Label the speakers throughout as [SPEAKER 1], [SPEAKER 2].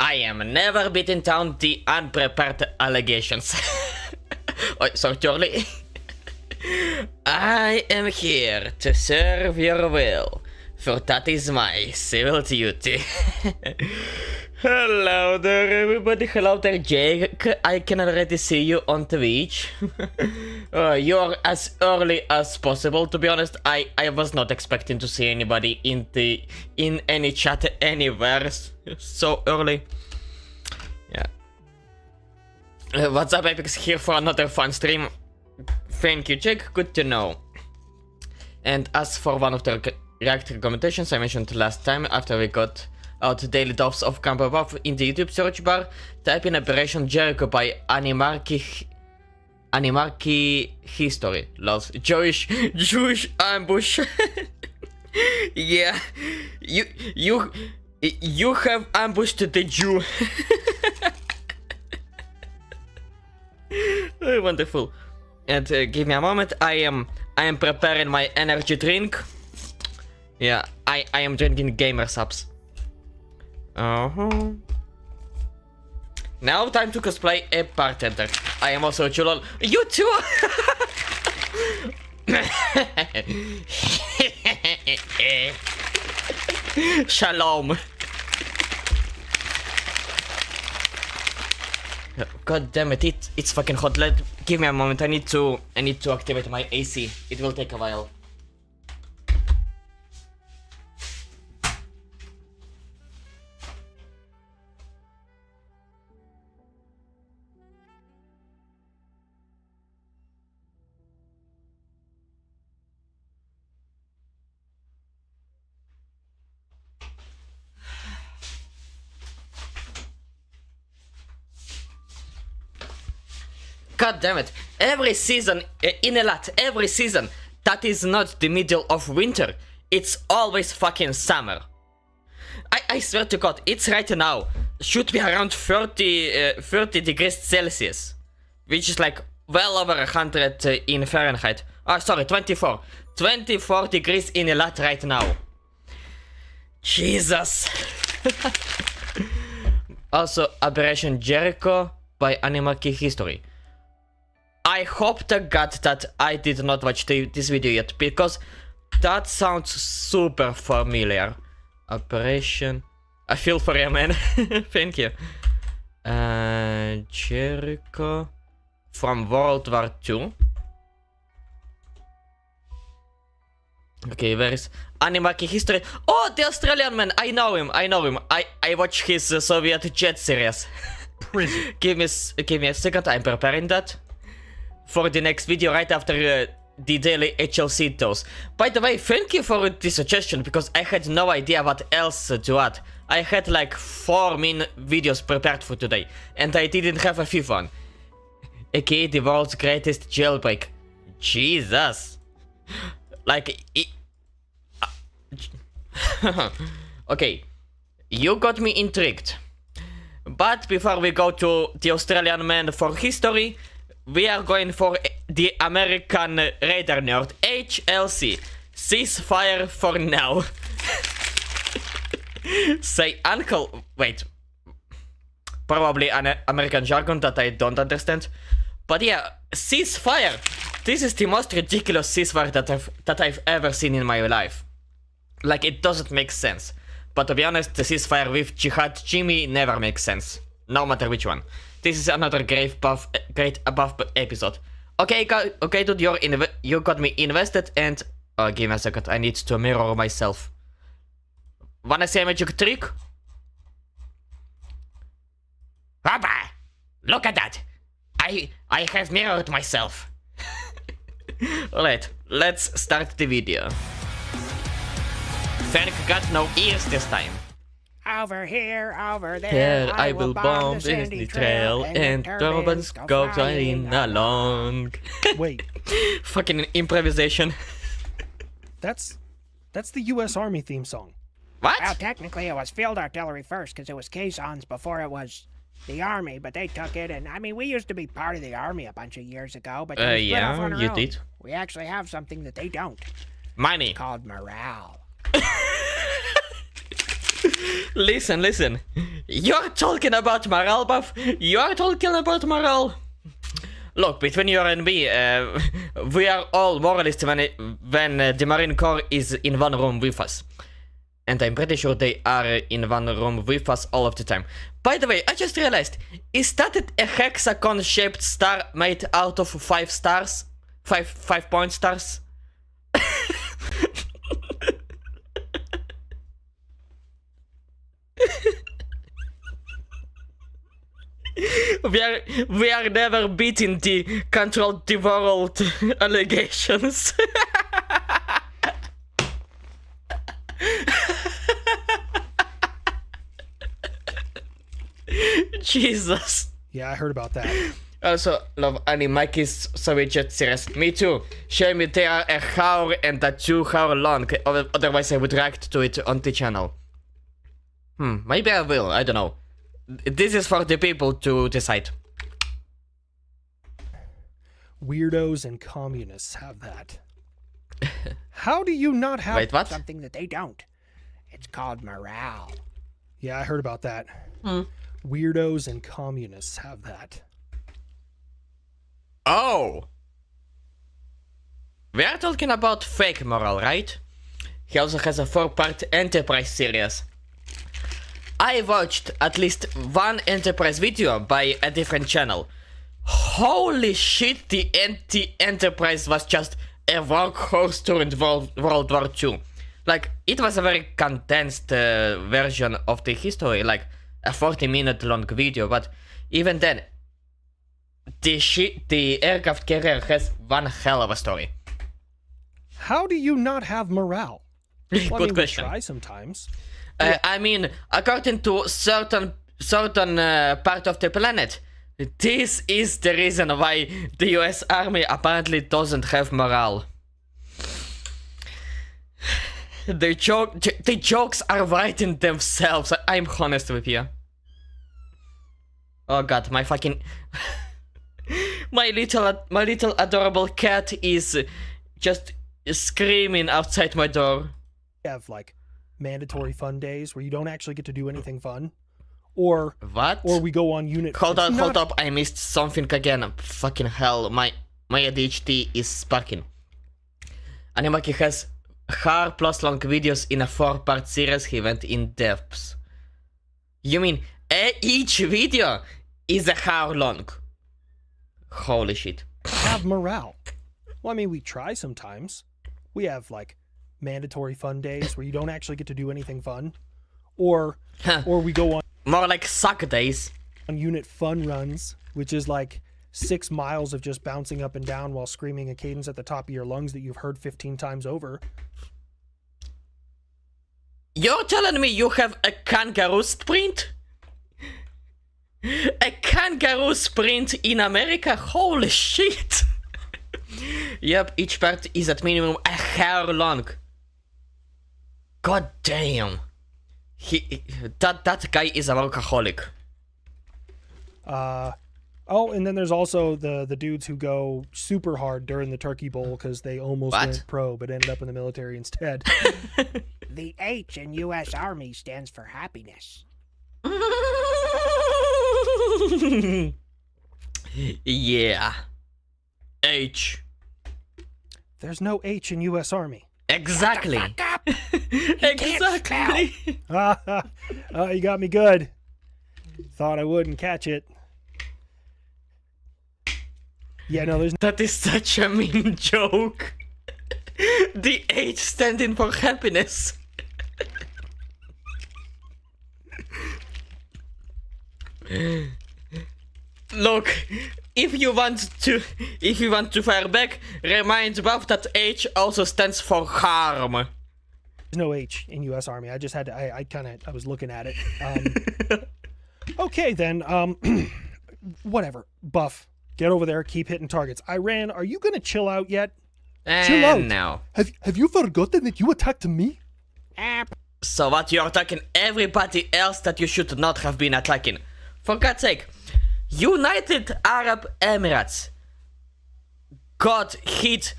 [SPEAKER 1] I am never beaten down the unprepared allegations. Oh, sorry, Charlie. I am here to serve your will, for that is my civil duty. Hello there, everybody. Hello there, Jake. I can already see you on Twitch. You're as early as possible. To be honest, I was not expecting to see anybody in any chat anywhere so early. Yeah. What's up, Epix? Here for another fun stream. Thank you, Jake. Good to know. And as for one of the react recommendations I mentioned last time, after we got out daily dose of Camp Above in the YouTube search bar, type in Operation Jericho by Animarchy History. Lost Jewish ambush. Yeah, you have ambushed the Jew. Wonderful. And give me a moment. I am preparing my energy drink. Yeah, I am drinking gamer subs. Now time to cosplay a bartender. I am also a chulol. You too. Shalom. God damn it! It's fucking hot. Give me a moment. I need to activate my AC. It will take a while. God damn it, every season in Elat, every season, that is not the middle of winter, it's always fucking summer. I swear to God, it's right now, should be around 30 degrees Celsius, which is like well over 100 in Fahrenheit. Oh, sorry, 24. 24 degrees in Elat right now. Jesus. Also, Operation Jericho by Animarchy History. I hope to God that I did not watch this video yet, because that sounds super familiar. Operation... I feel for you, man. Thank you. Jericho from World War II. Okay, where is Animarchy History? Oh, the Australian man! I know him. I watch his Soviet jet series.
[SPEAKER 2] Prison.
[SPEAKER 1] Give me a second, I'm preparing that for the next video right after the daily HLC dose. By the way, thank you for the suggestion, because I had no idea what else to add. I had like 4 main videos prepared for today, and I didn't have a 5th one. AKA the world's greatest jailbreak. Jesus. Like, okay, you got me intrigued. But before we go to the Australian man for history, we are going for the American Raider Nerd, HLC. Ceasefire for now. Say uncle... Wait. Probably an American jargon that I don't understand. But yeah, ceasefire. This is the most ridiculous ceasefire that I've ever seen in my life. Like, it doesn't make sense. But to be honest, the ceasefire with Jihad Jimmy never makes sense. No matter which one. This is another great above episode. Okay, dude, you got me invested, and give me a second. I need to mirror myself. Wanna see a magic trick? Papa, look at that! I have mirrored myself. Alright, let's start the video. Thank God, no ears this time.
[SPEAKER 3] Over here, over there,
[SPEAKER 1] Here I will bomb the trail, and turbans go gliding along.
[SPEAKER 2] Wait,
[SPEAKER 1] Fucking improvisation.
[SPEAKER 2] that's the U.S. Army theme song.
[SPEAKER 1] What?
[SPEAKER 3] Well, technically it was field artillery first, because it was caissons before it was the army, but they took it, and I mean, we used to be part of the army a bunch of years ago, but then we split off on our
[SPEAKER 1] you
[SPEAKER 3] own.
[SPEAKER 1] did.
[SPEAKER 3] We actually have something that they don't.
[SPEAKER 1] Money.
[SPEAKER 3] Called morale.
[SPEAKER 1] Listen. You're talking about morale, Buff. You're talking about morale. Look, between you and me, we are all moralists when the Marine Corps is in one room with us. And I'm pretty sure they are in one room with us all of the time. By the way, I just realized, is that a hexagon-shaped star made out of 5 stars? 5-point stars? We are never beating the control the world allegations. Jesus.
[SPEAKER 2] Yeah, I heard about that.
[SPEAKER 1] Also, love anime Mikey's Soviet series. Me too. Show me they are a hour and a 2 hour long. Otherwise I would react to it on the channel. Maybe I will, I don't know. This is for the people to decide.
[SPEAKER 2] Weirdos and communists have that. How do you not have...
[SPEAKER 1] Wait, what?
[SPEAKER 3] Something that they don't. It's called morale.
[SPEAKER 2] Yeah, I heard about that. Weirdos and communists have that.
[SPEAKER 1] Oh! We are talking about fake morale, right? He also has a 4-part Enterprise series. I watched at least one Enterprise video by a different channel. Holy shit, the Enterprise was just a workhorse during World War II. Like, it was a very condensed version of the history, like a 40-minute long video, but even then, the aircraft carrier has one hell of a story.
[SPEAKER 2] How do you not have morale?
[SPEAKER 1] Good question.
[SPEAKER 2] We try sometimes.
[SPEAKER 1] I mean, according to certain part of the planet, this is the reason why the US Army apparently doesn't have morale. The jokes are writing themselves. I'm honest with you. Oh god, my fucking my little adorable cat is just screaming outside my door.
[SPEAKER 2] We have like mandatory fun days where you don't actually get to do anything fun, or
[SPEAKER 1] what?
[SPEAKER 2] Or we go on unit.
[SPEAKER 1] Hold up! I missed something again. Fucking hell! My ADHD is sparking. Animaki has hour-plus long videos in a 4-part series. He went in depth. You mean each video is a hour long? Holy shit!
[SPEAKER 2] Have morale. Well, I mean, we try sometimes. We have like mandatory fun days where you don't actually get to do anything fun, or we go on
[SPEAKER 1] more like suck days
[SPEAKER 2] on unit fun runs, which is like 6 miles of just bouncing up and down while screaming a cadence at the top of your lungs that you've heard 15 times over.
[SPEAKER 1] You're telling me you have a kangaroo sprint? A kangaroo sprint in America? Holy shit! Yep, each part is at minimum a hour long. God damn. That guy is a workaholic.
[SPEAKER 2] Oh, and then there's also the dudes who go super hard during the Turkey Bowl because they almost went pro but ended up in the military instead.
[SPEAKER 3] The H in U.S. Army stands for happiness.
[SPEAKER 1] Yeah. H.
[SPEAKER 2] There's no H in U.S. Army.
[SPEAKER 1] Exactly. Exactly.
[SPEAKER 2] Oh, you got me good. Thought I wouldn't catch it. Yeah, no, there's...
[SPEAKER 1] That is such a mean joke. The H standing for happiness. Look, if you want to fire back, remind Buff that H also stands for harm.
[SPEAKER 2] There's no H in U.S. Army. I just had to, I was looking at it. Okay, then, whatever. Buff, get over there, keep hitting targets. Iran, are you gonna chill out yet?
[SPEAKER 1] Chill out. No.
[SPEAKER 2] Have you forgotten that you attacked me?
[SPEAKER 1] So what, you're attacking everybody else that you should not have been attacking? For God's sake, United Arab Emirates got hit,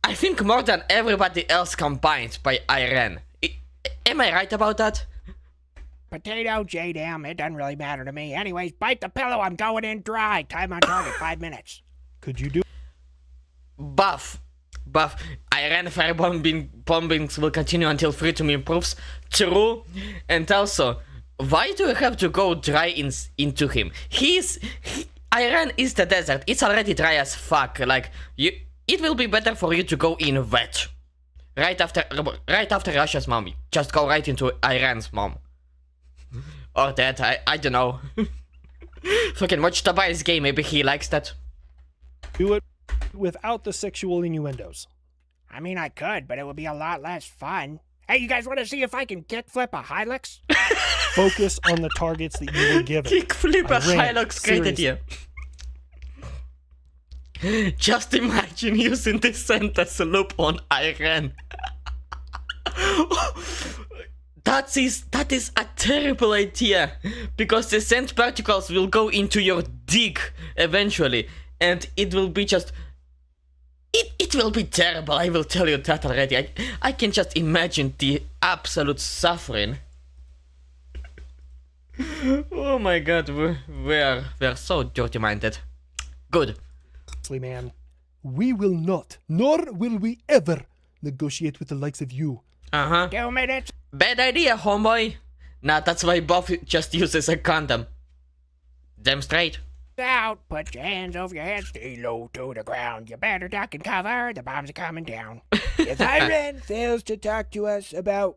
[SPEAKER 1] I think, more than everybody else combined by Iran. Am I right about that?
[SPEAKER 3] potato, J-Dam, it doesn't really matter to me. Anyways, bite the pillow, I'm going in dry. Time on target, 5 minutes.
[SPEAKER 2] Could you do
[SPEAKER 1] Buff. Iran firebombings will continue until freedom improves. True. And also, why do you have to go dry into him? Iran is the desert. It's already dry as fuck. Like, it will be better for you to go in wet. Right after Russia's mom. Just go right into Iran's mom. Or that, I don't know. Fucking watch Tobias game, maybe he likes that.
[SPEAKER 2] it without the sexual innuendos?
[SPEAKER 3] I mean, I could, but it would be a lot less fun. Hey, you guys want to see if I can kickflip a Hilux?
[SPEAKER 2] Focus on the targets that you were given.
[SPEAKER 1] Kickflip a
[SPEAKER 2] Iran,
[SPEAKER 1] Hilux, great idea. Just imagine using this sentence loop on Iran. That is a terrible idea, because the sand particles will go into your dick eventually, and it will be just... It will be terrible, I will tell you that already. I can just imagine the absolute suffering. Oh my god, we are so dirty-minded. Good.
[SPEAKER 2] Man, we will not, nor will we ever negotiate with the likes of you.
[SPEAKER 3] 2 minutes.
[SPEAKER 1] Bad idea, homeboy. Nah, that's why Buff just uses a condom. Damn straight.
[SPEAKER 3] Out. Put your hands over your head. Stay low to the ground. You better duck and cover. The bombs are coming down.
[SPEAKER 4] If Iran fails to talk to us about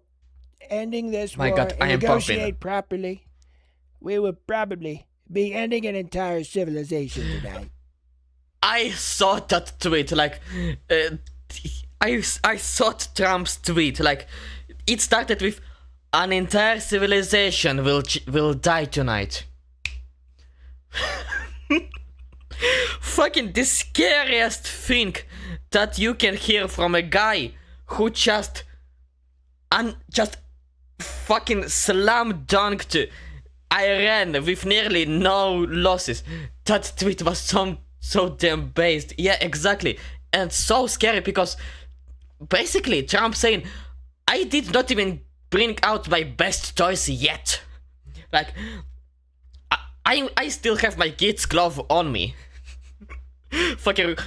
[SPEAKER 4] ending this
[SPEAKER 1] My
[SPEAKER 4] war
[SPEAKER 1] God, I
[SPEAKER 4] and
[SPEAKER 1] am
[SPEAKER 4] negotiate properly, we will probably be ending an entire civilization tonight.
[SPEAKER 1] I saw that tweet, like, I saw Trump's tweet, like, it started with, an entire civilization will die tonight. Fucking the scariest thing that you can hear from a guy who just fucking slam dunked Iran with nearly no losses. That tweet was so damn based. Yeah, exactly. And so scary, because basically Trump saying, I did not even bring out my best toys yet. Like, I still have my kid's glove on me. Fucker,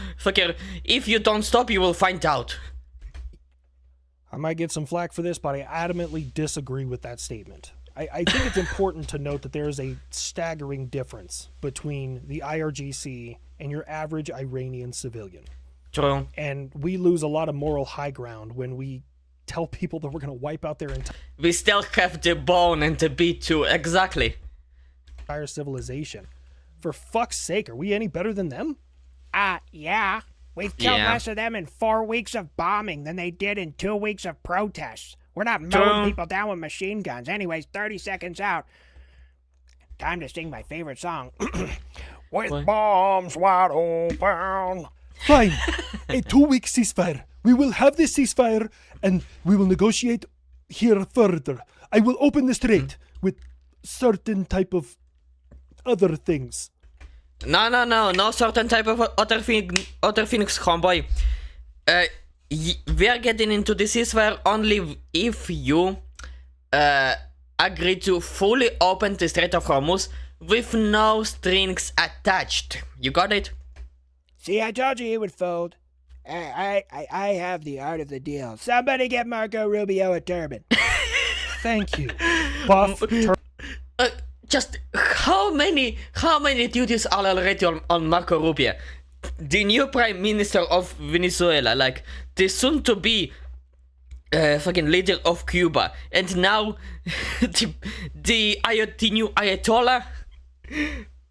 [SPEAKER 1] if you don't stop, you will find out.
[SPEAKER 2] I might get some flack for this, but I adamantly disagree with that statement. I think it's important to note that there is a staggering difference between the IRGC and your average Iranian civilian.
[SPEAKER 1] True.
[SPEAKER 2] And we lose a lot of moral high ground when we tell people that we're going to wipe out their
[SPEAKER 1] We still have the bone and the beat too, exactly.
[SPEAKER 2] entire civilization. For fuck's sake, are we any better than them?
[SPEAKER 3] Yeah. We've killed less of them in 4 weeks of bombing than they did in 2 weeks of protests. We're not mowing people down with machine guns. Anyways, 30 seconds out. Time to sing my favorite song. With bombs wide open.
[SPEAKER 2] Fine. A 2-week ceasefire. We will have this ceasefire and we will negotiate here further. I will open the strait with certain type of other things.
[SPEAKER 1] No certain type of other things, homeboy. We're getting into the ceasefire only if you agree to fully open the Strait of Hormuz with no strings attached. You got it?
[SPEAKER 4] See, I told you he would fold. I have the art of the deal. Somebody get Marco Rubio a turban.
[SPEAKER 2] Thank you. Buff.
[SPEAKER 1] Just how many duties are already on Marco Rubio? The new Prime Minister of Venezuela, like the soon-to-be fucking leader of Cuba, and now the new Ayatollah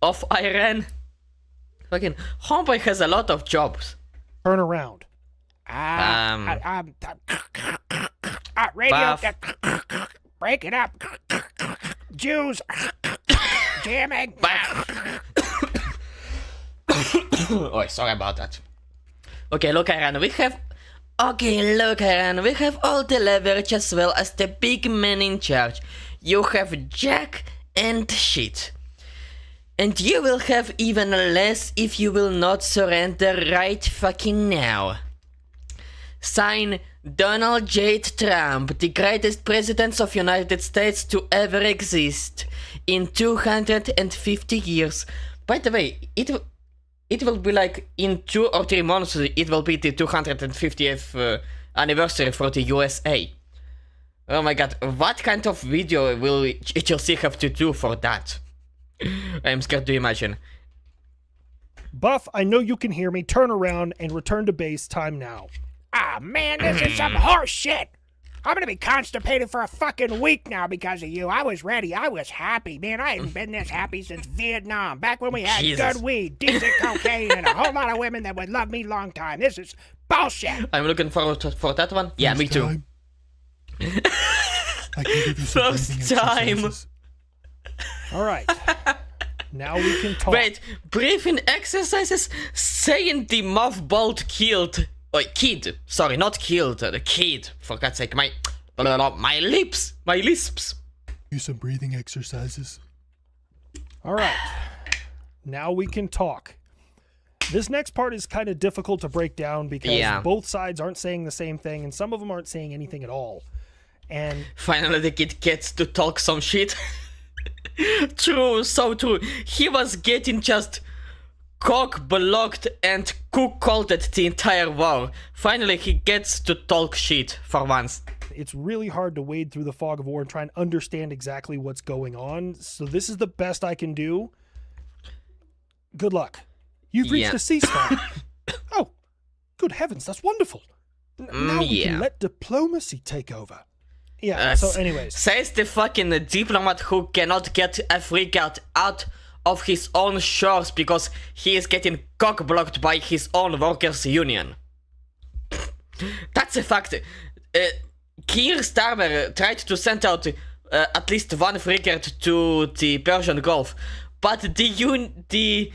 [SPEAKER 1] of Iran. Fucking homeboy has a lot of jobs.
[SPEAKER 2] Turn around.
[SPEAKER 3] Radio. Break it up. Jews. Jamming.
[SPEAKER 1] Oh, sorry about that. Okay, look, Iran, we have all the leverage as well as the big man in charge. You have jack and shit. And you will have even less if you will not surrender right fucking now. Sign Donald J. Trump, the greatest president of United States to ever exist in 250 years. By the way, it will be like in 2 or 3 months, it will be the 250th anniversary for the USA. Oh my god, what kind of video will HLC have to do for that? I'm scared to imagine.
[SPEAKER 2] Buff, I know you can hear me. Turn around and return to base. Time now.
[SPEAKER 3] Ah, man, this is some horse shit. I'm gonna be constipated for a fucking week now because of you. I was ready. I was happy, man. I hadn't been this happy since Vietnam. Back when we had
[SPEAKER 1] Jesus.
[SPEAKER 3] good weed, decent cocaine, and a whole lot of women that would love me long time. This is bullshit.
[SPEAKER 1] I'm looking forward for that one. Yeah, me too.
[SPEAKER 2] Time. I can give you some
[SPEAKER 1] First
[SPEAKER 2] breathing
[SPEAKER 1] time.
[SPEAKER 2] exercises. All right. Now we can talk.
[SPEAKER 1] Wait, breathing exercises saying the mothballed kid. Sorry, not killed, the kid. For God's sake, my lisps.
[SPEAKER 2] You some breathing exercises. All right. Now we can talk. This next part is kind of difficult to break down because both sides aren't saying the same thing and some of them aren't saying anything at all. And
[SPEAKER 1] finally the kid gets to talk some shit. True, so true. He was getting just cock-blocked and cuckolded the entire war. Finally he gets to talk shit for once.
[SPEAKER 2] it's really hard to wade through the fog of war and try and understand exactly what's going on. So this is the best I can do. Good luck. You've reached a ceasefire. Oh, good heavens, that's wonderful. Now we can let diplomacy take over. Yeah, so anyways.
[SPEAKER 1] Says the fucking diplomat who cannot get Africa out of his own shores because he is getting cock-blocked by his own workers' union. That's a fact. Keir Starmer tried to send out at least one frigate to the Persian Gulf, but the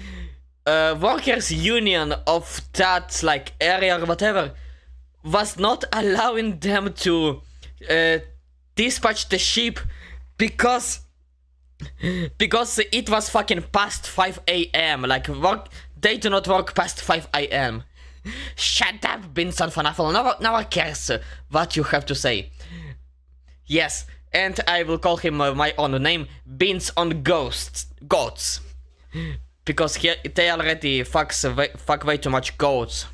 [SPEAKER 1] workers' union of that like area or whatever was not allowing them to dispatch the ship because it was fucking past 5 a.m. Like they do not work past 5 a.m. Shut up, Vincent van Affel. No one cares what you have to say. Yes, and I will call him my own name, Beans on Goats. Because they already fuck way too much goats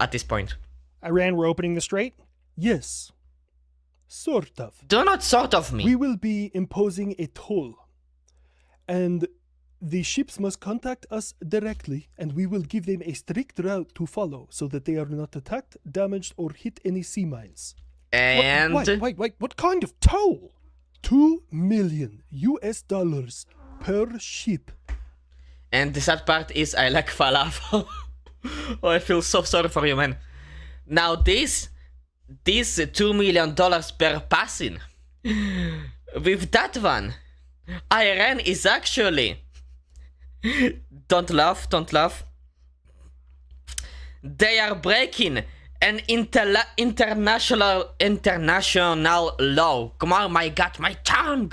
[SPEAKER 1] at this point.
[SPEAKER 2] Iran, we're opening the strait? Yes. Sort of.
[SPEAKER 1] Do not sort of me.
[SPEAKER 2] We will be imposing a toll. And the ships must contact us directly, and we will give them a strict route to follow so that they are not attacked, damaged, or hit any sea mines.
[SPEAKER 1] And...
[SPEAKER 2] Wait, what kind of toll? $2 million per ship.
[SPEAKER 1] And the sad part is I like falafel. Oh, I feel so sorry for you, man. Now this $2 million per passing. With that one, Iran is actually... Don't laugh. They are breaking an international law. Come on, my God, my tongue.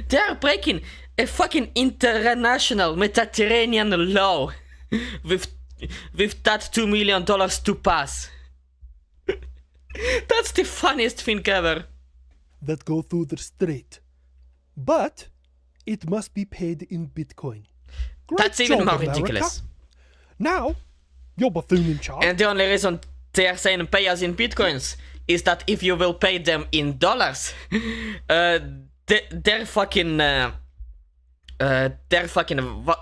[SPEAKER 1] They are breaking a fucking international Mediterranean law with that $2 million to pass. That's the funniest thing ever.
[SPEAKER 2] That go through the strait. But it must be paid in Bitcoin.
[SPEAKER 1] That's even more ridiculous.
[SPEAKER 2] Now, you're buffoon in charge.
[SPEAKER 1] And the only reason they are saying pay us in Bitcoins is that if you will pay them in dollars, they're fucking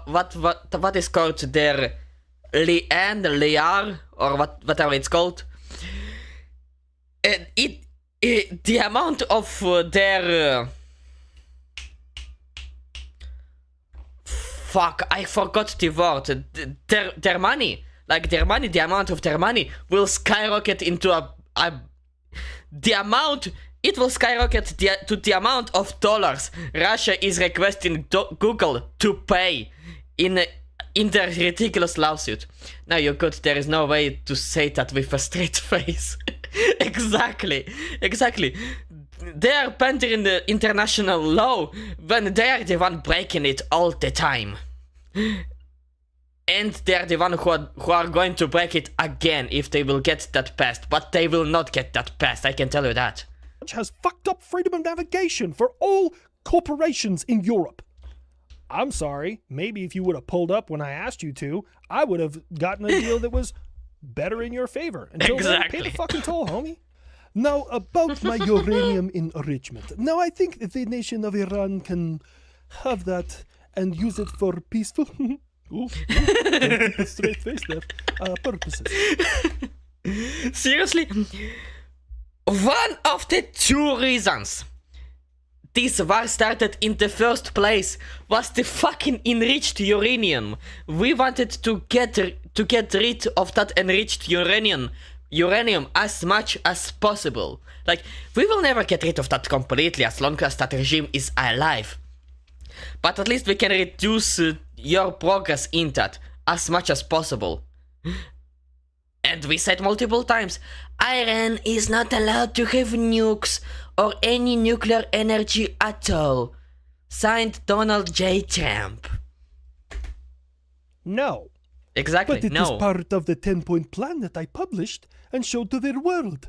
[SPEAKER 1] what is called their liar or whatever it's called. The amount of their fuck, I forgot the word. Their money, the amount of their money will skyrocket into the amount. It will skyrocket to the amount of dollars Russia is requesting Google to pay in their ridiculous lawsuit. Now you're good. There is no way to say that with a straight face. Exactly. They are bending the international law when they are the one breaking it all the time. And they're the one who are going to break it again if they will get that passed. But they will not get that passed, I can tell you that.
[SPEAKER 2] Has fucked up freedom of navigation for all corporations in Europe. I'm sorry, maybe if you would have pulled up when I asked you to, I would have gotten a deal that was better in your favor. Until then, pay the fucking toll, homie. Now, about my uranium enrichment. Now, I think the nation of Iran can have that and use it for peaceful... straight face there. Purposes.
[SPEAKER 1] Seriously? One of the two reasons this war started in the first place was the fucking enriched uranium. We wanted to get rid of that enriched uranium as much as possible. Like, we will never get rid of that completely as long as that regime is alive. But at least we can reduce your progress in that as much as possible. And we said multiple times, Iran is not allowed to have nukes or any nuclear energy at all. Signed, Donald J. Trump.
[SPEAKER 2] No.
[SPEAKER 1] Exactly,
[SPEAKER 2] But it is part of the 10-point plan that I published and showed to the world.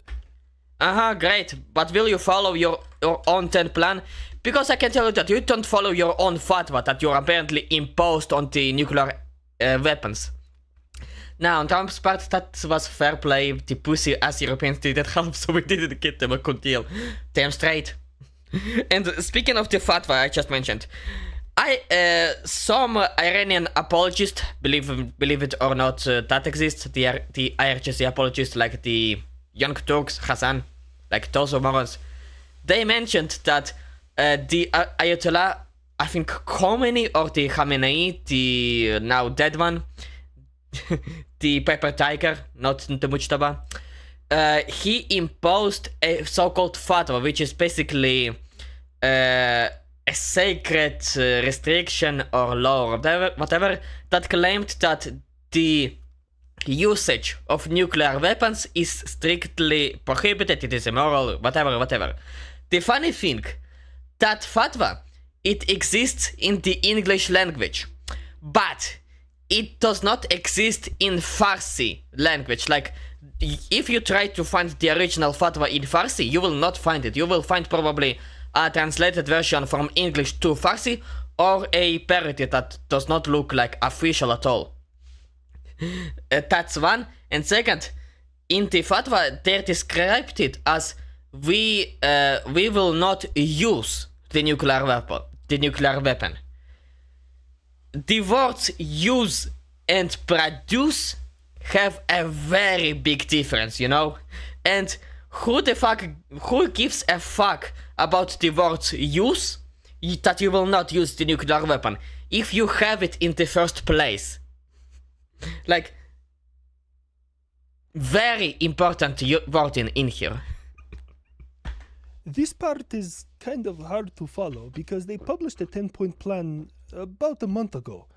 [SPEAKER 1] Great. But will you follow your own 10 plan? Because I can tell you that you don't follow your own fatwa that you apparently imposed on the nuclear weapons. Now, on Trump's part, that was fair play. The pussy ass Europeans didn't help, so we didn't get them a good deal. Damn straight. And speaking of the fatwa I just mentioned, some Iranian apologists, believe it or not, that exists. The IRGC apologists, like the Young Turks, Hassan, like those morons, they mentioned that the Ayatollah, I think Khomeini or the Khamenei, the now dead one, the Paper Tiger, not the Mujtaba, he imposed a so-called fatwa, which is basically a sacred restriction or law or whatever, that claimed that the usage of nuclear weapons is strictly prohibited, it is immoral, whatever. The funny thing, that fatwa, it exists in the English language, but it does not exist in Farsi language. Like, if you try to find the original fatwa in Farsi, you will not find it. You will find probably a translated version from English to Farsi, or a parody that does not look like official at all. That's one. And second, in the fatwa, they described it as we will not use the nuclear weapon. The words use and produce have a very big difference, you know? And who gives a fuck about the words use, that you will not use the nuclear weapon, if you have it in the first place? Like, very important word in here.
[SPEAKER 2] This part is kind of hard to follow because they published a 10-point plan about a month ago.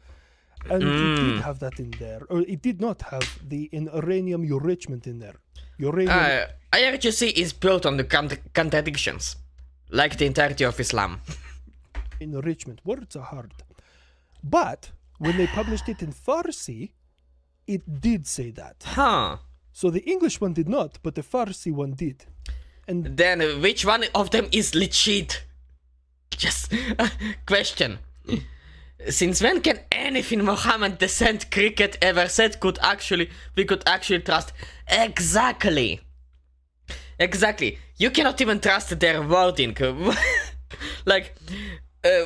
[SPEAKER 2] And it did have that in there. Or it did not have the uranium enrichment in there.
[SPEAKER 1] IRGC is built on the contradictions, like the entirety of Islam.
[SPEAKER 2] Enrichment. Words are hard. But when they published it in Farsi, it did say that.
[SPEAKER 1] Huh.
[SPEAKER 2] So the English one did not, but the Farsi one did. And
[SPEAKER 1] then which one of them is legit? Just question. Since when can anything Mohammed Descent Cricket ever said we could actually trust? Exactly. You cannot even trust their wording. Like,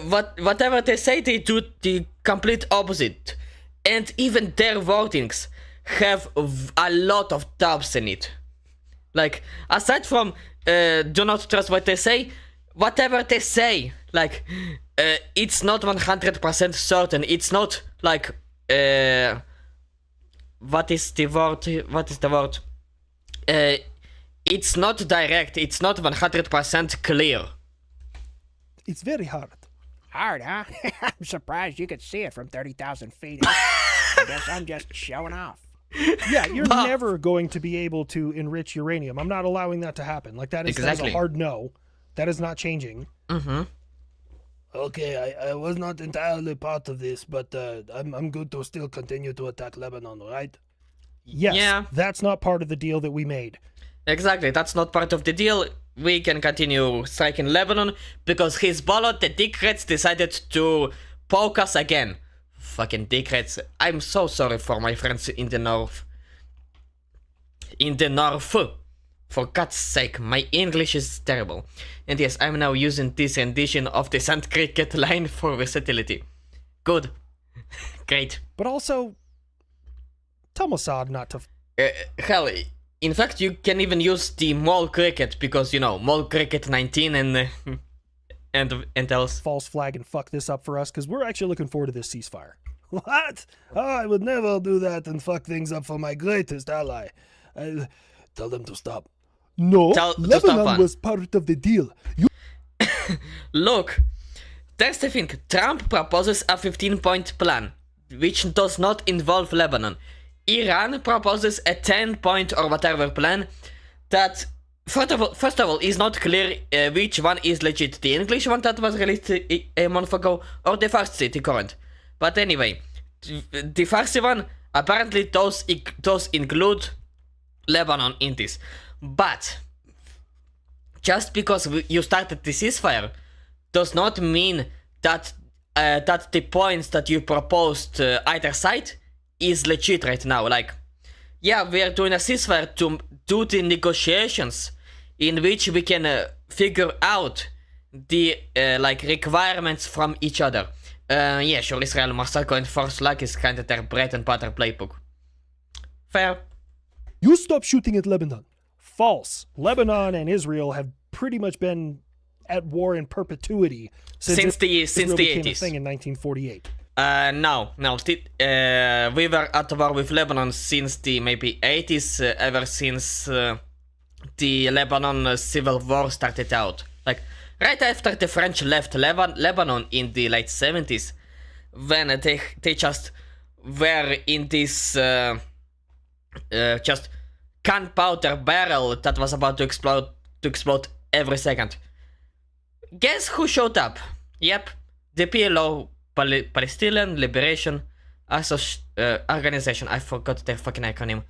[SPEAKER 1] whatever they say, they do the complete opposite. And even their wordings have a lot of doubts in it. Like, aside from do not trust what they say, whatever they say, like, it's not 100% certain. It's not like, what is the word? It's not direct. It's not 100% clear.
[SPEAKER 2] it's very hard.
[SPEAKER 3] Hard, huh? I'm surprised you could see it from 30,000 feet. I guess I'm just showing off.
[SPEAKER 2] Yeah, you're never going to be able to enrich uranium. I'm not allowing that to happen. Like, that is a hard no. That is not changing.
[SPEAKER 1] Mm-hmm.
[SPEAKER 2] Okay, I was not entirely part of this, but I'm good to still continue to attack Lebanon, right? Yes,
[SPEAKER 1] Yeah.
[SPEAKER 2] that's not part of the deal that we made.
[SPEAKER 1] Exactly, that's not part of the deal. We can continue striking Lebanon because Hezbollah, the dickheads, decided to poke us again. Fucking dickheads. I'm so sorry for my friends in the north. In the north. For God's sake, my English is terrible. And yes, I'm now using this rendition of the Sand Cricket line for versatility. Good. Great.
[SPEAKER 2] But also, tell Mossad not to.
[SPEAKER 1] Hell, in fact, you can even use the Mole Cricket because, you know, Mole Cricket 19 and else.
[SPEAKER 2] False flag and fuck this up for us, because we're actually looking forward to this ceasefire. What? Oh, I would never do that and fuck things up for my greatest ally. Tell them to stop. No,
[SPEAKER 1] To stop
[SPEAKER 2] Lebanon
[SPEAKER 1] what?
[SPEAKER 2] was part of the deal.
[SPEAKER 1] Look, there's the thing. Trump proposes a 15-point plan, which does not involve Lebanon. Iran proposes a 10-point or whatever plan that, first of all, is not clear which one is legit. The English one that was released a month ago, or the Farsi, the current. But anyway, the Farsi one, apparently those include Lebanon in this. But just because you started the ceasefire does not mean that that the points that you proposed either side is legit right now. Like, yeah, we are doing a ceasefire to do the negotiations in which we can figure out the like requirements from each other. Yeah, sure, Israel, Massacre and Force Luck is kind of their bread and butter playbook. Fair.
[SPEAKER 2] You stop shooting at Lebanon. False. Lebanon and Israel have pretty much been at war in perpetuity since
[SPEAKER 1] the
[SPEAKER 2] Israel became a
[SPEAKER 1] 80s.
[SPEAKER 2] thing in 1948.
[SPEAKER 1] No. We were at war with Lebanon since the maybe 80s, ever since the Lebanon civil war started out. Like, right after the French left Lebanon in the late 70s, when they just were in this just gunpowder barrel that was about to explode every second. Guess who showed up? Yep, the PLO, Palestinian Liberation Organization. I forgot their fucking acronym.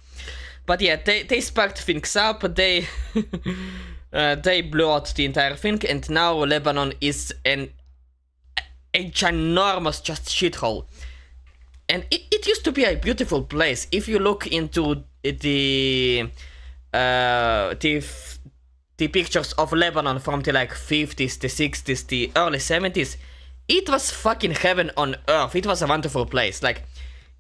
[SPEAKER 1] But yeah, they sparked things up. They they blew out the entire thing, and now Lebanon is a ginormous just shithole. And it used to be a beautiful place. If you look into the pictures of Lebanon from the like 50s, the 60s, the early 70s, it was fucking heaven on earth. It was a wonderful place. Like,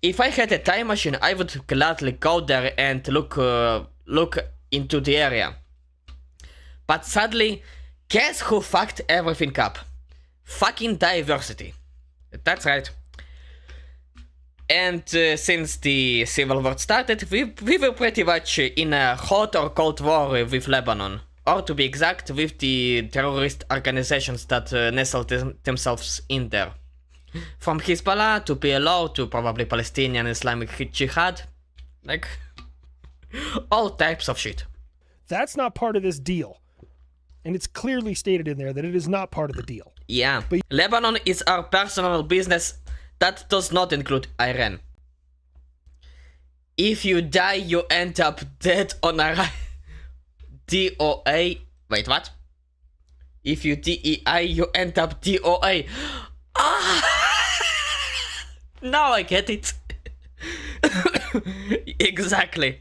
[SPEAKER 1] if I had a time machine, I would gladly go there and look into the area. But sadly, guess who fucked everything up? Fucking diversity. That's right. And since the civil war started, we were pretty much in a hot or cold war with Lebanon. Or to be exact, with the terrorist organizations that nestled themselves in there. From Hezbollah to PLO to probably Palestinian Islamic Jihad. Like, all types of shit.
[SPEAKER 2] That's not part of this deal. And it's clearly stated in there that it is not part of the deal.
[SPEAKER 1] Yeah. Lebanon is our personal business. That does not include Iran. If you die, you end up dead on a DOA. Wait, what? If you DEI, you end up DOA. Ah! Now I get it. Exactly.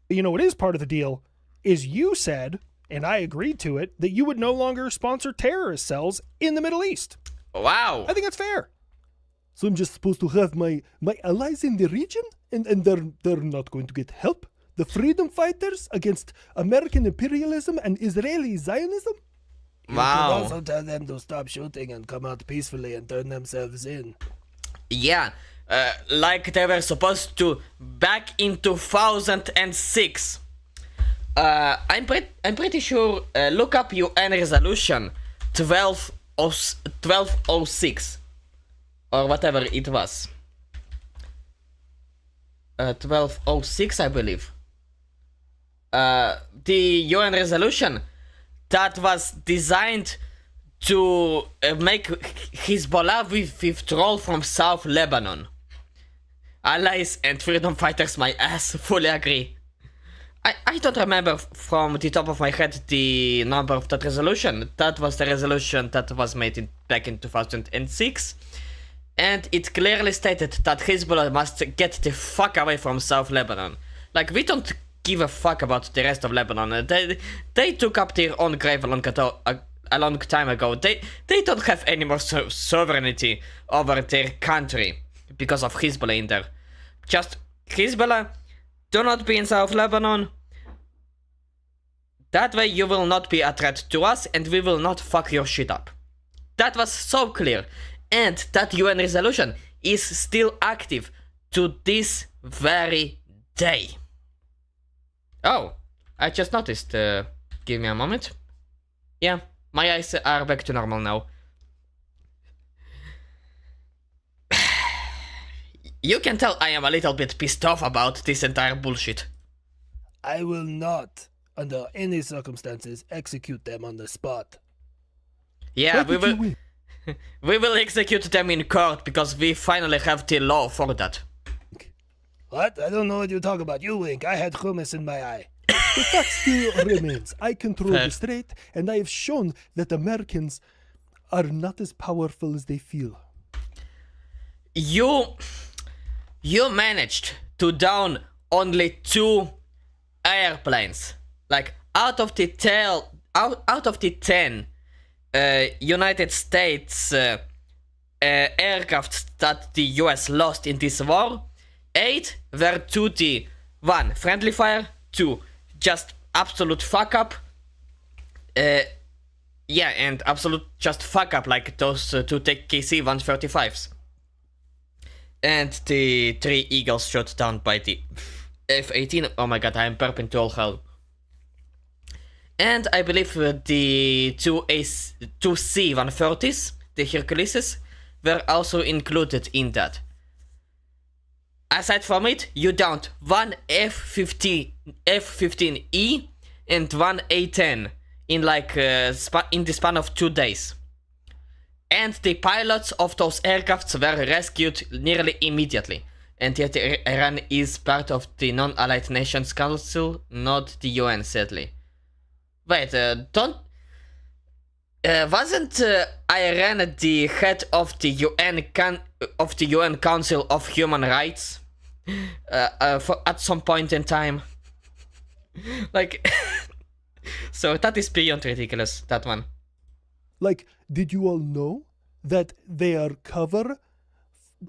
[SPEAKER 2] You know what is part of the deal is you said, and I agreed to it, that you would no longer sponsor terrorist cells in the Middle East.
[SPEAKER 1] Wow.
[SPEAKER 2] I think that's fair. So I'm just supposed to have my allies in the region, and they're not going to get help? The freedom fighters against American imperialism and Israeli Zionism? You
[SPEAKER 1] Wow.
[SPEAKER 2] can also tell them to stop shooting and come out peacefully and turn themselves in.
[SPEAKER 1] Yeah. Like they were supposed to back in 2006. I'm pretty sure. Look up UN resolution 1206 or whatever it was. 1206, I believe. The UN resolution that was designed to make Hezbollah withdraw from South Lebanon. Allies and freedom fighters, my ass, fully agree. I don't remember from the top of my head the number of that resolution. That was the resolution that was made back in 2006. And it clearly stated that Hezbollah must get the fuck away from South Lebanon. Like, we don't give a fuck about the rest of Lebanon. They took up their own grave a long time ago. They don't have any more sovereignty over their country because of Hezbollah in there. Just Hezbollah, do not be in South Lebanon. That way you will not be a threat to us and we will not fuck your shit up. That was so clear. And that UN resolution is still active to this very day. Oh, I just noticed. Give me a moment. Yeah, my eyes are back to normal now. You can tell I am a little bit pissed off about this entire bullshit.
[SPEAKER 2] I will not, under any circumstances, execute them on the spot.
[SPEAKER 1] Yeah, we will execute them in court because we finally have the law for that.
[SPEAKER 2] What? I don't know what you talk about. You wink. I had hummus in my eye. The fact still remains. I control the strait, and I have shown that Americans are not as powerful as they feel.
[SPEAKER 1] You managed to down only 2 airplanes. Like, out of the 10 United States aircraft that the US lost in this war, 8 were to the 1 friendly fire, 2 just absolute fuck up, yeah, and absolute just fuck up, like those 2 KC-135s, and the 3 Eagles shot down by the F-18. Oh my god, I am burping to all hell. And I believe the 2 C-130s, the Herculeses, were also included in that. Aside from it, you downed 1 F-15E and 1 A-10 in like in the span of 2 days. And the pilots of those aircrafts were rescued nearly immediately. And yet Iran is part of the Non-Allied Nations Council, not the UN, sadly. Wait, wasn't Iran the head of the UN Council of Human Rights at some point in time? Like, so that is beyond ridiculous, that one.
[SPEAKER 2] Like, did you all know that their cover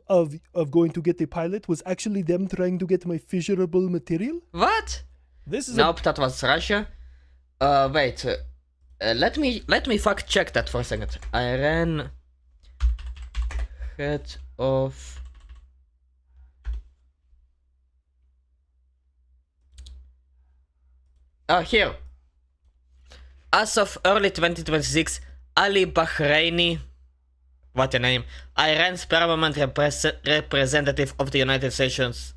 [SPEAKER 2] of going to get the pilot was actually them trying to get my fissurable material?
[SPEAKER 1] What?
[SPEAKER 2] This is
[SPEAKER 1] nope, that was Russia. Wait. Let me fact check that for a second. Iran head of here. As of early 2026, Ali Bahraini, what a name, Iran's permanent representative of the United Nations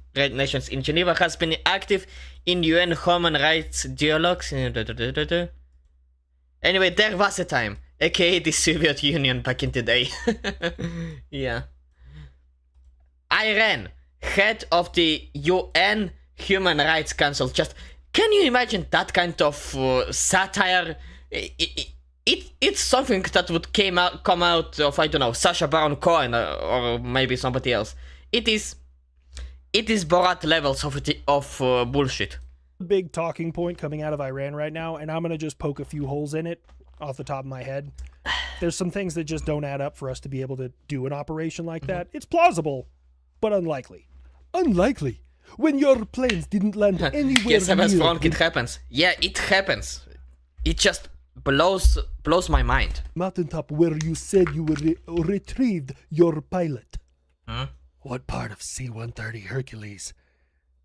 [SPEAKER 1] in Geneva, has been active in UN human rights dialogues. Anyway, there was a time, aka the Soviet Union back in the day. Yeah. Iran, head of the UN Human Rights Council. Just, can you imagine that kind of satire? It's something that would come out of, I don't know, Sacha Baron Cohen or maybe somebody else. It is Borat levels of bullshit.
[SPEAKER 2] Big talking point coming out of Iran right now, and I'm going to just poke a few holes in it off the top of my head. There's some things that just don't add up for us to be able to do an operation like that. It's plausible, but unlikely. Unlikely? When your planes didn't land anywhere
[SPEAKER 1] Yes,
[SPEAKER 2] near...
[SPEAKER 1] it happens. Yeah, it happens. It just blows my mind.
[SPEAKER 2] Mountaintop where you said you retrieved your pilot.
[SPEAKER 1] Huh?
[SPEAKER 2] What part of C-130 Hercules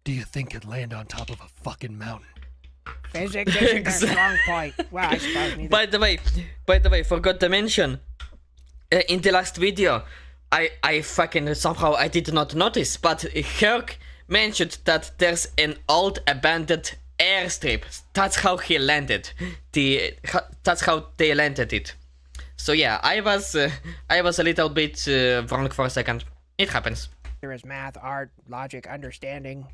[SPEAKER 2] do you think could land on top of a fucking mountain?
[SPEAKER 3] Physics isn't their strong point. Well, I suppose neither.
[SPEAKER 1] By the way, forgot to mention, in the last video, I fucking somehow I did not notice, but Herc mentioned that there's an old abandoned airstrip. That's how he landed. That's how they landed it. So yeah, I was a little bit wrong for a second. It happens.
[SPEAKER 3] There is math, art, logic, understanding,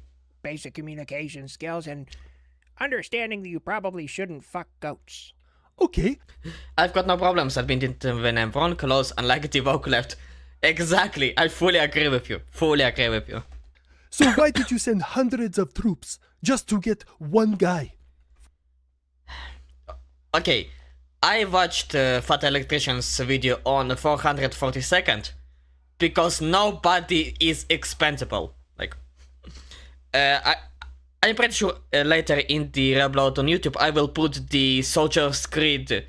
[SPEAKER 3] basic communication skills, and understanding that you probably shouldn't fuck goats.
[SPEAKER 2] Okay.
[SPEAKER 1] I've got no problems admitting when I'm wrong, close, unlike the vocal left. Exactly, I fully agree with you. Fully agree with you.
[SPEAKER 2] So why did you send hundreds of troops just to get one guy?
[SPEAKER 1] Okay, I watched Fat Electrician's video on 442nd because nobody is expendable. Like, I'm pretty sure later in the reload on YouTube I will put the Soldier's Creed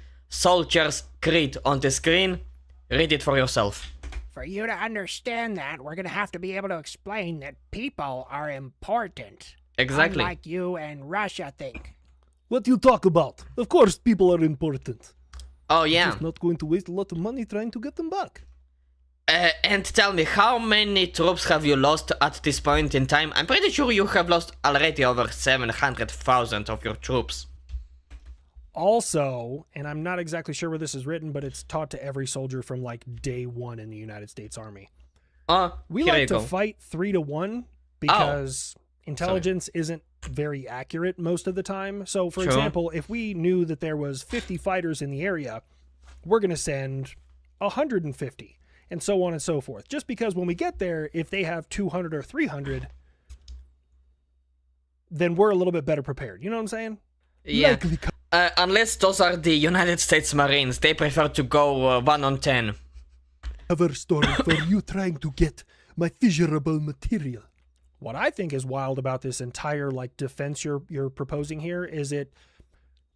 [SPEAKER 1] on the screen. Read it for yourself.
[SPEAKER 3] For you to understand that, we're gonna have to be able to explain that people are important.
[SPEAKER 1] Exactly.
[SPEAKER 3] Unlike you and Russia think.
[SPEAKER 2] What you talk about? Of course people are important.
[SPEAKER 1] Oh yeah.
[SPEAKER 2] Just not going to waste a lot of money trying to get them back.
[SPEAKER 1] And tell me, how many troops have you lost at this point in time? I'm pretty sure you have lost already over 700,000 of your troops.
[SPEAKER 2] Also, and I'm not exactly sure where this is written, but it's taught to every soldier from like day one in the United States Army. We
[SPEAKER 1] here
[SPEAKER 2] like
[SPEAKER 1] you
[SPEAKER 2] to
[SPEAKER 1] go.
[SPEAKER 2] fight 3-1 because intelligence isn't very accurate most of the time. So, for
[SPEAKER 1] Sure.
[SPEAKER 2] example, if we knew that there was 50 fighters in the area, we're going to send 150 and so on and so forth. Just because when we get there, if they have 200 or 300, then we're a little bit better prepared. You know what I'm saying?
[SPEAKER 1] Yeah.
[SPEAKER 2] Likely
[SPEAKER 1] Unless those are the United States Marines, they prefer to go 1 on 10.
[SPEAKER 2] cover story for you trying to get my fissurable material. What I think is wild about this entire like defense you're proposing here is it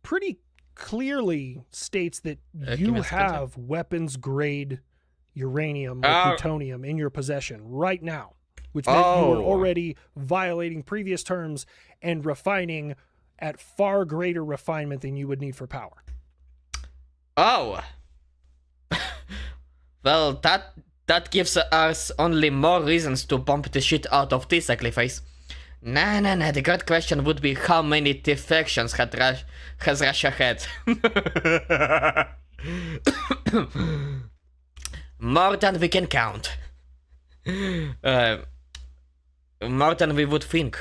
[SPEAKER 2] pretty clearly states that
[SPEAKER 1] give
[SPEAKER 2] you
[SPEAKER 1] me a second, sir.
[SPEAKER 2] have weapons grade uranium or
[SPEAKER 1] Oh.
[SPEAKER 2] plutonium in your possession right now, which meant you were
[SPEAKER 1] Oh.
[SPEAKER 2] already violating previous terms and refining at far greater refinement than you would need for power.
[SPEAKER 1] Oh. Well, that gives us only more reasons to bump the shit out of this sacrifice. Nah, the good question would be how many defections has Russia had? More than we can count. More than we would think.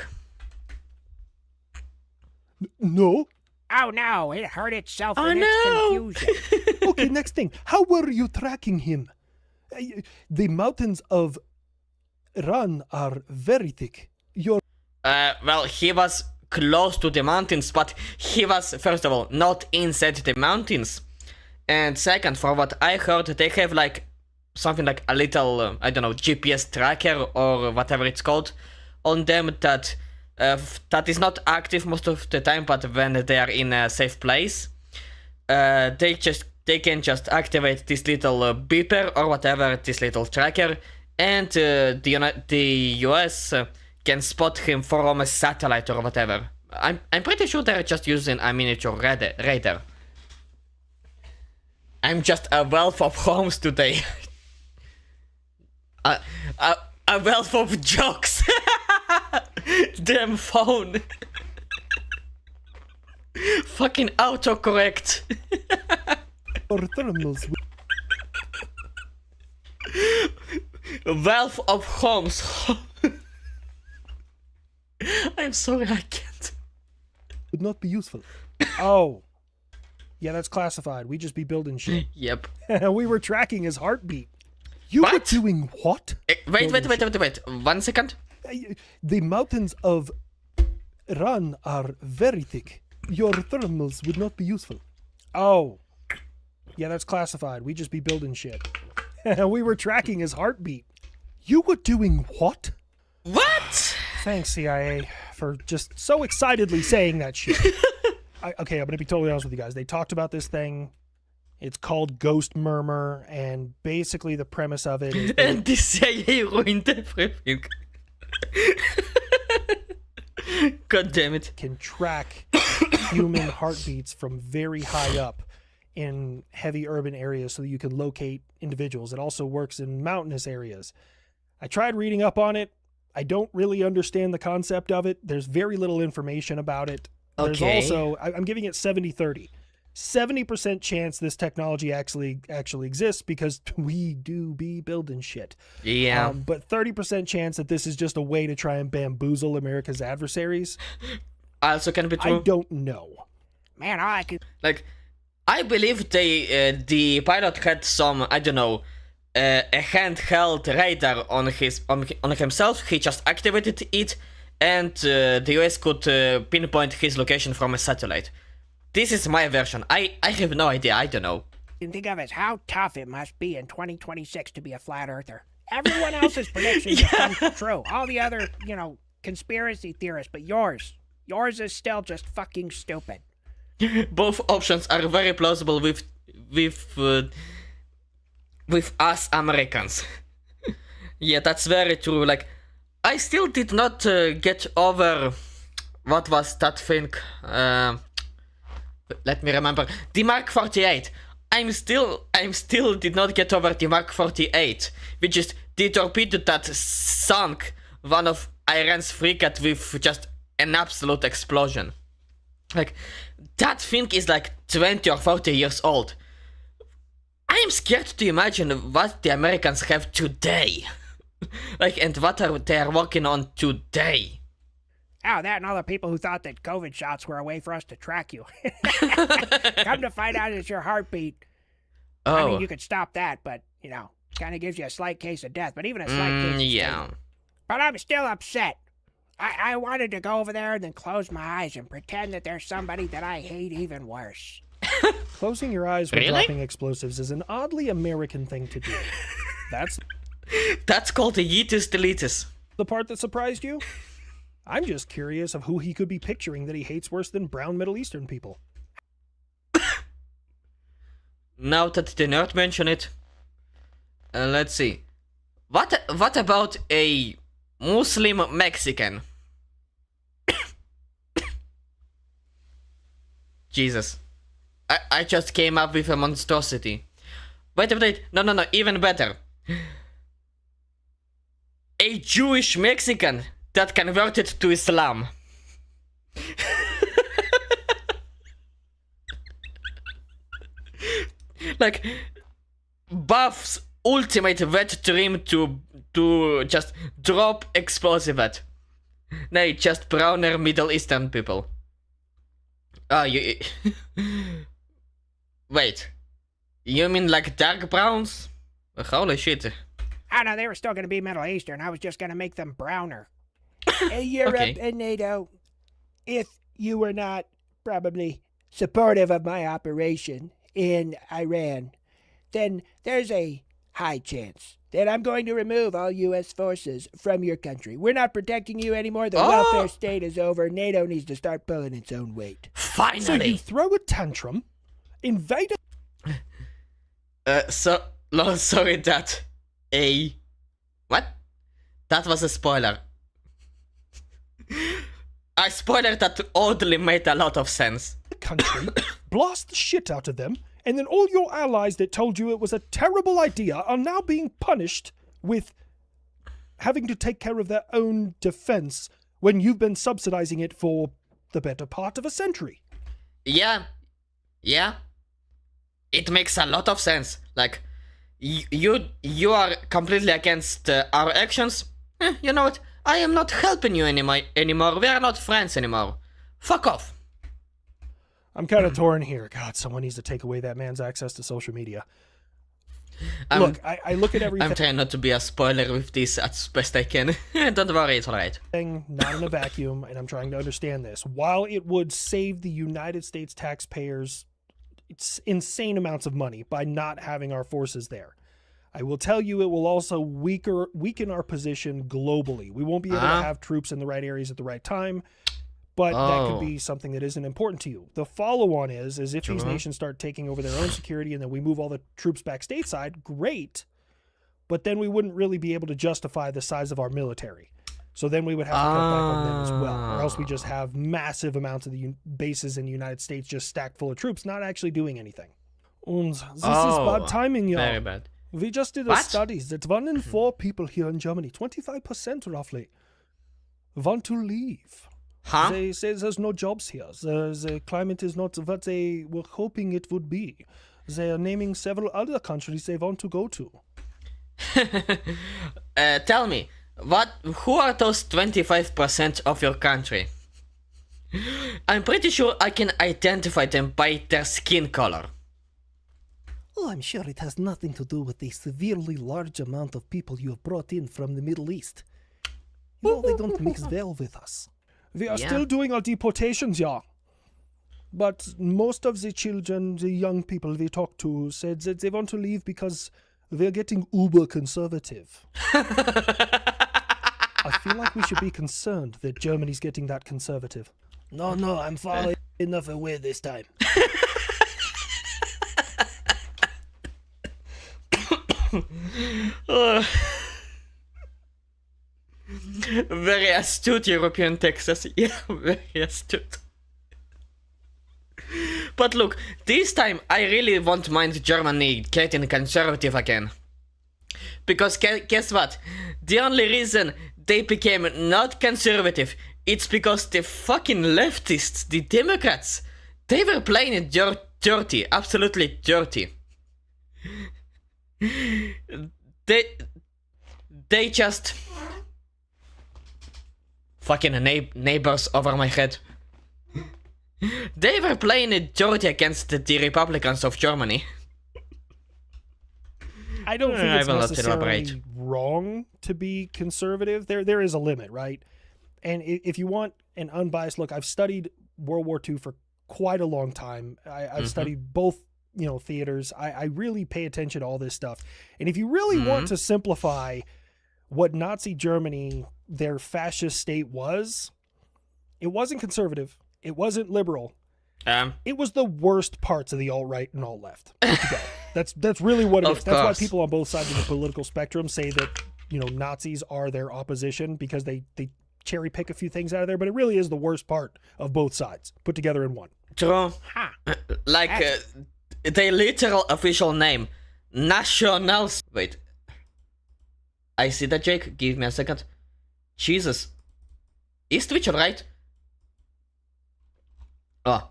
[SPEAKER 2] No.
[SPEAKER 3] Oh no, it hurt itself
[SPEAKER 1] Oh,
[SPEAKER 3] in
[SPEAKER 1] no.
[SPEAKER 3] its confusion.
[SPEAKER 2] Okay, next thing. How were you tracking him? The mountains of Iran are very thick.
[SPEAKER 1] Well, he was close to the mountains, but he was, first of all, not inside the mountains. And second, for what I heard, they have like something like a little, I don't know, GPS tracker or whatever it's called on them that is not active most of the time, but when they are in a safe place, they can just activate this little beeper or whatever, this little tracker, and the US can spot him from a satellite or whatever. I'm pretty sure they're just using a miniature radar. I'm just a wealth of homes today. a wealth of jokes. Damn phone. Fucking autocorrect.
[SPEAKER 2] Or thermals.
[SPEAKER 1] Wealth of homes. I'm sorry, I can't.
[SPEAKER 2] Would not be useful. Oh. Yeah, that's classified. We just be building shit.
[SPEAKER 1] Yep.
[SPEAKER 2] We were tracking his heartbeat. You
[SPEAKER 1] What?
[SPEAKER 2] were doing what?
[SPEAKER 1] Wait. 1 second.
[SPEAKER 2] The mountains of Iran are very thick. Your thermals would not be useful. Oh. Yeah, that's classified. We just be building shit. We were tracking his heartbeat. You were doing what?
[SPEAKER 1] What?
[SPEAKER 2] Thanks, CIA, for just so excitedly saying that shit. Okay, I'm going to be totally honest with you guys. They talked about this thing. It's called Ghost Murmur, and basically the premise of it is that
[SPEAKER 1] And the CIA ruined everything. God damn it.
[SPEAKER 2] can track human heartbeats from very high up in heavy urban areas so that you can locate individuals. It also works in mountainous areas. I tried reading up on it. I don't really understand the concept of it. There's very little information about it. There's
[SPEAKER 1] Okay.
[SPEAKER 2] also, I'm giving it 70-30. 70% chance this technology actually exists because we do be building shit.
[SPEAKER 1] Yeah.
[SPEAKER 2] But 30% chance that this is just a way to try and bamboozle America's adversaries.
[SPEAKER 1] Also can be true.
[SPEAKER 2] I don't know.
[SPEAKER 3] Man, all I could
[SPEAKER 1] Like, I believe the pilot had some, I don't know, a handheld radar on himself. He just activated it, and the US could pinpoint his location from a satellite. This is my version. I have no idea. I don't know.
[SPEAKER 3] think of is how tough it must be in 2026 to be a flat earther. Everyone else's predictions have come true. All the other, conspiracy theorists, but yours is still just fucking stupid.
[SPEAKER 1] Both options are very plausible with us Americans. Yeah, that's very true. Like, I still did not get over what was that thing. Let me remember. The Mark 48. I'm still did not get over the Mark 48, which is the torpedo that sunk one of Iran's frigate with just an absolute explosion. Like, that thing is like 20 or 40 years old. I'm scared to imagine what the Americans have today. Like, and what they are working on today.
[SPEAKER 3] Oh, that and all the people who thought that COVID shots were a way for us to track you. Come to find out it's your heartbeat.
[SPEAKER 1] Oh.
[SPEAKER 3] I mean, you could stop that, but, kind of gives you a slight case of death. But even a slight case is
[SPEAKER 1] yeah.
[SPEAKER 3] still... But I'm still upset. I wanted to go over there and then close my eyes and pretend that there's somebody that I hate even worse.
[SPEAKER 2] Closing your eyes when
[SPEAKER 1] Really?
[SPEAKER 2] dropping explosives is an oddly American thing to do.
[SPEAKER 1] That's called the yeetus deletus.
[SPEAKER 2] The part that surprised you? I'm just curious of who he could be picturing that he hates worse than brown Middle Eastern people.
[SPEAKER 1] Now that the nerd mention it, let's see. What about a Muslim Mexican? Jesus. I just came up with a monstrosity. Wait, no, even better. A Jewish Mexican that converted to Islam. Like, Buff's ultimate wet dream to just drop explosive at. Nay, just browner Middle Eastern people. You... Wait. You mean like dark browns? Holy shit.
[SPEAKER 3] Oh, no, they were still going to be Middle Eastern. I was just going to make them browner.
[SPEAKER 4] Europe
[SPEAKER 1] Okay.
[SPEAKER 4] and NATO, if you were not probably supportive of my operation in Iran, then there's a high chance that I'm going to remove all U.S. forces from your country. We're not protecting you anymore. The welfare state is over. NATO needs to start pulling its own weight.
[SPEAKER 2] So you
[SPEAKER 1] Finally!
[SPEAKER 2] throw a tantrum, invade
[SPEAKER 1] Sorry that what? That was a spoiler. A spoiler that oddly made a lot of sense.
[SPEAKER 2] a country, blast the shit out of them, and then all your allies that told you it was a terrible idea are now being punished with having to take care of their own defense when you've been subsidizing it for the better part of a century.
[SPEAKER 1] Yeah. It makes a lot of sense. Like, you are completely against our actions. You know what? I am not helping you anymore. We are not friends anymore. Fuck off.
[SPEAKER 2] I'm kind of torn here. God, someone needs to take away that man's access to social media.
[SPEAKER 1] I'm-
[SPEAKER 2] Look, I look at
[SPEAKER 1] I'm
[SPEAKER 2] everything
[SPEAKER 1] trying not to be a spoiler with this as best I can. Don't worry, it's alright.
[SPEAKER 2] not in a vacuum, and I'm trying to understand this. While it would save the United States taxpayers insane amounts of money by not having our forces there, I will tell you it will also weaken our position globally. We won't be able to have troops in the right areas at the right time, but that could be something that isn't important to you. The follow-on is if these nations start taking over their own security and then we move all the troops back stateside, great, but then we wouldn't really be able to justify the size of our military. So then we would have to cut back on them as well, or else we just have massive amounts of the bases in the United States just stacked full of troops, not actually doing anything. And this is bad timing, y'all.
[SPEAKER 1] Very bad.
[SPEAKER 2] We just did a
[SPEAKER 1] What?
[SPEAKER 2] study that 1 in 4 people here in Germany, 25% roughly, want to leave.
[SPEAKER 1] Huh?
[SPEAKER 2] They say there's no jobs here. The climate is not what they were hoping it would be. They are naming several other countries they want to go to.
[SPEAKER 1] Tell me, who are those 25% of your country? I'm pretty sure I can identify them by their skin color.
[SPEAKER 2] Oh, I'm sure it has nothing to do with the severely large amount of people you have brought in from the Middle East. You know, they don't mix well with us. We are
[SPEAKER 1] Yeah.
[SPEAKER 2] still doing our deportations, yeah. But most of the children, the young people we talked to, said that they want to leave because they're getting uber conservative. I feel like we should be concerned that Germany's getting that conservative. No, I'm far enough away this time.
[SPEAKER 1] Very astute, European Texas. Yeah, very astute. But look, this time I really won't mind Germany getting conservative again. Because guess what? The only reason they became not conservative, it's because the fucking leftists, the Democrats, they were playing it dirty, absolutely dirty. They just... Fucking neighbors over my head. They were playing it dirty against the Republicans of Germany.
[SPEAKER 2] I don't think
[SPEAKER 1] I
[SPEAKER 2] it's
[SPEAKER 1] will not
[SPEAKER 2] necessarily
[SPEAKER 1] elaborate.
[SPEAKER 2] wrong to be conservative. There is a limit, right? And if you want an unbiased look, I've studied World War II for quite a long time. I've studied both, theaters. I really pay attention to all this stuff. And if you really want to simplify what Nazi Germany, their fascist state was, it wasn't conservative. It wasn't liberal. It was the worst parts of the alt-right and alt-left. That's really what it is. That's why people on both sides of the political spectrum say that, Nazis are their opposition, because they cherry pick a few things out of there, but it really is the worst part of both sides put together in one.
[SPEAKER 1] True. Like, the literal official name. Nationals. Wait. I see that, Jake. Give me a second. Jesus. Is Twitch alright? Oh.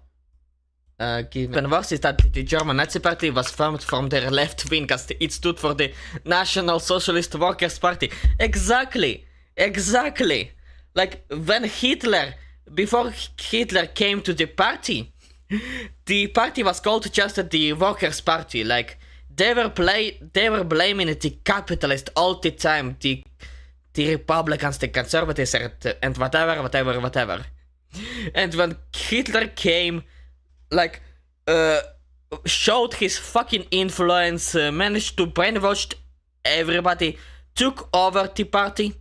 [SPEAKER 1] Give me... The worst is that the German Nazi Party was formed from their left wing, as it stood for the National Socialist Workers' Party. Exactly. Like, before Hitler came to the party was called just the Workers' Party. Like, they were blaming the capitalists all the time, the Republicans, the conservatives, and whatever. And when Hitler came, like, showed his fucking influence, managed to brainwash everybody, took over the party,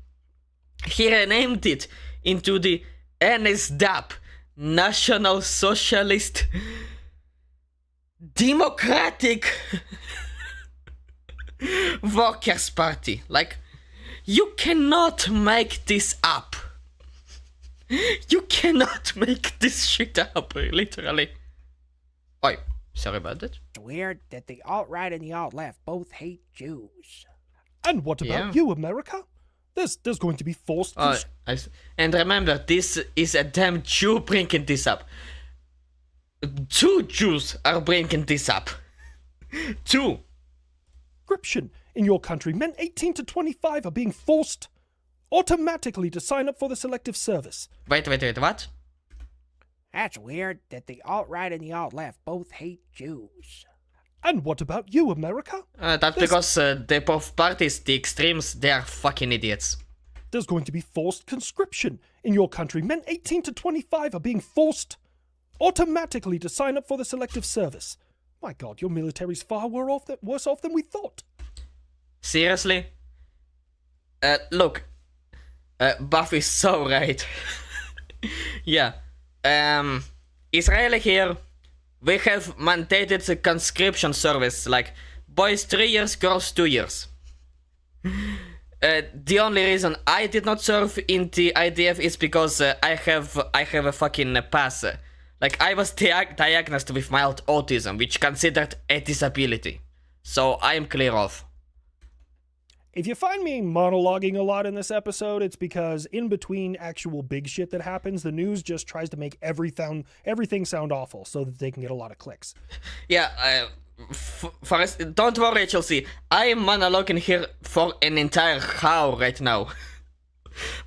[SPEAKER 1] he renamed it into the NSDAP, National Socialist Democratic Workers' Party. Like, you cannot make this up. You cannot make this shit up, literally. Oi, sorry about that.
[SPEAKER 3] It's weird that the alt-right and the alt-left both hate Jews.
[SPEAKER 2] And what about you, America? There's going to be forced...
[SPEAKER 1] And remember, this is a damn Jew bringing this up. 2 Jews are bringing this up. 2.
[SPEAKER 2] conscription in your country. Men 18 to 25 are being forced automatically to sign up for the selective service.
[SPEAKER 1] Wait, what?
[SPEAKER 3] That's weird that the alt-right and the alt-left both hate Jews.
[SPEAKER 2] And what about you, America?
[SPEAKER 1] That's because the both parties, the extremes, they are fucking idiots.
[SPEAKER 2] There's going to be forced conscription in your country. Men 18 to 25 are being forced automatically to sign up for the selective service. My God, your military's far worse off than we thought.
[SPEAKER 1] Seriously? Look, Buff is so right. Yeah. Israeli here, we have mandated conscription service, like boys 3 years, girls 2 years. The only reason I did not serve in the IDF is because I have a fucking pass. Like, I was diagnosed with mild autism, which considered a disability. So I am clear of.
[SPEAKER 2] If you find me monologuing a lot in this episode, it's because in between actual big shit that happens, the news just tries to make everything sound awful so that they can get a lot of clicks.
[SPEAKER 1] Yeah, don't worry, Chelsea. I am monologuing here for an entire hour right now.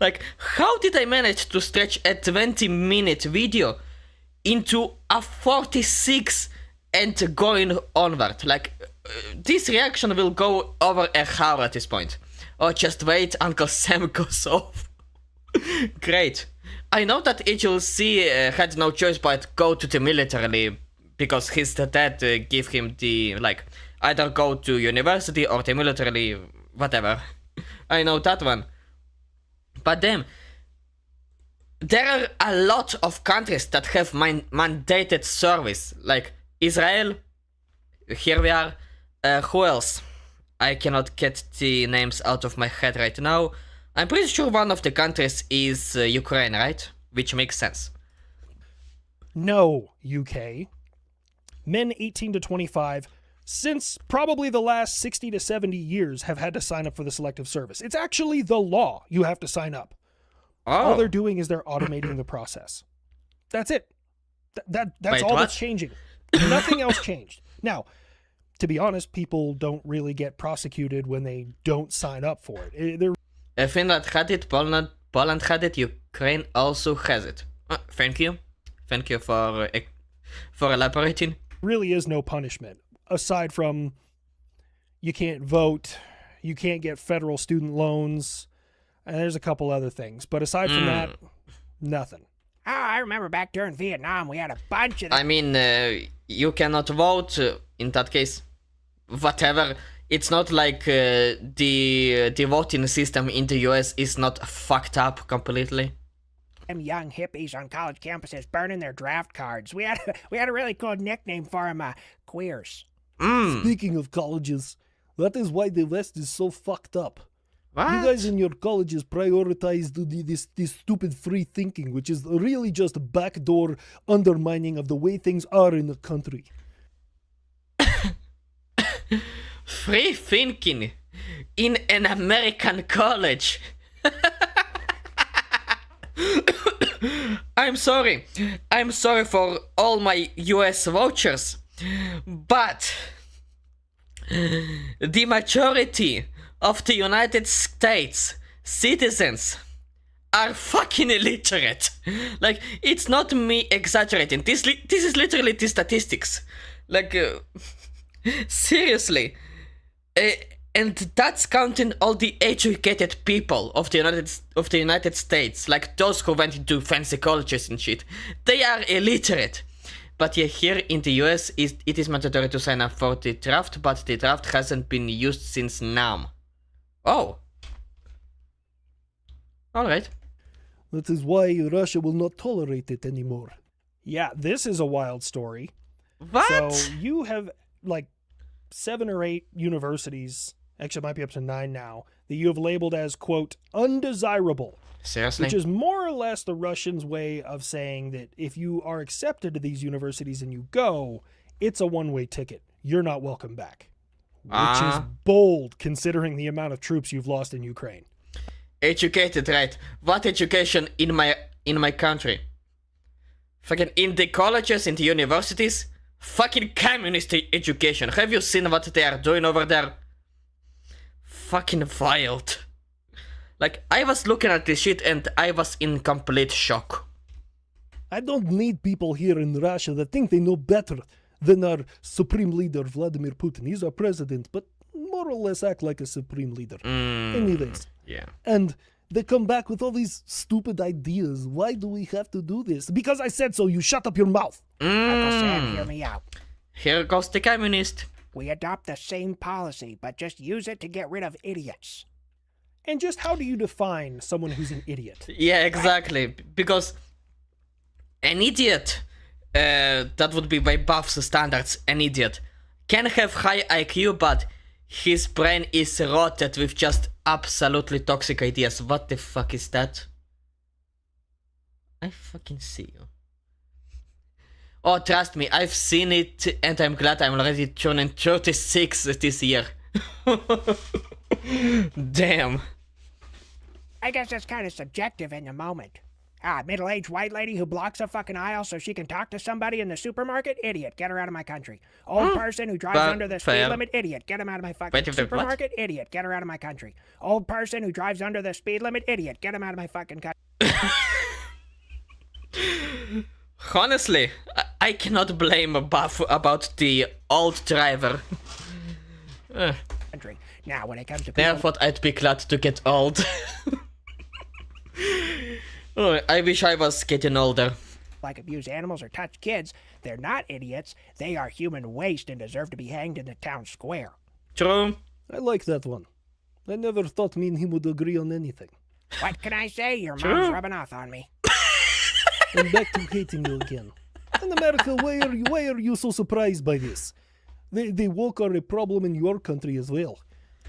[SPEAKER 1] Like, how did I manage to stretch a 20-minute video into a 46 and going onward? Like, this reaction will go over a hour at this point. Oh, just wait, Uncle Sam goes off. Great. I know that HLC had no choice but go to the military because his dad gave him the, like, either go to university or the military, whatever. I know that one. But damn, there are a lot of countries that have mandated service, like Israel. Here we are. Who else? I cannot get the names out of my head right now. I'm pretty sure one of the countries is Ukraine, right? Which makes sense.
[SPEAKER 2] No, UK. Men 18 to 25, since probably the last 60 to 70 years, have had to sign up for the selective service. It's actually the law. You have to sign up. All they're doing is they're automating the process. That's it. That's
[SPEAKER 1] Wait,
[SPEAKER 2] all
[SPEAKER 1] what?
[SPEAKER 2] that's changing. Nothing else changed. Now, to be honest, people don't really get prosecuted when they don't sign up for it. They're
[SPEAKER 1] Finland had it, Poland had it, Ukraine also has it. Thank you. Thank you for elaborating.
[SPEAKER 2] really is no punishment aside from you can't vote, you can't get federal student loans, and there's a couple other things. But aside from that, nothing.
[SPEAKER 3] Oh, I remember back during Vietnam, we had a bunch of
[SPEAKER 1] I mean, you cannot vote in that case. Whatever. It's not like the voting system in the US is not fucked up completely.
[SPEAKER 3] them young hippies on college campuses burning their draft cards. We had a really cool nickname for them, queers.
[SPEAKER 2] Speaking of colleges, that is why the West is so fucked up.
[SPEAKER 1] What?
[SPEAKER 2] You guys in your colleges prioritize this stupid free thinking, which is really just a backdoor undermining of the way things are in the country.
[SPEAKER 1] Free thinking in an American college. I'm sorry. I'm sorry for all my US vouchers. But the majority of the United States citizens are fucking illiterate. Like, it's not me exaggerating. This is literally the statistics. Like, seriously. And that's counting all the educated people of the United States, like those who went into fancy colleges and shit. They are illiterate. But yeah, here in the US, it is mandatory to sign up for the draft, but the draft hasn't been used since now. Oh. Alright.
[SPEAKER 2] That is why Russia will not tolerate it anymore. Yeah, this is a wild story.
[SPEAKER 1] What?
[SPEAKER 2] So you have like 7 or 8 universities, actually it might be up to 9 now, that you have labeled as, quote, undesirable.
[SPEAKER 1] Seriously?
[SPEAKER 2] Which is more or less the Russians' way of saying that if you are accepted to these universities and you go, it's a one-way ticket. You're not welcome back. Which is bold considering the amount of troops you've lost in Ukraine.
[SPEAKER 1] Educated, right? What education in my country? Fucking in the colleges, in the universities? Fucking communist education. Have you seen what they are doing over there? Fucking wild. Like, I was looking at this shit and I was in complete shock.
[SPEAKER 2] I don't need people here in Russia that think they know better than our supreme leader, Vladimir Putin. He's our president, but more or less act like a supreme leader. Anyways.
[SPEAKER 1] Yeah.
[SPEAKER 2] And they come back with all these stupid ideas. Why do we have to do this? Because I said so, you shut up your mouth.
[SPEAKER 3] Uncle Sam, hear me out.
[SPEAKER 1] Here goes the communist.
[SPEAKER 3] We adopt the same policy, but just use it to get rid of idiots.
[SPEAKER 2] And just how do you define someone who's an idiot?
[SPEAKER 1] Yeah, exactly. Because an idiot, that would be by Buff's standards, an idiot, can have high IQ, but his brain is rotted with just absolutely toxic ideas. What the fuck is that? I fucking see you. Oh, trust me, I've seen it, and I'm glad I'm already turning 36 this year. Damn.
[SPEAKER 3] I guess that's kind of subjective in the moment. Ah, middle-aged white lady who blocks a fucking aisle so she can talk to somebody in the supermarket? Idiot, get her out of my country. Old person who drives under the speed
[SPEAKER 1] fair.
[SPEAKER 3] limit? Idiot, get him out of my fucking
[SPEAKER 1] Wait, if the- what?
[SPEAKER 3] supermarket? Idiot, get her out of my country. Old person who drives under the speed limit? Idiot, get him out of my fucking country.
[SPEAKER 1] Honestly, I cannot blame Buff about the old driver.
[SPEAKER 3] Now, when it comes to
[SPEAKER 1] Never
[SPEAKER 3] people
[SPEAKER 1] thought I'd be glad to get old. Oh, I wish I was getting older.
[SPEAKER 3] like abuse animals or touch kids, they're not idiots. They are human waste and deserve to be hanged in the town square.
[SPEAKER 1] True.
[SPEAKER 2] I like that one. I never thought me and him would agree on anything.
[SPEAKER 3] What can I say? Your mom's
[SPEAKER 1] True.
[SPEAKER 3] rubbing off on me.
[SPEAKER 2] I'm back to hating you again. In America, why are you so surprised by this? The woke are a problem in your country as well.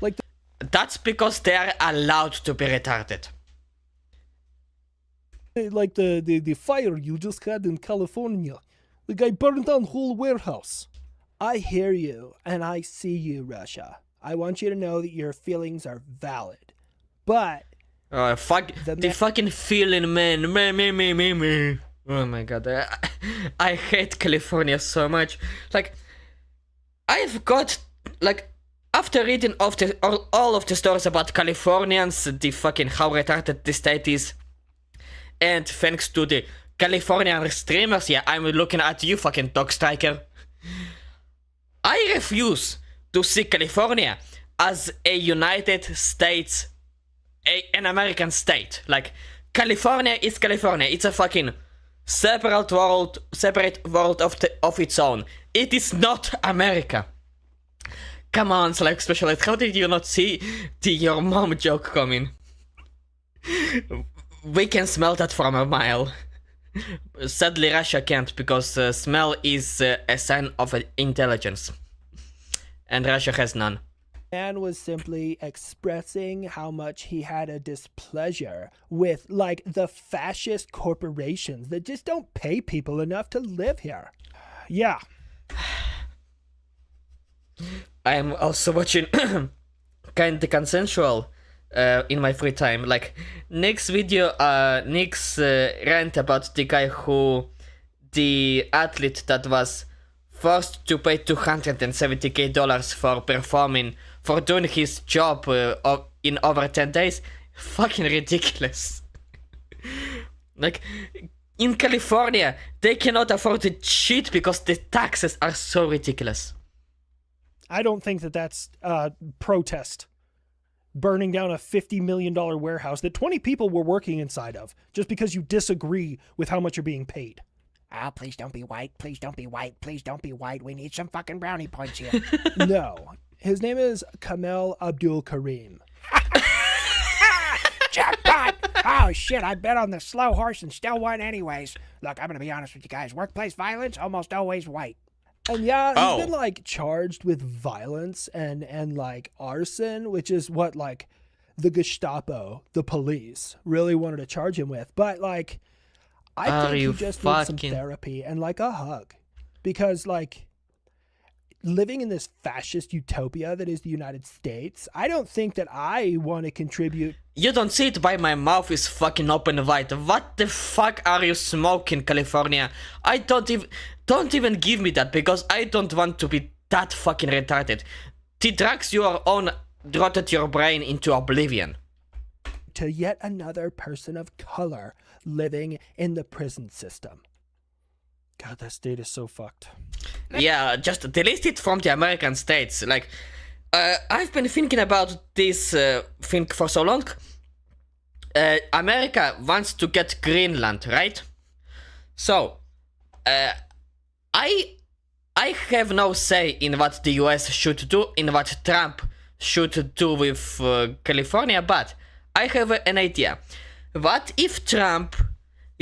[SPEAKER 2] Like
[SPEAKER 1] That's because they're allowed to be retarded.
[SPEAKER 2] the fire you just had in California. The guy burned down whole warehouse. I hear you, and I see you, Russia. I want you to know that your feelings are valid. But
[SPEAKER 1] Oh, fuck. The fucking feeling, man. Me. Oh my god. I hate California so much. Like, I've got, like, after reading all of the stories about Californians, the fucking how retarded the state is, and thanks to the Californian streamers, yeah, I'm looking at you, fucking dog striker. I refuse to see California as a United States, an American state. Like, California is California. It's a fucking separate world of its own. It is not America. Come on, Select Specialist, how did you not see the your mom joke coming? We can smell that from a mile. Sadly, Russia can't, because smell is a sign of intelligence. And Russia has none.
[SPEAKER 4] Man was simply expressing how much he had a displeasure with, like, the fascist corporations that just don't pay people enough to live here.
[SPEAKER 2] yeah,
[SPEAKER 1] I am also watching Kinda Consensual in my free time. Like, Nick's video, Nick's rant about the athlete that was forced to pay $270,000 for performing, for doing his job in over 10 days. Fucking ridiculous. Like, in California, they cannot afford to cheat because the taxes are so ridiculous.
[SPEAKER 2] I don't think that's protest. Burning down a $50 million warehouse that 20 people were working inside of just because you disagree with how much you're being paid.
[SPEAKER 3] Ah, please don't be white. Please don't be white. Please don't be white. We need some fucking brownie points here.
[SPEAKER 4] No, his name is Kamel Abdul Karim.
[SPEAKER 3] Jackpot! Oh shit, I bet on the slow horse and still won anyways. Look, I'm gonna be honest with you guys. Workplace violence, almost always white.
[SPEAKER 4] And yeah,
[SPEAKER 1] Oh.
[SPEAKER 4] he's been like charged with violence and like arson, which is what like the Gestapo, the police, really wanted to charge him with. But like, I
[SPEAKER 1] Are
[SPEAKER 4] think
[SPEAKER 1] you
[SPEAKER 4] he just needs some
[SPEAKER 1] fucking-
[SPEAKER 4] therapy and like a hug, because like living in this fascist utopia that is the United States, I don't think that I want to contribute.
[SPEAKER 1] You don't see it, but my mouth is fucking open wide. What the fuck are you smoking, California? I don't even give me that, because I don't want to be that fucking retarded. The drugs you are on rotted your brain into oblivion.
[SPEAKER 4] To yet another person of color living in the prison system.
[SPEAKER 2] God, that state is so fucked.
[SPEAKER 1] Yeah, just delete it from the American states. Like, I've been thinking about this thing for so long. America wants to get Greenland, right? So, I have no say in what the US should do, in what Trump should do with California, but I have an idea. What if Trump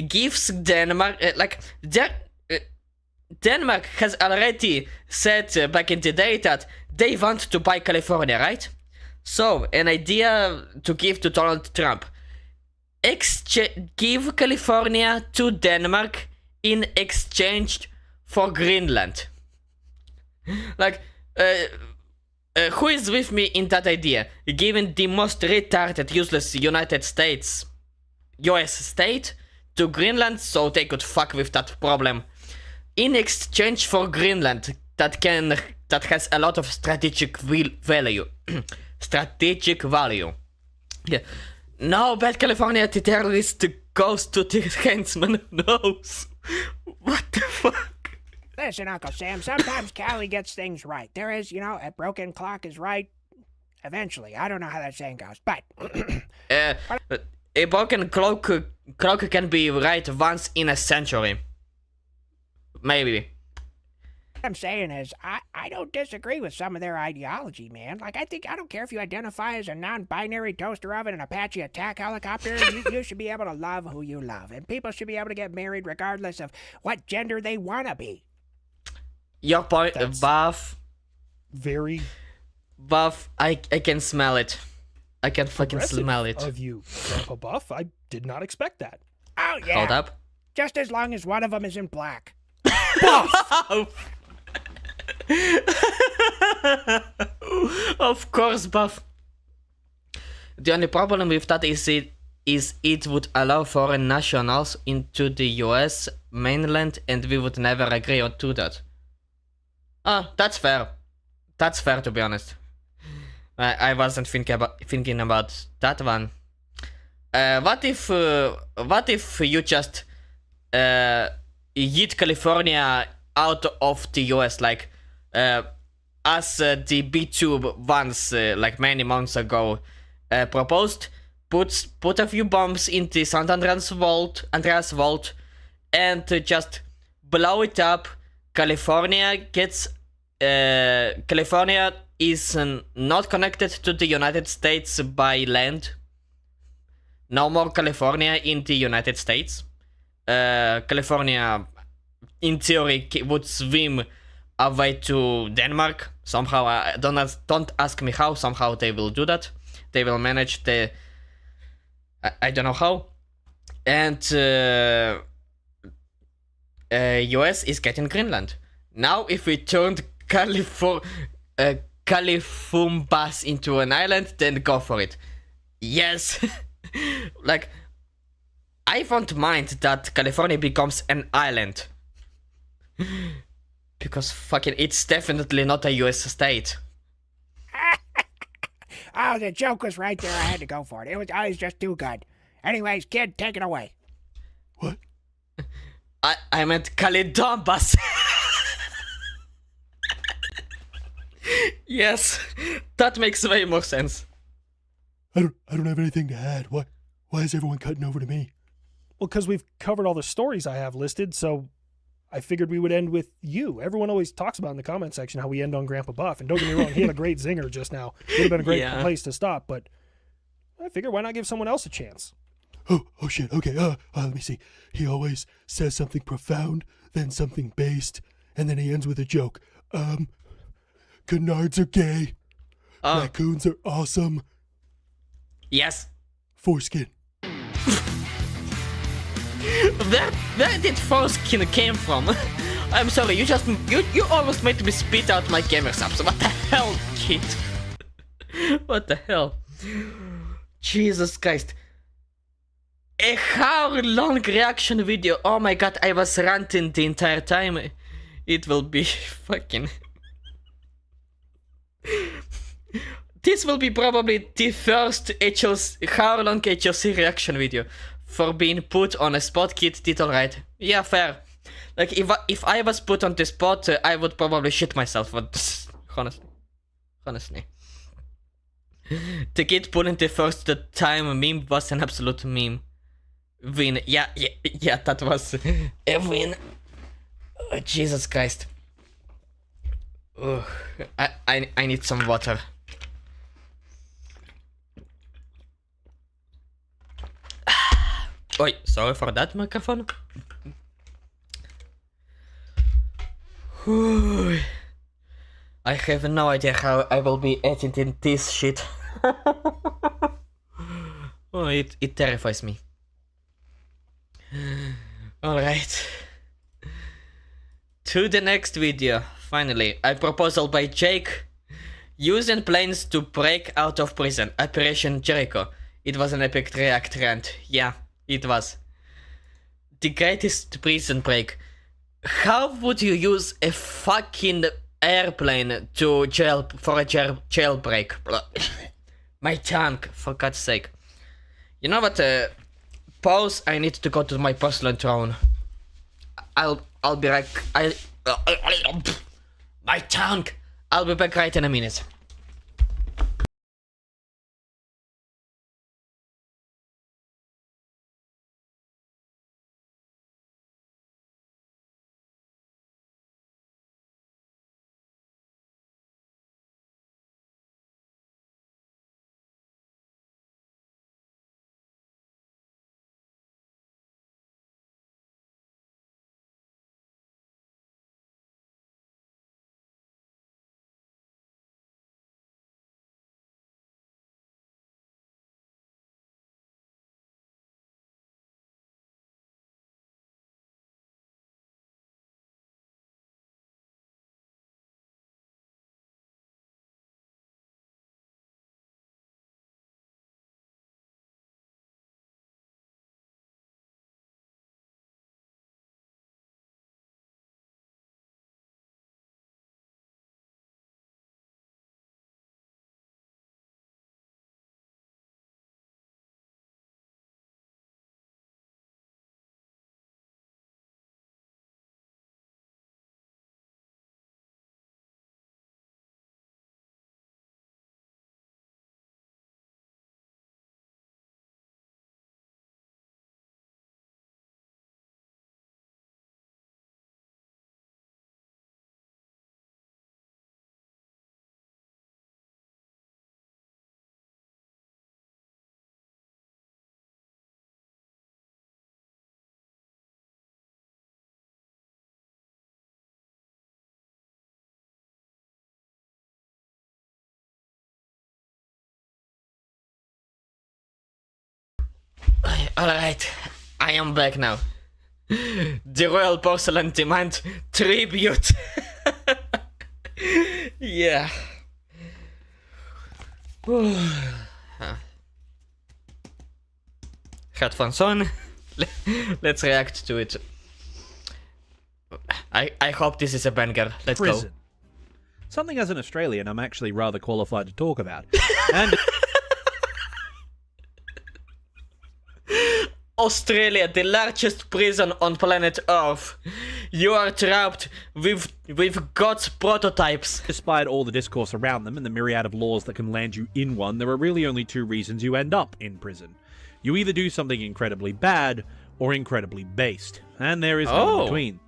[SPEAKER 1] gives Denmark, Denmark has already said back in the day that they want to buy California, right? So, an idea to give to Donald Trump. Give California to Denmark in exchange for Greenland. Like, who is with me in that idea? Giving the most retarded, useless US state to Greenland so they could fuck with that problem. In exchange for Greenland, that has a lot of strategic value. Strategic value. Yeah. Now Bad California, the terrorist goes to the henchman knows. What the fuck?
[SPEAKER 3] Listen, Uncle Sam, sometimes Callie gets things right. There is, a broken clock is right eventually. I don't know how that saying goes, but...
[SPEAKER 1] A broken clock can be right once in a century. Maybe.
[SPEAKER 3] What I'm saying is, I don't disagree with some of their ideology, man. Like, I don't care if you identify as a non-binary toaster oven and Apache attack helicopter, you should be able to love who you love. And people should be able to get married regardless of what gender they want to be.
[SPEAKER 1] Your point, Buff.
[SPEAKER 2] Very
[SPEAKER 1] I can smell it. I can fucking smell it.
[SPEAKER 2] Of you, Grandpa Buff. I did not expect that.
[SPEAKER 3] Oh, yeah.
[SPEAKER 1] Hold up.
[SPEAKER 3] Just as long as one of them is in black.
[SPEAKER 1] Of course, Buff. The only problem with that is it would allow foreign nationals into the US mainland, and we would never agree to that. That's fair. That's fair, to be honest. I wasn't thinking about that one. What if you just yeet California out of the US, like as the B2 once, like many months ago, proposed? Put a few bombs into San Andreas Vault, and just blow it up. California is not connected to the United States by land. No more California in the United States. California, in theory, would swim away to Denmark somehow. Don't ask me how. Somehow they will do that. They will manage the. I don't know how. And US is getting Greenland. Now, if we turned Califumbas into an island, then go for it. Yes. Like, I won't mind that California becomes an island. Because fucking it's definitely not a US state.
[SPEAKER 3] Oh, the joke was right there. I had to go for it. It was always just too good. Anyways, kid, take it away.
[SPEAKER 2] What?
[SPEAKER 1] I meant Calidombas. Yes, that makes way more sense.
[SPEAKER 5] I don't have anything to add. Why is everyone cutting over to me?
[SPEAKER 2] Well, because we've covered all the stories I have listed, so I figured we would end with you. Everyone always talks about in the comment section how we end on Grandpa Buff, and don't get me wrong, he had a great zinger just now. It would have been a great place to stop, but I figured why not give someone else a chance?
[SPEAKER 5] Oh shit. Okay. Let me see. He always says something profound, then something based, and then he ends with a joke. Canards are gay. Raccoons are awesome.
[SPEAKER 1] Yes.
[SPEAKER 5] Foreskin.
[SPEAKER 1] Where did foreskin came from? I'm sorry, you almost made me spit out my gamer subs. What the hell, kid? What the hell? Jesus Christ. A hour-long reaction video. Oh my god, I was ranting the entire time. It will be fucking... This will be probably the first hour-long HOC reaction video. For being put on a spot, kid did alright. Yeah, fair. Like, if I was put on the spot, I would probably shit myself. But honestly. The kid pulling the first time meme was an absolute meme. Win. Yeah, that was a win. Oh, Jesus Christ. I need some water. Oi, sorry for that microphone. I have no idea how I will be editing this shit. Oh, it terrifies me. Alright. To the next video. Finally, a proposal by Jake. Using planes to break out of prison. Operation Jericho. It was an epic react rant. Yeah, it was. The greatest prison break. How would you use a fucking airplane to jailbreak? My tongue, for God's sake. You know what? Pause. I need to go to my porcelain throne. I'll be back. My tongue. I'll be back right in a minute. Alright, I am back now. The Royal Porcelain demand tribute. Yeah. Headphones on. Let's react to it. I hope this is a banger. Let's
[SPEAKER 6] Prison.
[SPEAKER 1] go.
[SPEAKER 6] Something as an Australian I'm actually rather qualified to talk about. And
[SPEAKER 1] Australia, the largest prison on planet Earth. You are trapped with God's prototypes.
[SPEAKER 6] despite all the discourse around them and the myriad of laws that can land you in one, there are really only two reasons you end up in prison. You either do something incredibly bad or incredibly based, and there is no in between.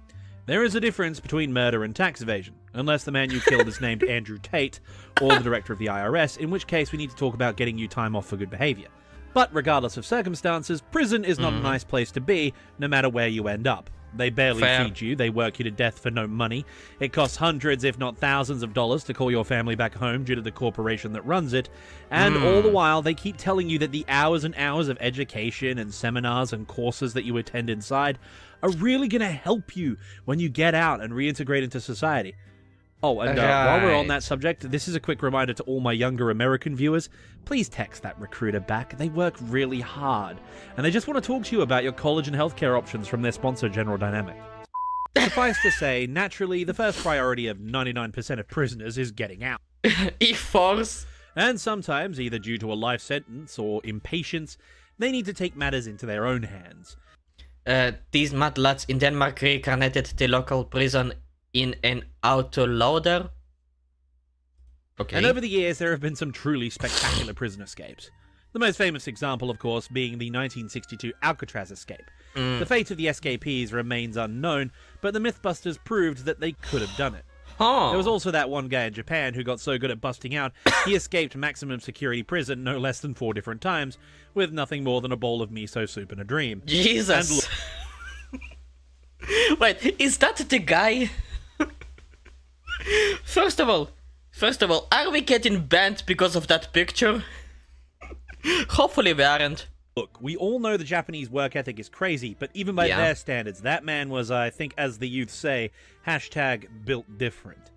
[SPEAKER 6] There is a difference between murder and tax evasion, unless the man you killed is named Andrew Tate or the director of the IRS, in which case we need to talk about getting you time off for good behavior. But regardless of circumstances, prison is not a nice place to be, no matter where you end up. They barely
[SPEAKER 1] Fair.
[SPEAKER 6] feed you, they work you to death for no money. It costs hundreds, if not thousands of dollars to call your family back home due to the corporation that runs it. And all the while, they keep telling you that the hours and hours of education and seminars and courses that you attend inside are really going to help you when you get out and reintegrate into society. Oh, and while we're on that subject, this is a quick reminder to all my younger American viewers. Please text that recruiter back. They work really hard. And they just want to talk to you about your college and healthcare options from their sponsor, General Dynamics. Suffice to say, naturally, the first priority of 99% of prisoners is getting out.
[SPEAKER 1] E-force.
[SPEAKER 6] And sometimes, either due to a life sentence or impatience, they need to take matters into their own hands.
[SPEAKER 1] These mad lads in Denmark reincarnated the local prison in an autoloader. Okay.
[SPEAKER 6] And over the years, there have been some truly spectacular prison escapes. The most famous example, of course, being the 1962 Alcatraz escape. The fate of the escapees remains unknown, but the Mythbusters proved that they could have done it. There was also that one guy in Japan who got so good at busting out, he escaped maximum security prison no less than 4 different times, with nothing more than a bowl of miso soup and a dream.
[SPEAKER 1] Jesus. Wait, is that the guy? First of all, are we getting banned because of that picture? Hopefully we aren't.
[SPEAKER 6] Look, we all know the Japanese work ethic is crazy, but even by their standards, that man was, I think, as the youth say, #built different.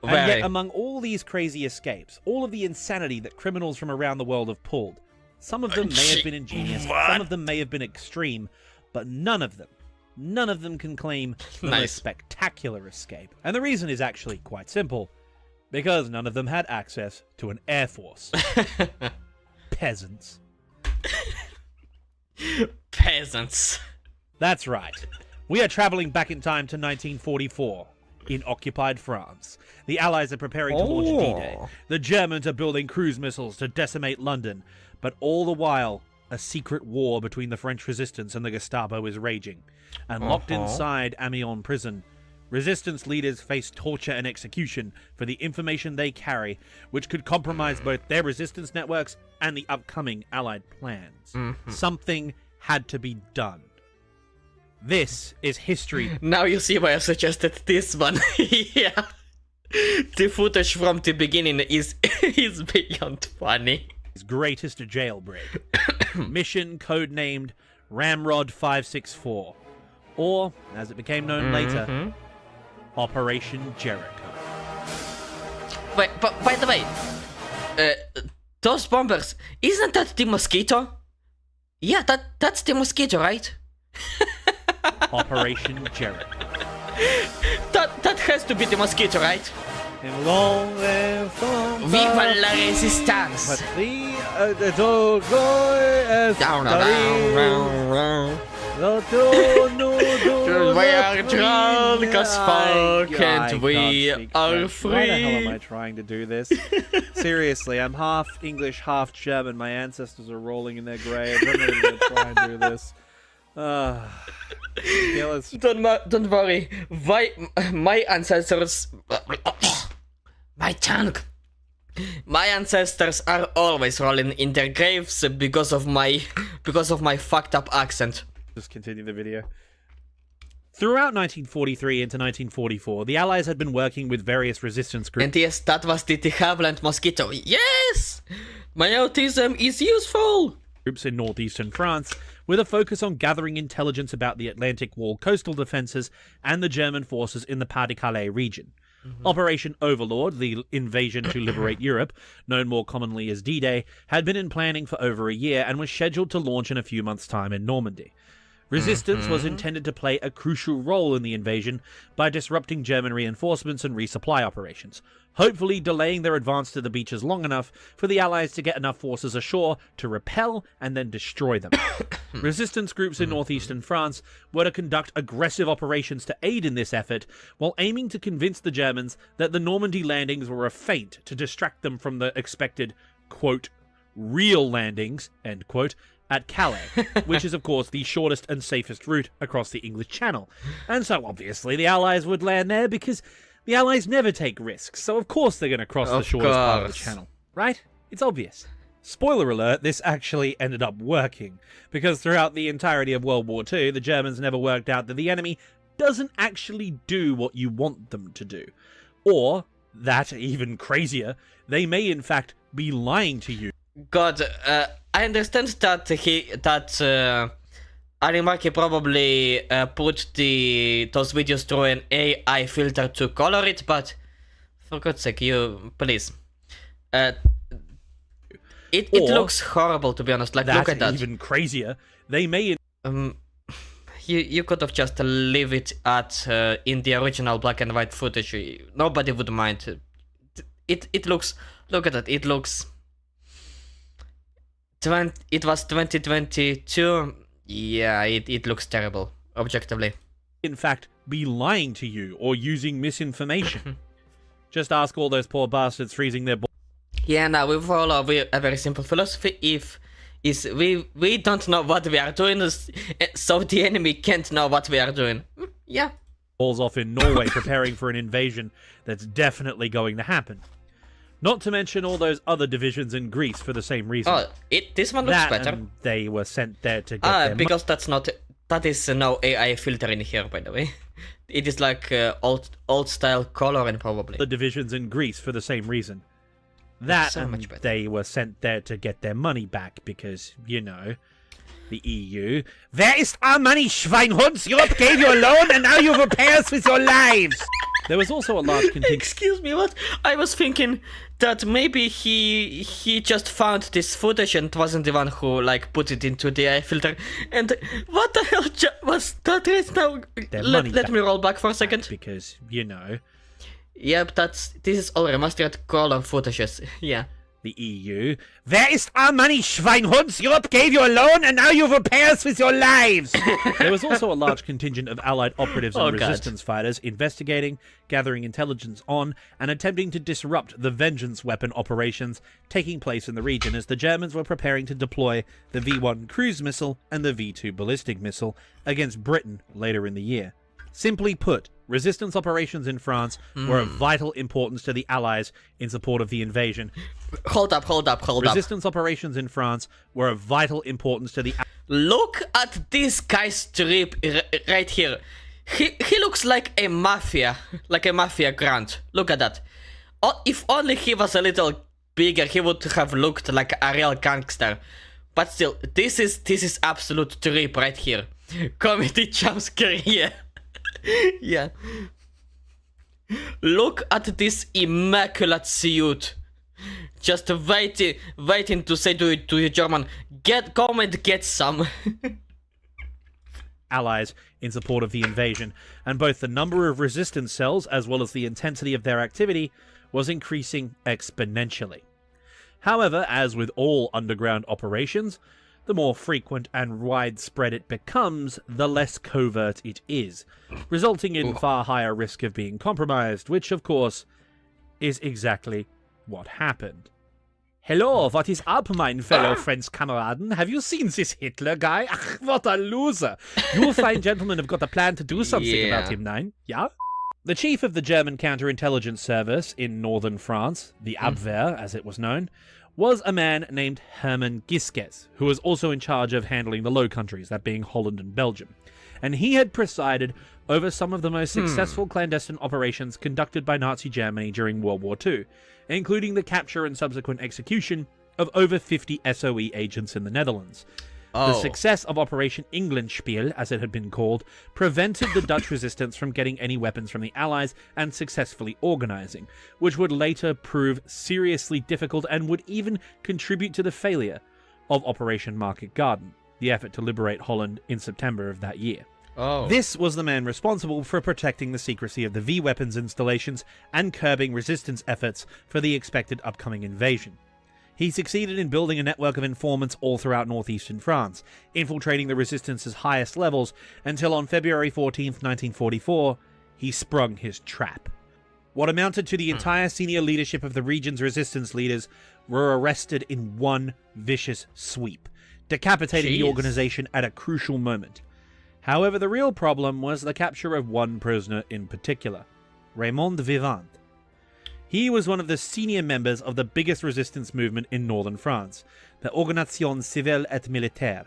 [SPEAKER 6] And
[SPEAKER 1] Very.
[SPEAKER 6] yet, among all these crazy escapes, all of the insanity that criminals from around the world have pulled, some of them may have been ingenious, some of them may have been extreme, but none of them can claim the
[SPEAKER 1] Nice.
[SPEAKER 6] most spectacular escape. And the reason is actually quite simple. Because none of them had access to an air force. Peasants.
[SPEAKER 1] Peasants.
[SPEAKER 6] That's right. We are traveling back in time to 1944 in occupied France. The Allies are preparing to launch D-Day. The Germans are building cruise missiles to decimate London. But all the while, a secret war between the French resistance and the Gestapo is raging. And locked inside Amiens prison, resistance leaders face torture and execution for the information they carry, which could compromise both their resistance networks and the upcoming Allied plans. Something had to be done. This is history.
[SPEAKER 1] Now you see why I suggested this one. Yeah. The footage from the beginning is beyond funny.
[SPEAKER 6] His greatest jailbreak. Mission codenamed Ramrod 564. Or, as it became known later, Operation Jericho.
[SPEAKER 1] Wait, but by the way, those bombers, isn't that the Mosquito? Yeah, that's the Mosquito, right?
[SPEAKER 6] Operation Jericho.
[SPEAKER 1] That has to be the Mosquito, right? Viva
[SPEAKER 6] Viva
[SPEAKER 1] la Resistance! Down, down. We are drunk as fuck and we are free.
[SPEAKER 6] Why the hell am I trying to do this? Seriously, I'm half English, half German. My ancestors are rolling in their graves. I'm not even going to try and do this. Yeah, let's...
[SPEAKER 1] Don't worry. My ancestors... My tongue. My ancestors are always rolling in their graves because of my fucked up accent.
[SPEAKER 6] Just continue the video. Throughout 1943 into 1944, the Allies had been working with various resistance groups.
[SPEAKER 1] And yes, that was the Havilland Mosquito. Yes! My autism is useful!
[SPEAKER 6] Groups in northeastern France, with a focus on gathering intelligence about the Atlantic Wall coastal defences and the German forces in the Pas-de-Calais region. Operation Overlord, the invasion to liberate Europe, known more commonly as D-Day, had been in planning for over a year and was scheduled to launch in a few months' time in Normandy. Resistance was intended to play a crucial role in the invasion by disrupting German reinforcements and resupply operations, hopefully delaying their advance to the beaches long enough for the Allies to get enough forces ashore to repel and then destroy them. Resistance groups in northeastern France were to conduct aggressive operations to aid in this effort, while aiming to convince the Germans that the Normandy landings were a feint to distract them from the expected, quote, real landings, end quote, at Calais, which is of course the shortest and safest route across the English Channel. And so obviously the Allies would land there because the Allies never take risks, so of course they're going to cross the shortest part of the channel. Right? It's obvious. Spoiler alert, this actually ended up working, because throughout the entirety of World War II, the Germans never worked out that the enemy doesn't actually do what you want them to do. Or, that, even crazier, they may in fact be lying to you.
[SPEAKER 1] God, I understand that Animarchy probably put those videos through an AI filter to color it, but for God's sake, you please. It looks horrible, to be honest. Like, look at that.
[SPEAKER 6] Even crazier, they may.
[SPEAKER 1] You could have just leave it at in the original black and white footage. Nobody would mind. It looks. Look at that. It looks. It was 2022. Yeah, it looks terrible, objectively.
[SPEAKER 6] In fact, be lying to you or using misinformation. Just ask all those poor bastards freezing their.
[SPEAKER 1] Yeah, now we follow a very simple philosophy. We don't know what we are doing, so the enemy can't know what we are doing. Yeah.
[SPEAKER 6] Balls off in Norway preparing for an invasion that's definitely going to happen. Not to mention all those other divisions in Greece for the same reason.
[SPEAKER 1] Oh, this one looks better.
[SPEAKER 6] And they were sent there to get their
[SPEAKER 1] because that is no AI filter in here, by the way. It is like old style coloring, probably.
[SPEAKER 6] The divisions in Greece for the same reason. That
[SPEAKER 1] so
[SPEAKER 6] and
[SPEAKER 1] much better.
[SPEAKER 6] They were sent there to get their money back because, you know, the EU. Where is our money, Schweinhunds? Europe gave you a loan and now you repay us with your lives. There was also a large contingent.
[SPEAKER 1] Excuse me, what? I was thinking that maybe he just found this footage and wasn't the one who like put it into the AI filter. And what the hell was that right now? Let me roll back for a second.
[SPEAKER 6] Because, you know,
[SPEAKER 1] Yep, this is all remastered color footages. Yeah.
[SPEAKER 6] the EU. Where is our money, Schweinhunds? Europe gave you a loan and now you repay us with your lives! There was also a large contingent of Allied operatives and resistance fighters investigating, gathering intelligence on, and attempting to disrupt the vengeance weapon operations taking place in the region as the Germans were preparing to deploy the V-1 cruise missile and the V-2 ballistic missile against Britain later in the year. Simply put, resistance operations in France were of vital importance to the Allies in support of the invasion.
[SPEAKER 1] Hold up.
[SPEAKER 6] Resistance operations in France were of vital importance to the...
[SPEAKER 1] Look at this guy's trip right here. He looks like a mafia grunt. Look at that. Oh, if only he was a little bigger, he would have looked like a real gangster. But still, this is absolute trip right here. Comedy jump scare here. Yeah. Look at this immaculate suit. Just waiting to say to you, German, come and get some.
[SPEAKER 6] Allies in support of the invasion, and both the number of resistance cells as well as the intensity of their activity was increasing exponentially. However, as with all underground operations, the more frequent and widespread it becomes, the less covert it is, resulting in far higher risk of being compromised, which, of course, is exactly what happened. Hello, what is up, mein fellow French Kameraden? Have you seen this Hitler guy? Ach, what a loser! You fine gentlemen have got a plan to do something about him, nein? Yeah? The chief of the German counterintelligence service in northern France, the Abwehr as it was known, was a man named Hermann Gisques, who was also in charge of handling the Low Countries, that being Holland and Belgium. And he had presided over some of the most successful clandestine operations conducted by Nazi Germany during World War II, including the capture and subsequent execution of over 50 SOE agents in the Netherlands. The success of Operation Englandspiel, as it had been called, prevented the Dutch resistance from getting any weapons from the Allies and successfully organizing, which would later prove seriously difficult and would even contribute to the failure of Operation Market Garden, the effort to liberate Holland in September of that year. This was the man responsible for protecting the secrecy of the V-weapons installations and curbing resistance efforts for the expected upcoming invasion. He succeeded in building a network of informants all throughout northeastern France, infiltrating the resistance's highest levels until on February 14th, 1944, he sprung his trap. What amounted to the entire senior leadership of the region's resistance leaders were arrested in one vicious sweep, decapitating the organization at a crucial moment. However, the real problem was the capture of one prisoner in particular, Raymond Vivant. He was one of the senior members of the biggest resistance movement in northern France, the Organisation Civile et Militaire.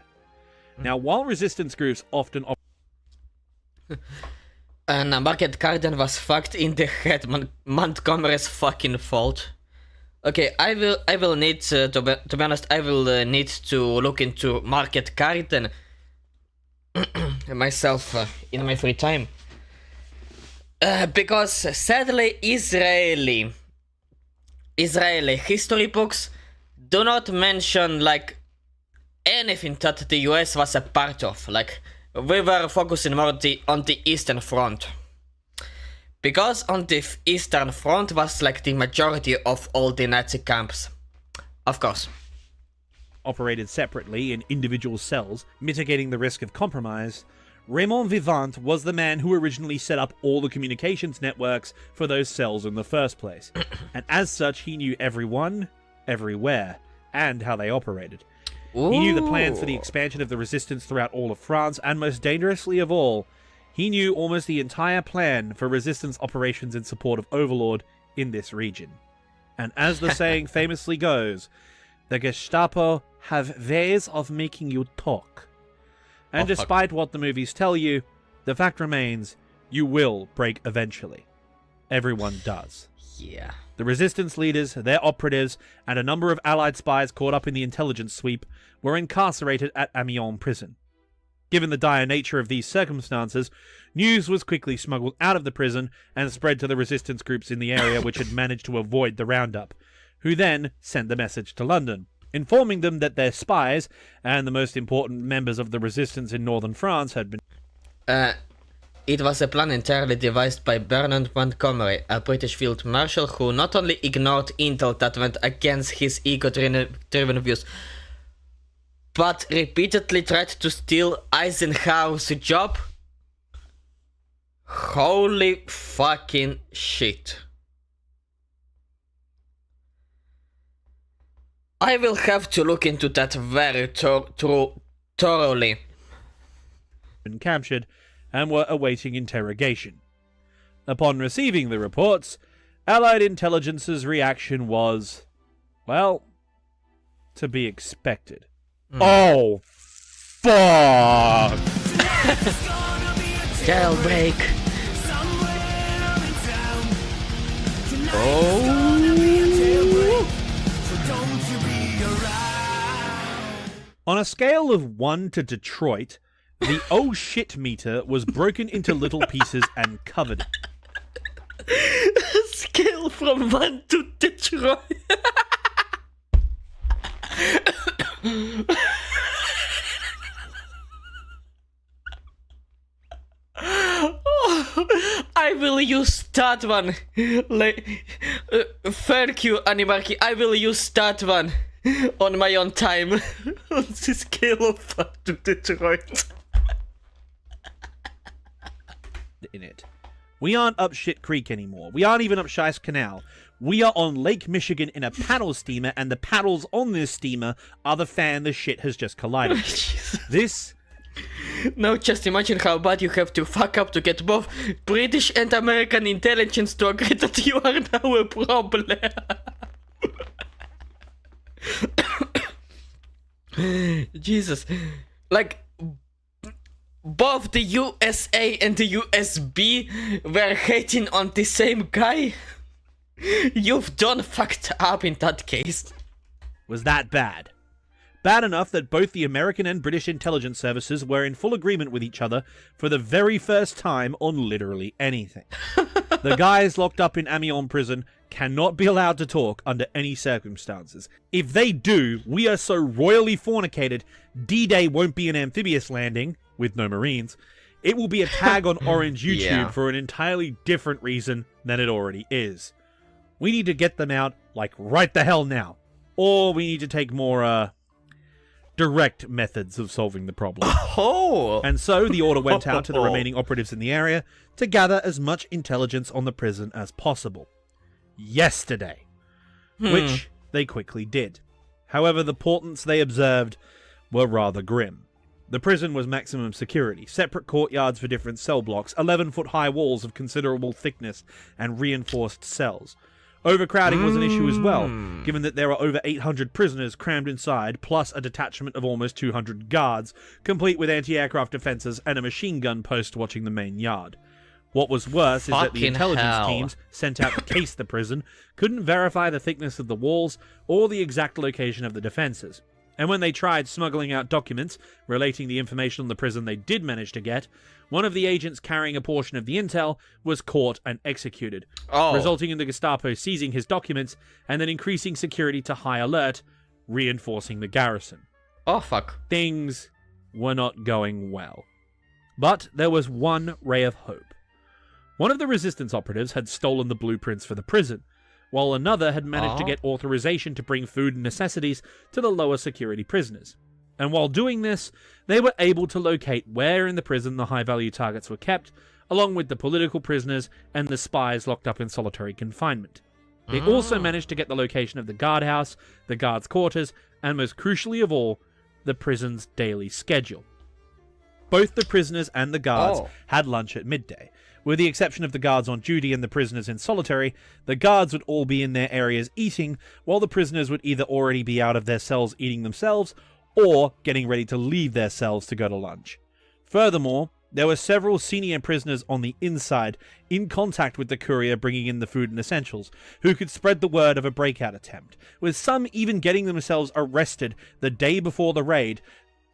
[SPEAKER 6] Now, while resistance groups often...
[SPEAKER 1] And Market Garden was fucked in the head. Montgomery's fucking fault. Okay, I will need to be honest, I will need to look into Market Garden myself in my free time. Because sadly, Israeli history books do not mention like anything that the US was a part of. Like, we were focusing more on the Eastern Front. Because on the Eastern Front was like the majority of all the Nazi camps. Of course.
[SPEAKER 6] Operated separately in individual cells, mitigating the risk of compromise, Raymond Vivant was the man who originally set up all the communications networks for those cells in the first place. And as such, he knew everyone, everywhere, and how they operated. He knew the plans for the expansion of the resistance throughout all of France, and most dangerously of all, he knew almost the entire plan for resistance operations in support of Overlord in this region. And as the saying famously goes, the Gestapo have ways of making you talk. And despite what the movies tell you, the fact remains, you will break eventually. Everyone does.
[SPEAKER 1] Yeah.
[SPEAKER 6] The resistance leaders, their operatives, and a number of Allied spies caught up in the intelligence sweep were incarcerated at Amiens prison. Given the dire nature of these circumstances, news was quickly smuggled out of the prison and spread to the resistance groups in the area which had managed to avoid the roundup, who then sent the message to London, informing them that their spies and the most important members of the resistance in northern France had been...
[SPEAKER 1] It was a plan entirely devised by Bernard Montgomery, a British field marshal who not only ignored intel that went against his ego-driven views, but repeatedly tried to steal Eisenhower's job. Holy fucking shit. I will have to look into that very thoroughly.
[SPEAKER 6] been captured and were awaiting interrogation. Upon receiving the reports, Allied intelligence's reaction was, well, to be expected. Oh, fuck!
[SPEAKER 1] Jailbreak. Oh.
[SPEAKER 6] On a scale of 1 to Detroit, the oh shit meter was broken into little pieces and covered.
[SPEAKER 1] Scale from 1 to Detroit. I will use that one. Thank you, Animarchy. I will use that one on my own time. On the scale of 1 to Detroit.
[SPEAKER 6] In it. We aren't up Shit Creek anymore. We aren't even up Shice Canal. We are on Lake Michigan in a paddle steamer, and the paddles on this steamer are the fan the shit has just collided. This...
[SPEAKER 1] Now just imagine how bad you have to fuck up to get both British and American intelligence to agree that you are now a problem. Jesus. Like, both the USA and the USB were hating on the same guy? You've done fucked up in that case.
[SPEAKER 6] was that bad. Bad enough that both the American and British intelligence services were in full agreement with each other for the very first time on literally anything. The guys locked up in Amiens prison cannot be allowed to talk under any circumstances. If they do, we are so royally fornicated, D-Day won't be an amphibious landing, with no Marines. It will be a tag on Orange YouTube
[SPEAKER 1] Yeah.
[SPEAKER 6] for an entirely different reason than it already is. We need to get them out, like, right the hell now. Or we need to take more, direct methods of solving the problem.
[SPEAKER 1] Oh!
[SPEAKER 6] And so the order went out to the remaining operatives in the area to gather as much intelligence on the prison as possible. Yesterday. Which they quickly did. However, the portents they observed were rather grim. The prison was maximum security, separate courtyards for different cell blocks, 11-foot-high walls of considerable thickness, and reinforced cells. Overcrowding was an issue as well, given that there were over 800 prisoners crammed inside, plus a detachment of almost 200 guards, complete with anti-aircraft defenses and a machine gun post watching the main yard. What was worse is that the
[SPEAKER 1] Fucking
[SPEAKER 6] intelligence
[SPEAKER 1] hell.
[SPEAKER 6] teams sent out to case the prison couldn't verify the thickness of the walls or the exact location of the defenses. And when they tried smuggling out documents relating the information on the prison they did manage to get, one of the agents carrying a portion of the intel was caught and executed, resulting in the Gestapo seizing his documents and then increasing security to high alert, reinforcing the garrison.
[SPEAKER 1] Oh, fuck.
[SPEAKER 6] Things were not going well. But there was one ray of hope. One of the resistance operatives had stolen the blueprints for the prison, while another had managed to get authorization to bring food and necessities to the lower security prisoners. And while doing this, they were able to locate where in the prison the high-value targets were kept, along with the political prisoners and the spies locked up in solitary confinement. They also managed to get the location of the guardhouse, the guards' quarters, and most crucially of all, the prison's daily schedule. Both the prisoners and the guards had lunch at midday. With the exception of the guards on duty and the prisoners in solitary, the guards would all be in their areas eating, while the prisoners would either already be out of their cells eating themselves, or getting ready to leave their cells to go to lunch. Furthermore, there were several senior prisoners on the inside, in contact with the courier bringing in the food and essentials, who could spread the word of a breakout attempt, with some even getting themselves arrested the day before the raid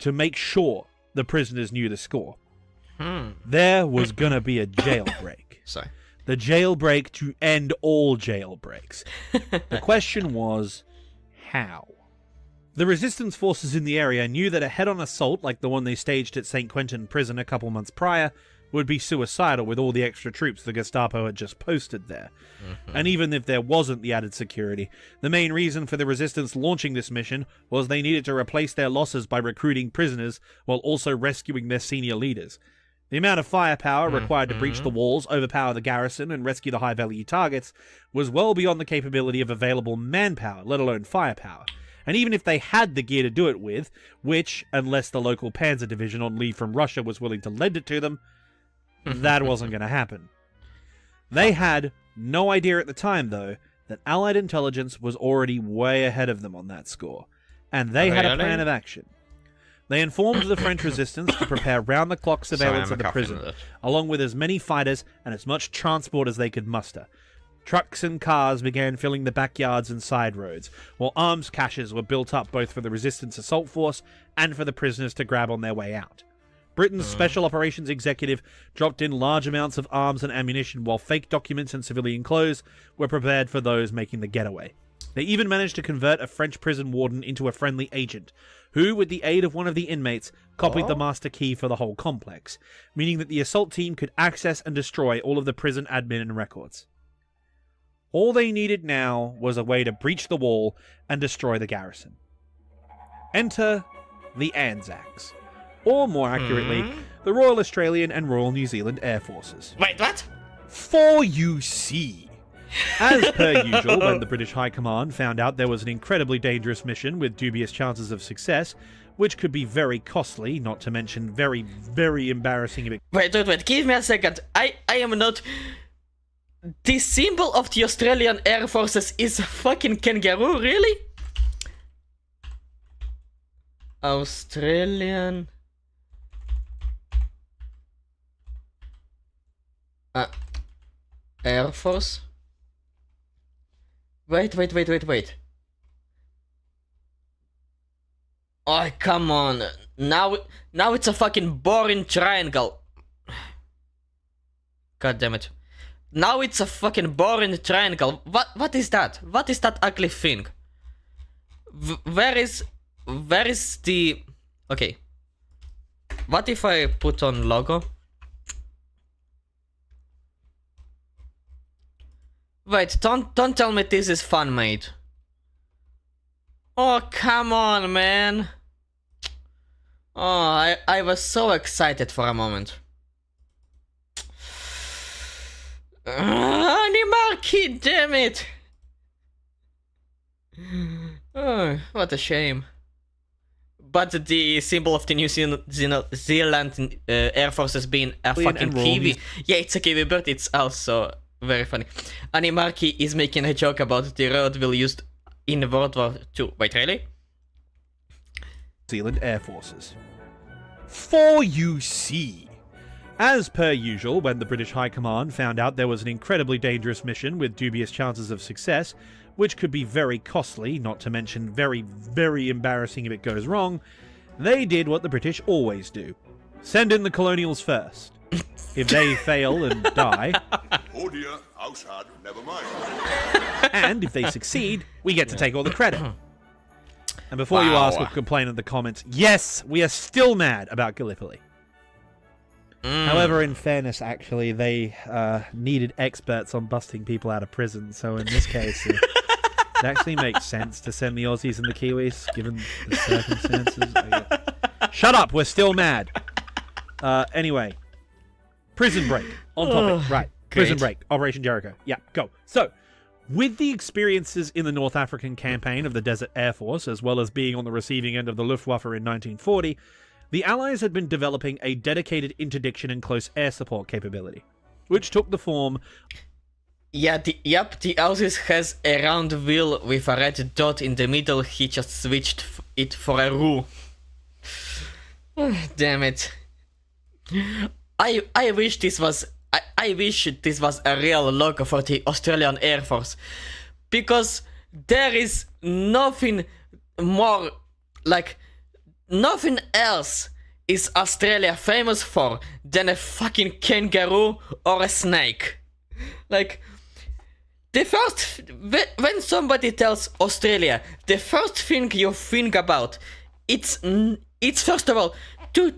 [SPEAKER 6] to make sure the prisoners knew the score. There was gonna be a jailbreak.
[SPEAKER 1] Sorry.
[SPEAKER 6] The jailbreak to end all jailbreaks. The question was, how? The resistance forces in the area knew that a head-on assault like the one they staged at St. Quentin prison a couple months prior would be suicidal with all the extra troops the Gestapo had just posted there. And even if there wasn't the added security, the main reason for the resistance launching this mission was they needed to replace their losses by recruiting prisoners while also rescuing their senior leaders. The amount of firepower required to breach the walls, overpower the garrison, and rescue the high-value targets was well beyond the capability of available manpower, let alone firepower. And even if they had the gear to do it with, which, unless the local Panzer division on leave from Russia was willing to lend it to them, that wasn't going to happen. They had no idea at the time, though, that Allied intelligence was already way ahead of them on that score, and they had a plan of action. They informed the French resistance to prepare round-the-clock surveillance of the prison, along with as many fighters and as much transport as they could muster. Trucks and cars began filling the backyards and side roads, while arms caches were built up both for the resistance assault force and for the prisoners to grab on their way out. Britain's Special Operations Executive dropped in large amounts of arms and ammunition, while fake documents and civilian clothes were prepared for those making the getaway. They even managed to convert a French prison warden into a friendly agent, who, with the aid of one of the inmates, copied the master key for the whole complex, meaning that the assault team could access and destroy all of the prison admin and records. All they needed now was a way to breach the wall and destroy the garrison. Enter the Anzacs, or more accurately, the Royal Australian and Royal New Zealand Air Forces.
[SPEAKER 1] Wait, what?
[SPEAKER 6] 4UC. As per usual, when the British High Command found out there was an incredibly dangerous mission with dubious chances of success, which could be very costly, not to mention very, very embarrassing.
[SPEAKER 1] Wait, give me a second. I am not... The symbol of the Australian Air Forces is a fucking kangaroo, really? Australian... Air Force? Wait. Oh, come on. Now it's a fucking boring triangle. God damn it. Now it's a fucking boring triangle. What is that? What is that ugly thing? Where is the... Okay. What if I put on logo? Wait, don't tell me this is fun, mate. Oh, come on, man. Oh, I was so excited for a moment. Animarchy, damn it! Oh, what a shame. But the symbol of the New Zealand Air Force has been a fucking kiwi. Yeah, it's a kiwi bird, it's also very funny. Animarchy is making a joke about the road we'll use in World War II. Wait, really?
[SPEAKER 6] Zealand Air Forces. 4UC. As per usual, when the British High Command found out there was an incredibly dangerous mission with dubious chances of success, which could be very costly, not to mention very, very embarrassing if it goes wrong, they did what the British always do. Send in the colonials first. If they fail and die...
[SPEAKER 7] Oh dear, house hard, never mind.
[SPEAKER 6] And if they succeed, we get to take all the credit. And before you ask or complain in the comments, yes, we are still mad about Gallipoli. However, in fairness, actually, they needed experts on busting people out of prison, so in this case, it actually makes sense to send the Aussies and the Kiwis, given the circumstances. Shut up, we're still mad. Anyway, Prison Break, on topic, right. Prison Break, Operation Jericho. Yeah, go. So, with the experiences in the North African campaign of the Desert Air Force, as well as being on the receiving end of the Luftwaffe in 1940, the Allies had been developing a dedicated interdiction and close air support capability, which took the form...
[SPEAKER 1] Yeah, the Aussies has a round wheel with a red dot in the middle. He just switched it for a roux. Damn it. I wish this was... I wish this was a real logo for the Australian Air Force. Because there is nothing more... Like... Nothing else is Australia famous for than a fucking kangaroo or a snake? Like, the first, when somebody tells Australia, the first thing you think about, it's first of all, the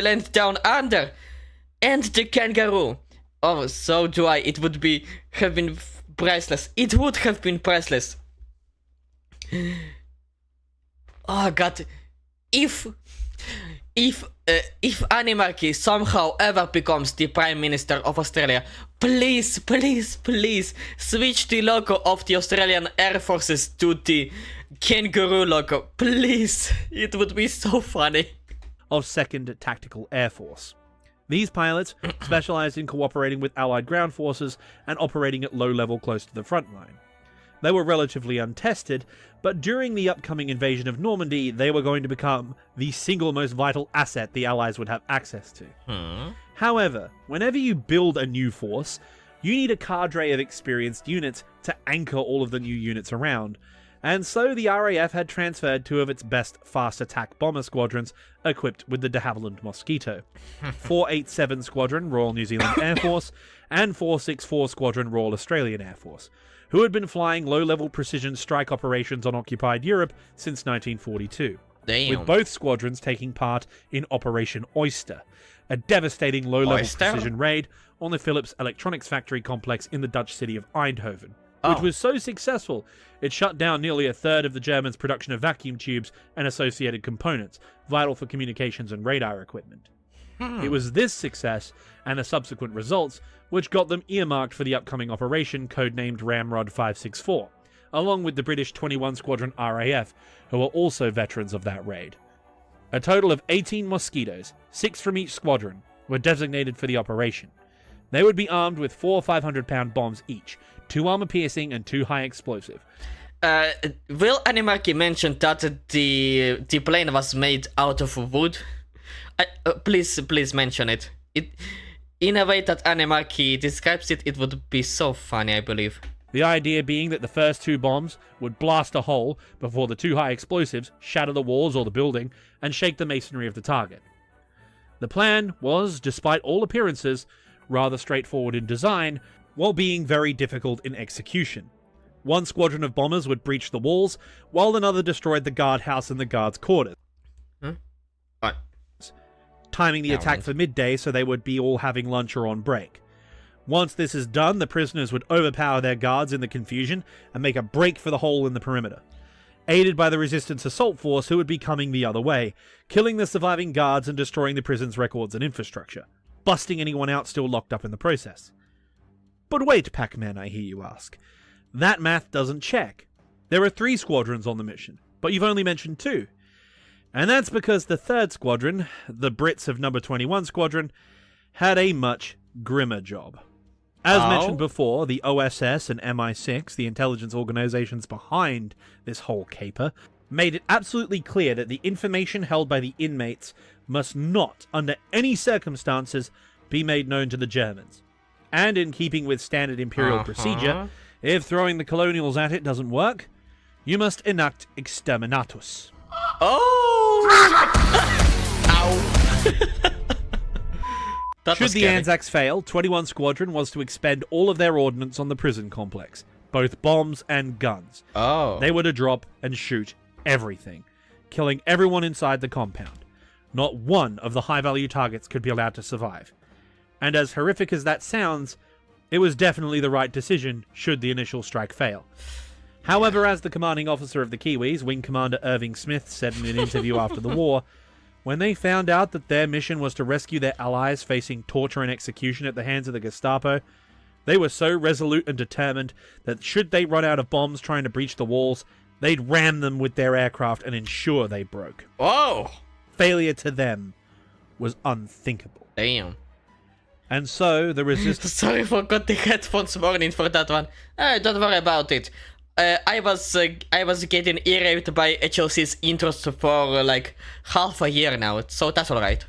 [SPEAKER 1] land down under, and the kangaroo. Oh, so do I. It would have been priceless. It would have been priceless. Oh god, if Animarchy somehow ever becomes the Prime Minister of Australia, please switch the logo of the Australian Air Forces to the kangaroo logo. Please, it would be so funny.
[SPEAKER 6] Of 2nd Tactical Air Force. These pilots specialized in cooperating with Allied ground forces and operating at low level close to the front line. They were relatively untested, but during the upcoming invasion of Normandy, they were going to become the single most vital asset the Allies would have access to. However, whenever you build a new force, you need a cadre of experienced units to anchor all of the new units around, and so the RAF had transferred 2 of its best fast attack bomber squadrons equipped with the de Havilland Mosquito. 487 Squadron, Royal New Zealand Air Force, and 464 Squadron, Royal Australian Air Force, who had been flying low-level precision strike operations on occupied Europe since 1942, with both squadrons taking part in Operation Oyster, a devastating low-level precision raid on the Philips Electronics factory complex in the Dutch city of Eindhoven, which was so successful it shut down nearly a third of the Germans' production of vacuum tubes and associated components, vital for communications and radar equipment. It was this success, and the subsequent results, which got them earmarked for the upcoming operation codenamed Ramrod 564, along with the British 21 Squadron RAF, who were also veterans of that raid. A total of 18 Mosquitoes, 6 from each squadron, were designated for the operation. They would be armed with 4 500-pound bombs each, 2 armor-piercing and 2 high-explosive.
[SPEAKER 1] Will Animarchy mention that the plane was made out of wood? Please mention it. In a way that Animarchy describes it, it would be so funny, I believe.
[SPEAKER 6] The idea being that the first 2 bombs would blast a hole before the 2 high explosives shatter the walls or the building and shake the masonry of the target. The plan was, despite all appearances, rather straightforward in design, while being very difficult in execution. 1 squadron of bombers would breach the walls, while another destroyed the guardhouse and the guards' quarters. Timing the attack for midday so they would be all having lunch or on break. Once this is done, the prisoners would overpower their guards in the confusion and make a break for the hole in the perimeter, aided by the resistance assault force who would be coming the other way, killing the surviving guards and destroying the prison's records and infrastructure, busting anyone out still locked up in the process. But wait, Pac-Man, I hear you ask. That math doesn't check. There are 3 squadrons on the mission, but you've only mentioned 2. And that's because the 3rd squadron, the Brits of Number 21 Squadron, had a much grimmer job. As mentioned before, the OSS and MI6, the intelligence organizations behind this whole caper, made it absolutely clear that the information held by the inmates must not, under any circumstances, be made known to the Germans. And in keeping with standard imperial procedure, if throwing the colonials at it doesn't work, you must enact exterminatus. Should the Anzacs fail, 21 Squadron was to expend all of their ordnance on the prison complex, both bombs and guns. They were to drop and shoot everything, killing everyone inside the compound. Not one of the high-value targets could be allowed to survive. And as horrific as that sounds, it was definitely the right decision should the initial strike fail. However, as the commanding officer of the Kiwis, Wing Commander Irving Smith, said in an interview after the war, when they found out that their mission was to rescue their allies facing torture and execution at the hands of the Gestapo, they were so resolute and determined that should they run out of bombs trying to breach the walls, they'd ram them with their aircraft and ensure they broke. Failure to them was unthinkable.
[SPEAKER 1] Damn.
[SPEAKER 6] And so the resistance...
[SPEAKER 1] Sorry, forgot the headphones warning for that one. Don't worry about it. I was getting irritated by HLC's intros for like half a year now, so that's alright.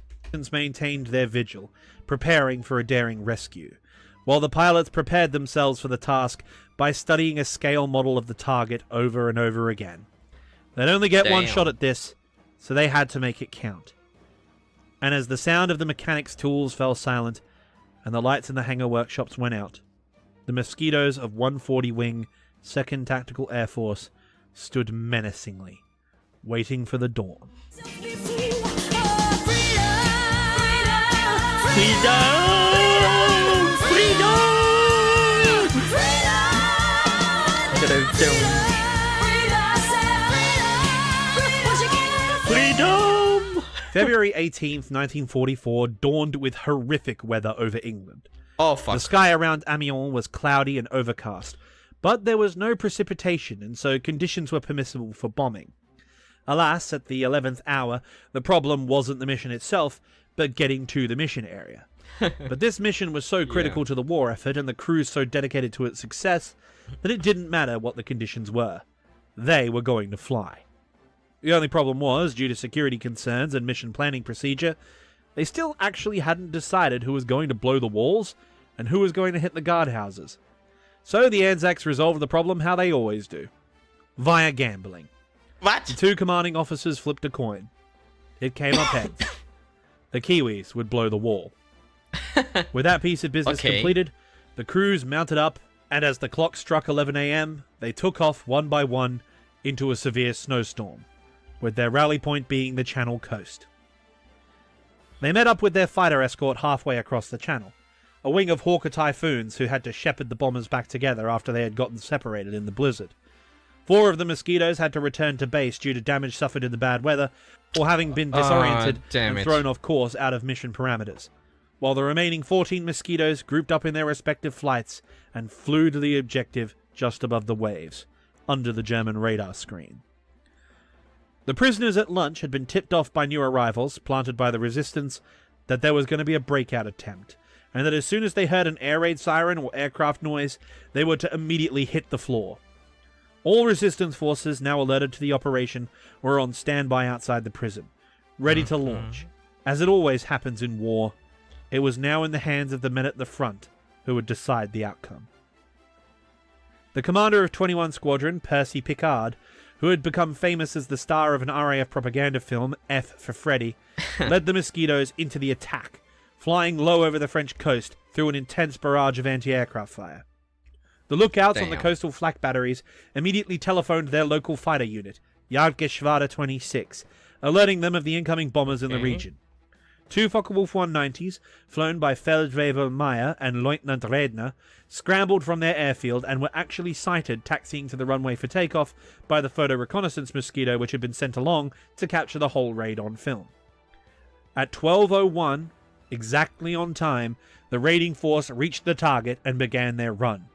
[SPEAKER 6] Maintained their vigil, preparing for a daring rescue, while the pilots prepared themselves for the task by studying a scale model of the target over and over again. They'd only get one
[SPEAKER 1] Damn.
[SPEAKER 6] shot at this, so they had to make it count. And as the sound of the mechanics' tools fell silent and the lights in the hangar workshops went out, the Mosquitoes of 140 Wing, 2nd Tactical Air Force stood menacingly, waiting for the dawn.
[SPEAKER 1] Freedom!
[SPEAKER 6] February 18th, 1944 dawned with horrific weather over England.
[SPEAKER 1] Oh, fuck.
[SPEAKER 6] The sky around Amiens was cloudy and overcast, but there was no precipitation, and so conditions were permissible for bombing. Alas, at the 11th hour, the problem wasn't the mission itself, but getting to the mission area. But this mission was so critical to the war effort and the crews so dedicated to its success that it didn't matter what the conditions were. They were going to fly. The only problem was, due to security concerns and mission planning procedure, they still actually hadn't decided who was going to blow the walls and who was going to hit the guardhouses. So the Anzacs resolved the problem how they always do. Via gambling.
[SPEAKER 1] What?
[SPEAKER 6] The two commanding officers flipped a coin. It came up heads. The Kiwis would blow the wall. With that piece of business completed, the crews mounted up, and as the clock struck 11 a.m., they took off one by one into a severe snowstorm, with their rally point being the Channel coast. They met up with their fighter escort halfway across the channel, a wing of Hawker Typhoons who had to shepherd the bombers back together after they had gotten separated in the blizzard. 4 of the Mosquitoes had to return to base due to damage suffered in the bad weather, or having been disoriented and thrown off course out of mission parameters, while the remaining 14 Mosquitoes grouped up in their respective flights and flew to the objective just above the waves, under the German radar screen. The prisoners at lunch had been tipped off by new arrivals, planted by the resistance, that there was going to be a breakout attempt, and that as soon as they heard an air raid siren or aircraft noise, they were to immediately hit the floor. All resistance forces, now alerted to the operation, were on standby outside the prison, ready to launch. As it always happens in war, it was now in the hands of the men at the front who would decide the outcome. The commander of 21 Squadron, Percy Picard, who had become famous as the star of an RAF propaganda film, F for Freddy, led the Mosquitoes into the attack, flying low over the French coast through an intense barrage of anti-aircraft fire. The lookouts on the coastal flak batteries immediately telephoned their local fighter unit, Jagdgeschwader 26, alerting them of the incoming bombers in the region. 2 Focke-Wulf 190s, flown by Feldwebel Meyer and Lieutenant Redner, scrambled from their airfield and were actually sighted taxiing to the runway for takeoff by the photo reconnaissance Mosquito which had been sent along to capture the whole raid on film. At 12:01, exactly on time, the raiding force reached the target and began their run.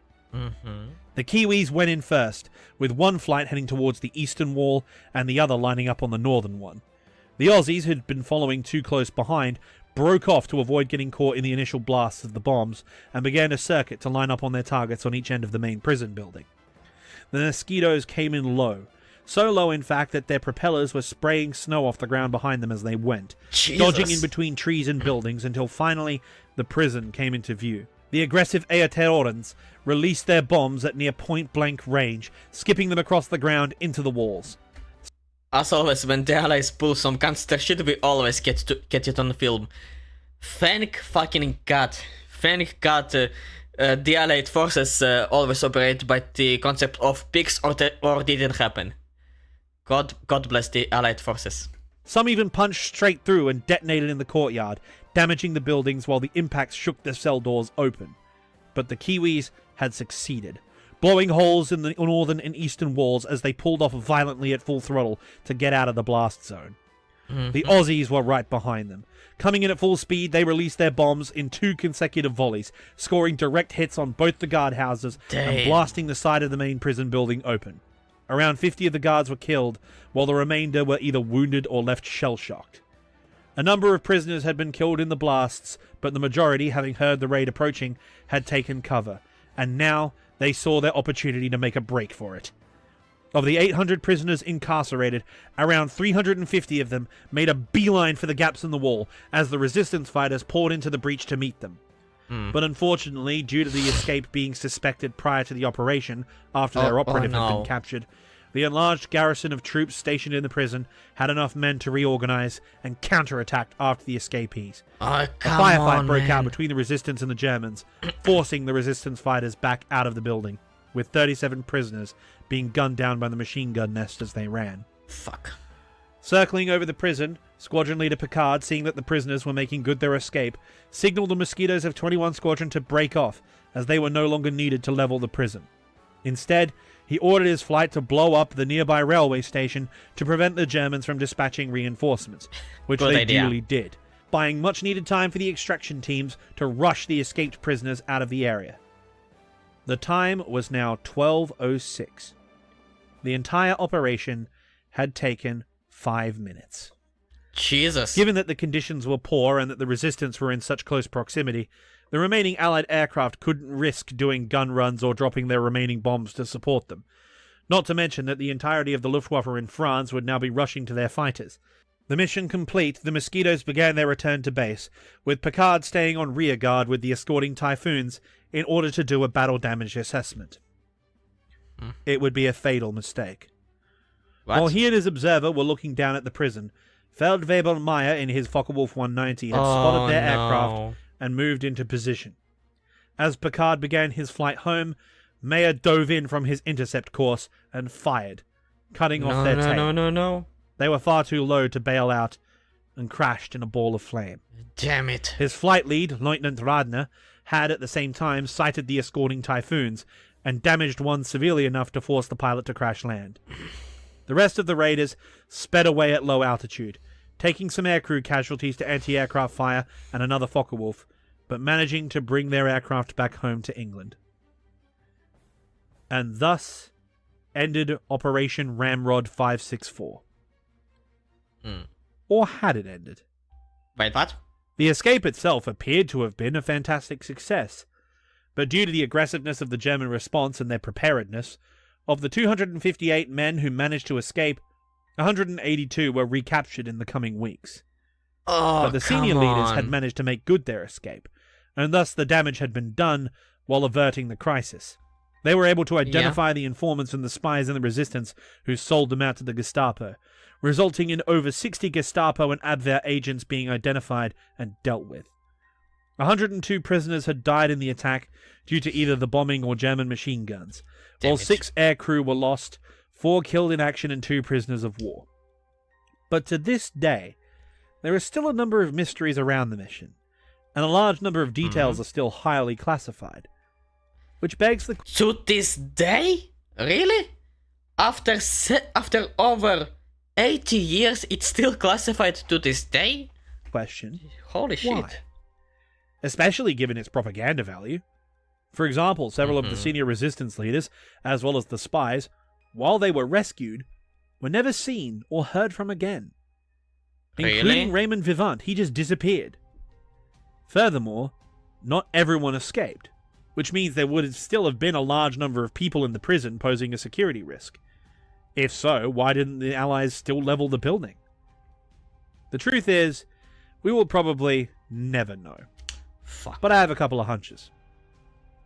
[SPEAKER 6] The Kiwis went in first, with one flight heading towards the eastern wall and the other lining up on the northern one. The Aussies, who'd been following too close behind, broke off to avoid getting caught in the initial blasts of the bombs and began a circuit to line up on their targets on each end of the main prison building. The Mosquitoes came in low, so low in fact that their propellers were spraying snow off the ground behind them as they went, dodging in between trees and buildings until finally the prison came into view. The aggressive Aotearoans released their bombs at near point-blank range, skipping them across the ground into the walls.
[SPEAKER 1] As always, when the Allies pull some gangster shit, we always get it on film. Thank fucking God. Thank God the Allied forces always operate by the concept of pigs or didn't happen. God bless the Allied forces.
[SPEAKER 6] Some even punched straight through and detonated in the courtyard, damaging the buildings while the impacts shook the cell doors open. But the Kiwis had succeeded, blowing holes in the northern and eastern walls as they pulled off violently at full throttle to get out of the blast zone. The Aussies were right behind them. Coming in at full speed, they released their bombs in 2 consecutive volleys, scoring direct hits on both the guardhouses and blasting the side of the main prison building open. Around 50 of the guards were killed, while the remainder were either wounded or left shell-shocked. A number of prisoners had been killed in the blasts, but the majority, having heard the raid approaching, had taken cover, and now they saw their opportunity to make a break for it. Of the 800 prisoners incarcerated, around 350 of them made a beeline for the gaps in the wall as the resistance fighters poured into the breach to meet them. But unfortunately, due to the escape being suspected prior to the operation, after their operative had been captured, The enlarged garrison of troops stationed in the prison had enough men to reorganize and counterattack after the escapees.
[SPEAKER 1] Oh,
[SPEAKER 6] A
[SPEAKER 1] come
[SPEAKER 6] firefight
[SPEAKER 1] on,
[SPEAKER 6] broke
[SPEAKER 1] man.
[SPEAKER 6] out between the resistance and the Germans, forcing the resistance fighters back out of the building, with 37 prisoners being gunned down by the machine gun nest as they ran.
[SPEAKER 1] Fuck.
[SPEAKER 6] Circling over the prison, Squadron Leader Picard, seeing that the prisoners were making good their escape, signaled the Mosquitoes of 21 Squadron to break off, as they were no longer needed to level the prison. Instead, he ordered his flight to blow up the nearby railway station to prevent the Germans from dispatching reinforcements, which
[SPEAKER 1] Good
[SPEAKER 6] they
[SPEAKER 1] idea.
[SPEAKER 6] duly did, buying much needed time for the extraction teams to rush the escaped prisoners out of the area. The time was now 12:06. The entire operation had taken 5 minutes.
[SPEAKER 1] Jesus.
[SPEAKER 6] Given that the conditions were poor and that the resistance were in such close proximity, the remaining Allied aircraft couldn't risk doing gun runs or dropping their remaining bombs to support them. Not to mention that the entirety of the Luftwaffe in France would now be rushing to their fighters. The mission complete, the Mosquitoes began their return to base, with Picard staying on rear guard with the escorting Typhoons in order to do a battle damage assessment. It would be a fatal mistake.
[SPEAKER 1] What?
[SPEAKER 6] While he and his observer were looking down at the prison, Feldwebel Meyer in his Focke-Wulf 190 had spotted their aircraft and moved into position. As Picard began his flight home, Meyer dove in from his intercept course and fired, cutting off their tail.
[SPEAKER 1] No.
[SPEAKER 6] They were far too low to bail out and crashed in a ball of flame.
[SPEAKER 1] Damn it.
[SPEAKER 6] His flight lead, Lieutenant Radner, had at the same time sighted the escorting Typhoons and damaged one severely enough to force the pilot to crash land. The rest of the raiders sped away at low altitude, taking some aircrew casualties to anti-aircraft fire and another Focke-Wulf, but managing to bring their aircraft back home to England. And thus ended Operation Ramrod 564. Or had it ended?
[SPEAKER 1] Wait, what?
[SPEAKER 6] The escape itself appeared to have been a fantastic success, but due to the aggressiveness of the German response and their preparedness, of the 258 men who managed to escape, 182 were recaptured in the coming weeks.
[SPEAKER 1] Oh,
[SPEAKER 6] But the senior
[SPEAKER 1] come
[SPEAKER 6] leaders
[SPEAKER 1] on.
[SPEAKER 6] had managed to make good their escape, and thus the damage had been done while averting the crisis. They were able to identify the informants and the spies in the resistance who sold them out to the Gestapo, resulting in over 60 Gestapo and Abwehr agents being identified and dealt with. 102 prisoners had died in the attack due to either the bombing or German machine guns, while
[SPEAKER 1] Damn it.
[SPEAKER 6] 6 aircrew were lost, 4 killed in action and 2 prisoners of war. But to this day, there are still a number of mysteries around the mission, and a large number of details are still highly classified. Which begs the
[SPEAKER 1] To this day? Really? After over 80 years, it's still classified to this day?
[SPEAKER 6] question,
[SPEAKER 1] Holy shit.
[SPEAKER 6] why? Especially given its propaganda value. For example, several of the senior resistance leaders, as well as the spies, while they were rescued, were never seen or heard from again. Including
[SPEAKER 1] Really?
[SPEAKER 6] Raymond Vivant, he just disappeared. Furthermore, not everyone escaped, which means there would still have been a large number of people in the prison posing a security risk. If so, why didn't the Allies still level the building? The truth is, we will probably never know.
[SPEAKER 1] Fuck.
[SPEAKER 6] But I have a couple of hunches.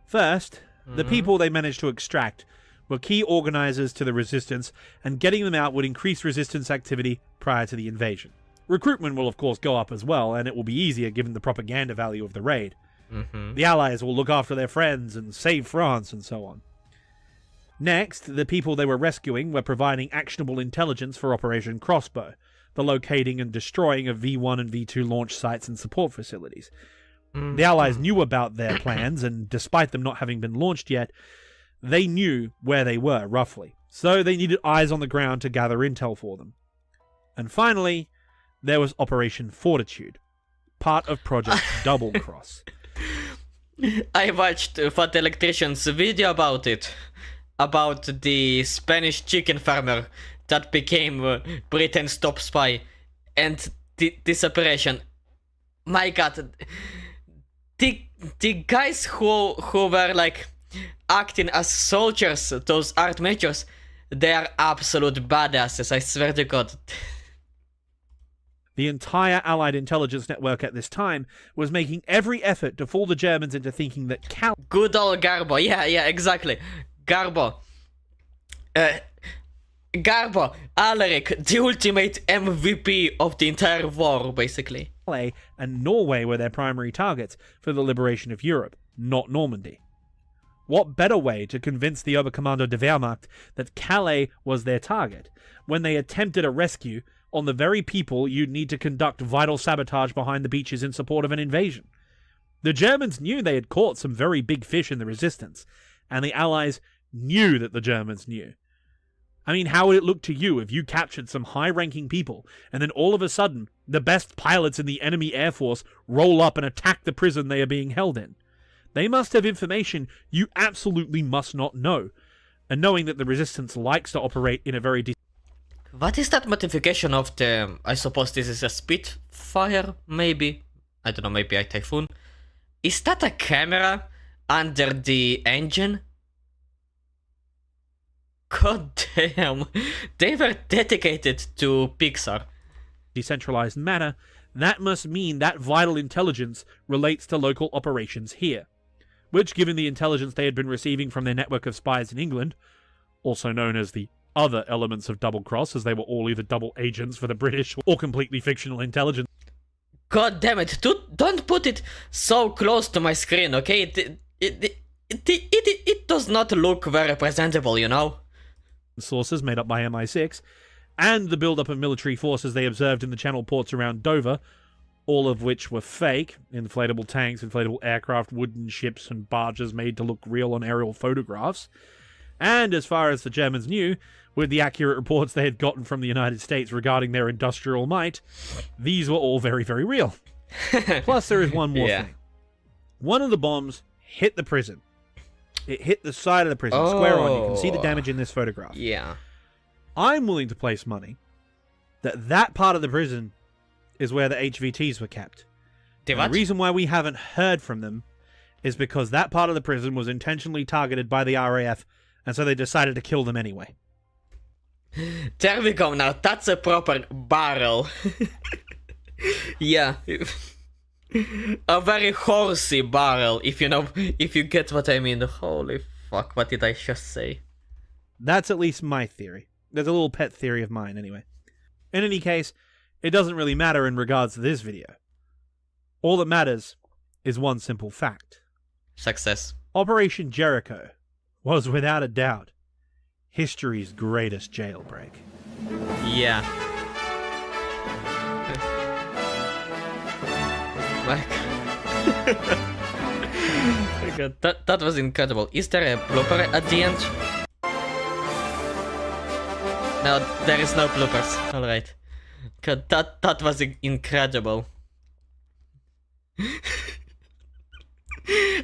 [SPEAKER 6] First, the people they managed to extract were key organizers to the resistance, and getting them out would increase resistance activity prior to the invasion. Recruitment will of course go up as well, and it will be easier given the propaganda value of the raid. The Allies will look after their friends and save France and so on. Next, the people they were rescuing were providing actionable intelligence for Operation Crossbow, the locating and destroying of V1 and V2 launch sites and support facilities. The Allies knew about their plans, and despite them not having been launched yet, they knew where they were, roughly. So they needed eyes on the ground to gather intel for them. And finally, there was Operation Fortitude, part of Project Double Cross.
[SPEAKER 1] I watched Fat Electrician's video about it. About the Spanish chicken farmer that became Britain's top spy. And this operation. My god. The guys who were like acting as soldiers, those art majors, they are absolute badasses, I swear to god.
[SPEAKER 6] The entire Allied intelligence network at this time was making every effort to fool the Germans into thinking that
[SPEAKER 1] Good old Garbo, yeah, exactly. Garbo. Garbo, Alaric, the ultimate MVP of the entire war, basically.
[SPEAKER 6] Calais and Norway were their primary targets for the liberation of Europe, not Normandy. What better way to convince the Oberkommando de Wehrmacht that Calais was their target when they attempted a rescue on the very people you'd need to conduct vital sabotage behind the beaches in support of an invasion? The Germans knew they had caught some very big fish in the resistance, and the Allies knew that the Germans knew. I mean, how would it look to you if you captured some high-ranking people, and then all of a sudden, the best pilots in the enemy air force roll up and attack the prison they are being held in? They must have information you absolutely must not know, and knowing that the resistance likes to operate in a very
[SPEAKER 1] What is that modification of the... I suppose this is a Spitfire, maybe? I don't know, maybe a Typhoon. Is that a camera under the engine? God damn, they were dedicated to Pixar.
[SPEAKER 6] decentralized manner, that must mean that vital intelligence relates to local operations here. Which, given the intelligence they had been receiving from their network of spies in England, also known as the other elements of Double Cross, as they were all either double agents for the British or completely fictional intelligence.
[SPEAKER 1] God damn it, don't put it so close to my screen, okay? It does not look very presentable, you know?
[SPEAKER 6] Sources made up by MI6, and the build-up of military forces they observed in the Channel ports around Dover, all of which were fake, inflatable tanks, inflatable aircraft, wooden ships, and barges made to look real on aerial photographs. And as far as the Germans knew, with the accurate reports they had gotten from the United States regarding their industrial might, these were all very, very real. Plus, there is one more thing. One of the bombs hit the prison. It hit the side of the prison, square on. You can see the damage in this photograph.
[SPEAKER 1] Yeah.
[SPEAKER 6] I'm willing to place money that that part of the prison is where the HVTs were kept. The reason why we haven't heard from them is because that part of the prison was intentionally targeted by the RAF, and so they decided to kill them anyway.
[SPEAKER 1] There we go now, that's a proper barrel. Yeah. A very horsey barrel, if you get what I mean. Holy fuck, what did I just say?
[SPEAKER 6] That's at least my theory. There's a little pet theory of mine, anyway. In any case, it doesn't really matter in regards to this video. All that matters is one simple fact.
[SPEAKER 1] Success.
[SPEAKER 6] Operation Jericho was, without a doubt, history's greatest jailbreak.
[SPEAKER 1] Yeah. My god, that was incredible. Is there a blooper at the end? No, there is no bloopers. Alright. God, that was incredible.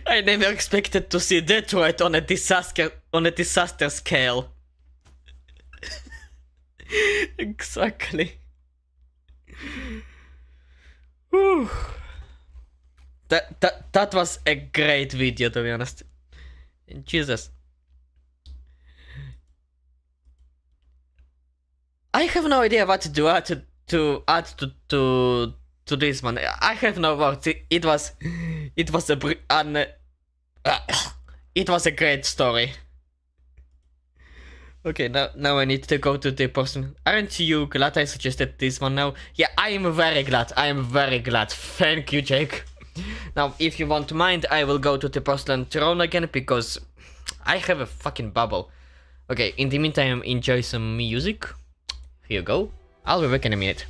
[SPEAKER 1] I never expected to see Detroit on a disaster scale. Exactly. Whew. That was a great video, to be honest. Jesus. I have no idea what to add to this one. I have no words. It was a great story. Okay, now I need to go to the person. Aren't you glad I suggested this one now? Yeah, I am very glad. I am very glad. Thank you, Jake. Now, if you won't mind, I will go to the porcelain throne again because I have a fucking bubble. Okay, in the meantime, enjoy some music. Here you go. I'll be back in a minute.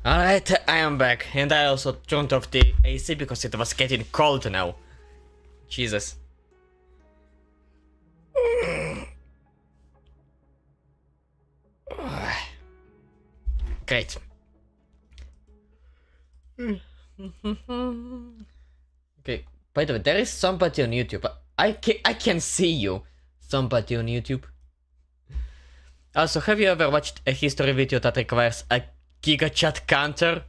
[SPEAKER 1] Alright, I am back, and I also turned off the AC because it was getting cold now. Jesus. Great. Okay, by the way, there is somebody on YouTube. I can see you. Somebody on YouTube. Also, have you ever watched a history video that requires a GigaChat counter?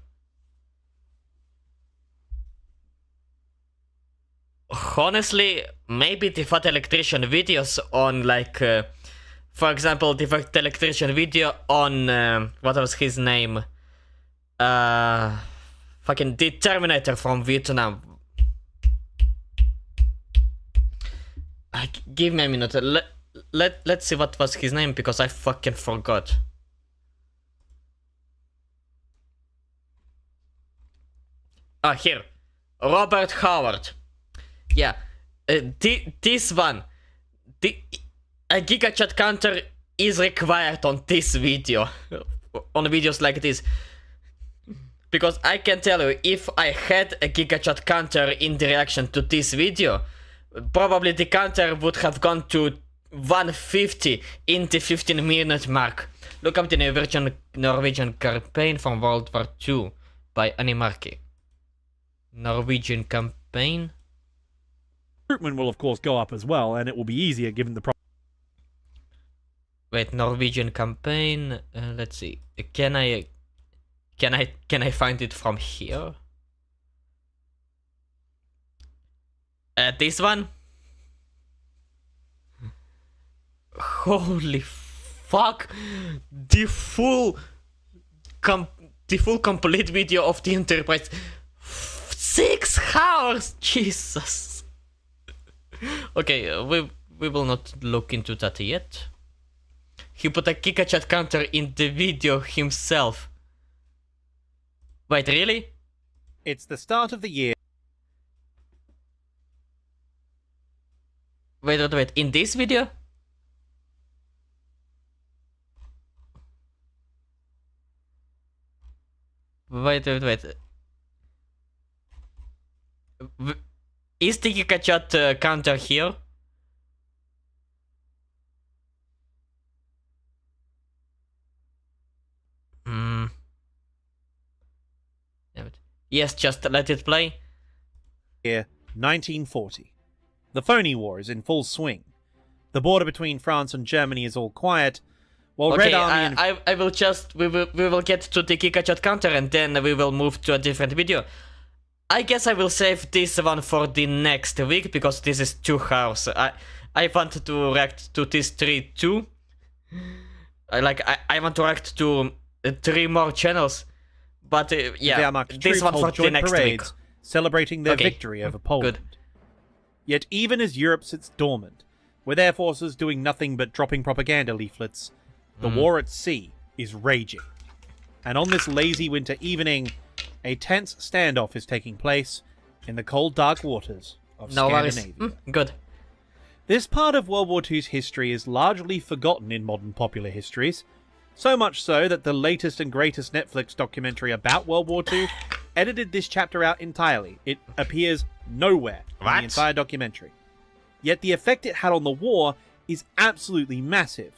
[SPEAKER 1] Honestly, maybe the Fat Electrician videos on like, for example, the Fat Electrician video on, what was his name? Fucking the Terminator from Vietnam. Give me a minute. Let's see what was his name because I fucking forgot. Ah, here. Robert Howard. Yeah. This one. A GigaChat counter is required on this video. On videos like this. Because I can tell you, if I had a GigaChat counter in the reaction to this video, probably the counter would have gone to 150 in the 15-minute mark. Look up the Norwegian campaign from World War II by Animarchy. Norwegian campaign.
[SPEAKER 6] Recruitment will of course go up as well, and it will be easier given the
[SPEAKER 1] Wait, Norwegian campaign. Let's see. Can I find it from here? This one. Holy fuck! The full complete video of the Enterprise. 6 hours, Jesus. Okay, we will not look into that yet. He put a GigaChat counter in the video himself. Wait, really?
[SPEAKER 6] It's the start of the year.
[SPEAKER 1] Wait. In this video? Wait. Is the GigaChat counter here? Yes, just let it play.
[SPEAKER 6] Year 1940. The phony war is in full swing. The border between France and Germany is all quiet, while
[SPEAKER 1] Okay,
[SPEAKER 6] Red Army and
[SPEAKER 1] I will just we will get to the GigaChat counter and then we will move to a different video. I guess I will save this one for the next week because this is 2 hours. I want to react to this 3 too. I want to react to 3 more channels. But yeah,
[SPEAKER 6] Wehrmacht
[SPEAKER 1] this
[SPEAKER 6] troops
[SPEAKER 1] one
[SPEAKER 6] hold
[SPEAKER 1] for the
[SPEAKER 6] joint
[SPEAKER 1] next week.
[SPEAKER 6] parades, celebrating their
[SPEAKER 1] Okay,
[SPEAKER 6] victory over Poland.
[SPEAKER 1] good.
[SPEAKER 6] Yet even as Europe sits dormant, with air forces doing nothing but dropping propaganda leaflets, the war at sea is raging. And on this lazy winter evening, a tense standoff is taking place in the cold, dark waters of
[SPEAKER 1] No worries.
[SPEAKER 6] Scandinavia.
[SPEAKER 1] Good.
[SPEAKER 6] This part of World War II's history is largely forgotten in modern popular histories, so much so that the latest and greatest Netflix documentary about World War II edited this chapter out entirely. It appears nowhere in
[SPEAKER 1] What?
[SPEAKER 6] the entire documentary. Yet the effect it had on the war is absolutely massive,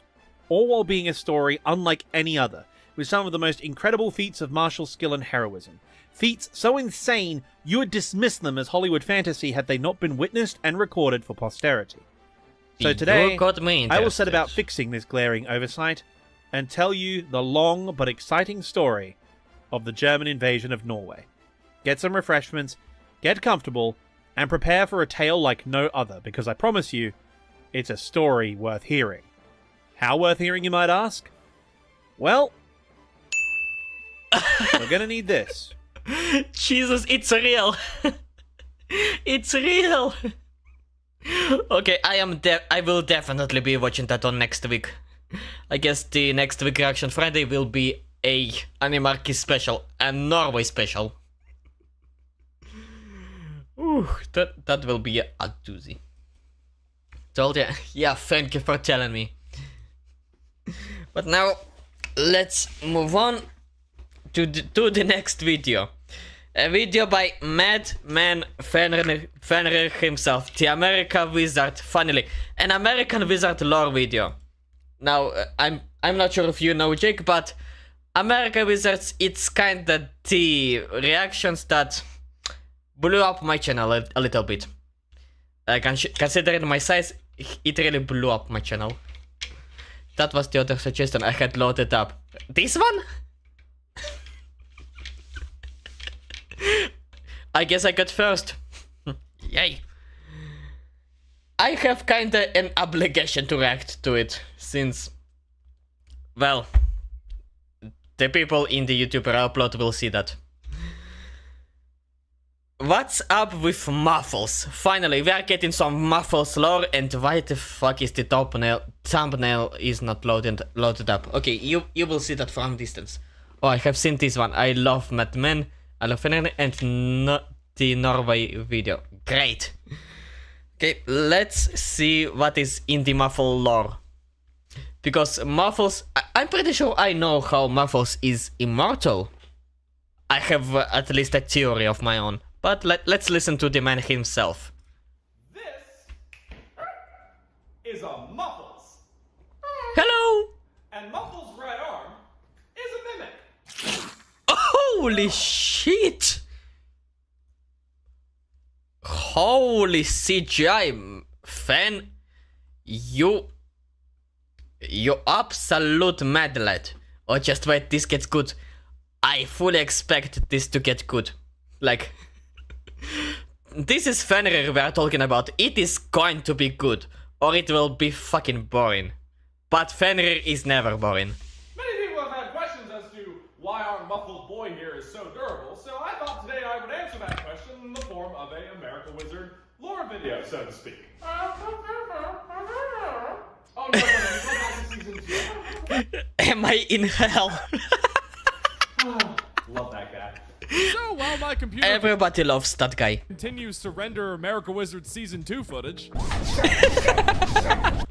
[SPEAKER 6] all while being a story unlike any other, with some of the most incredible feats of martial skill and heroism. Feats so insane you would dismiss them as Hollywood fantasy had they not been witnessed and recorded for posterity. So
[SPEAKER 1] You
[SPEAKER 6] today,
[SPEAKER 1] got me
[SPEAKER 6] I will set
[SPEAKER 1] interested.
[SPEAKER 6] about fixing this glaring oversight and tell you the long but exciting story of the German invasion of Norway. Get some refreshments, get comfortable, and prepare for a tale like no other, because I promise you, it's a story worth hearing. How worth hearing, you might ask? Well, we're gonna need this.
[SPEAKER 1] Jesus, it's real. It's real. Okay, I will definitely be watching that on next week. I guess the next week Reaction Friday will be a Animarchy special and Norway special. Ooh, that will be a doozy. Told ya. Yeah, thank you for telling me. But now, let's move on to the next video. A video by Madman Fenrir himself, the American Wizard. Finally, an American Wizard lore video. Now, I'm not sure if you know Jake, but American Wizards, it's kinda the reactions that blew up my channel a little bit. Considering my size, it really blew up my channel. That was the other suggestion I had loaded up. This one? I guess I got first. Yay. I have kinda an obligation to react to it, since, well, the people in the YouTuber upload will see that. What's up with Muffles? Finally, we are getting some Muffles lore, and why the fuck is the thumbnail is not loaded up? Okay, you will see that from distance. Oh, I have seen this one. I love Madman, I love Fenrir, and the Norway video. Great. Okay, let's see what is in the Muffle lore. Because Muffles, I'm pretty sure I know how Muffles is immortal. I have at least a theory of my own. But let's listen to the man himself.
[SPEAKER 8] This is a Muffles.
[SPEAKER 1] Hello!
[SPEAKER 8] And Muffles' right arm is a mimic.
[SPEAKER 1] Holy shit! Holy CGI, fan. You absolute mad lad. Oh, just wait, this gets good. I fully expect this to get good. Like, this is Fenrir we are talking about. It is going to be good, or it will be fucking boring. But Fenrir is never boring.
[SPEAKER 8] Many people have had questions as to why our Muffled boy here is so durable, so I thought today I would answer that question in the form of a American Wizard lore video, so to speak. Oh no, go back to season 2.
[SPEAKER 1] Am I in hell?
[SPEAKER 8] Love that guy.
[SPEAKER 9] So while my computer
[SPEAKER 1] Everybody loves that guy.
[SPEAKER 9] continues to render America Wizard Season 2 footage,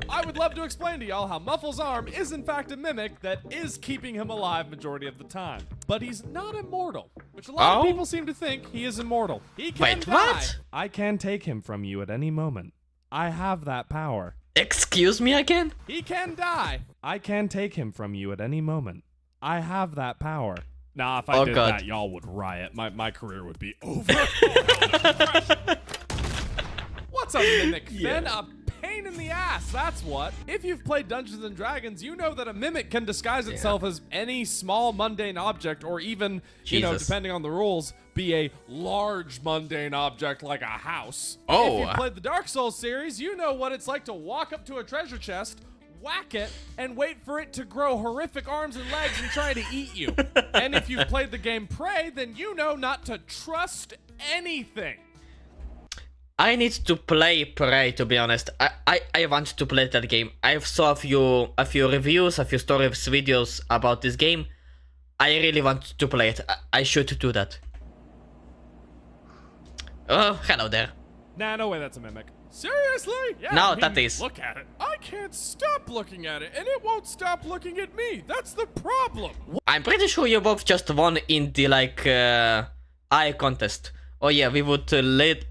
[SPEAKER 9] I would love to explain to y'all how Muffles' arm is in fact a mimic that is keeping him alive majority of the time. But he's not immortal, which a lot of people seem to think he is immortal. He can
[SPEAKER 1] Wait,
[SPEAKER 9] die.
[SPEAKER 1] what?
[SPEAKER 9] I can take him from you at any moment. I have that power.
[SPEAKER 1] Excuse me again?
[SPEAKER 9] He can die. I can take him from you at any moment. I have that power. Nah, if I did
[SPEAKER 1] God.
[SPEAKER 9] that, y'all would riot. My career would be over. What's a mimic, Finn? A pain in the ass, that's what. If you've played Dungeons & Dragons, you know that a mimic can disguise itself as any small mundane object, or even, you know,
[SPEAKER 1] Jesus.
[SPEAKER 9] depending on the rules, be a large mundane object like a house.
[SPEAKER 1] Oh.
[SPEAKER 9] If you've played the Dark Souls series, you know what it's like to walk up to a treasure chest, whack it, and wait for it to grow horrific arms and legs and try to eat you. And if you've played the game Prey, then you know not to trust anything.
[SPEAKER 1] I need to play Prey, to be honest. I want to play that game. I saw a few reviews, a few stories, videos about this game. I really want to play it. I should do that. Oh, hello there.
[SPEAKER 9] Nah, no way that's a mimic. Seriously? Yeah,
[SPEAKER 1] No,
[SPEAKER 9] I mean,
[SPEAKER 1] that is.
[SPEAKER 9] Look at it. I can't stop looking at it, and it won't stop looking at me. That's the problem.
[SPEAKER 1] I'm pretty sure you both just won in the, like, eye contest. Oh yeah, we would lead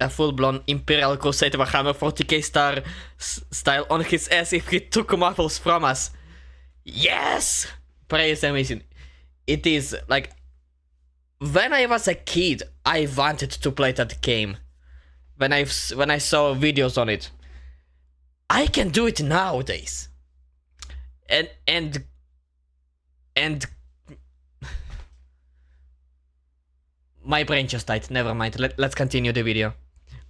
[SPEAKER 1] a full-blown Imperial Crusade Warhammer 40k star style on his ass if he took Muffles from us. Yes! Prey is amazing. It is, like, when I was a kid, I wanted to play that game. When I saw videos on it. I can do it nowadays. And my brain just died. Never mind. Let's continue the video.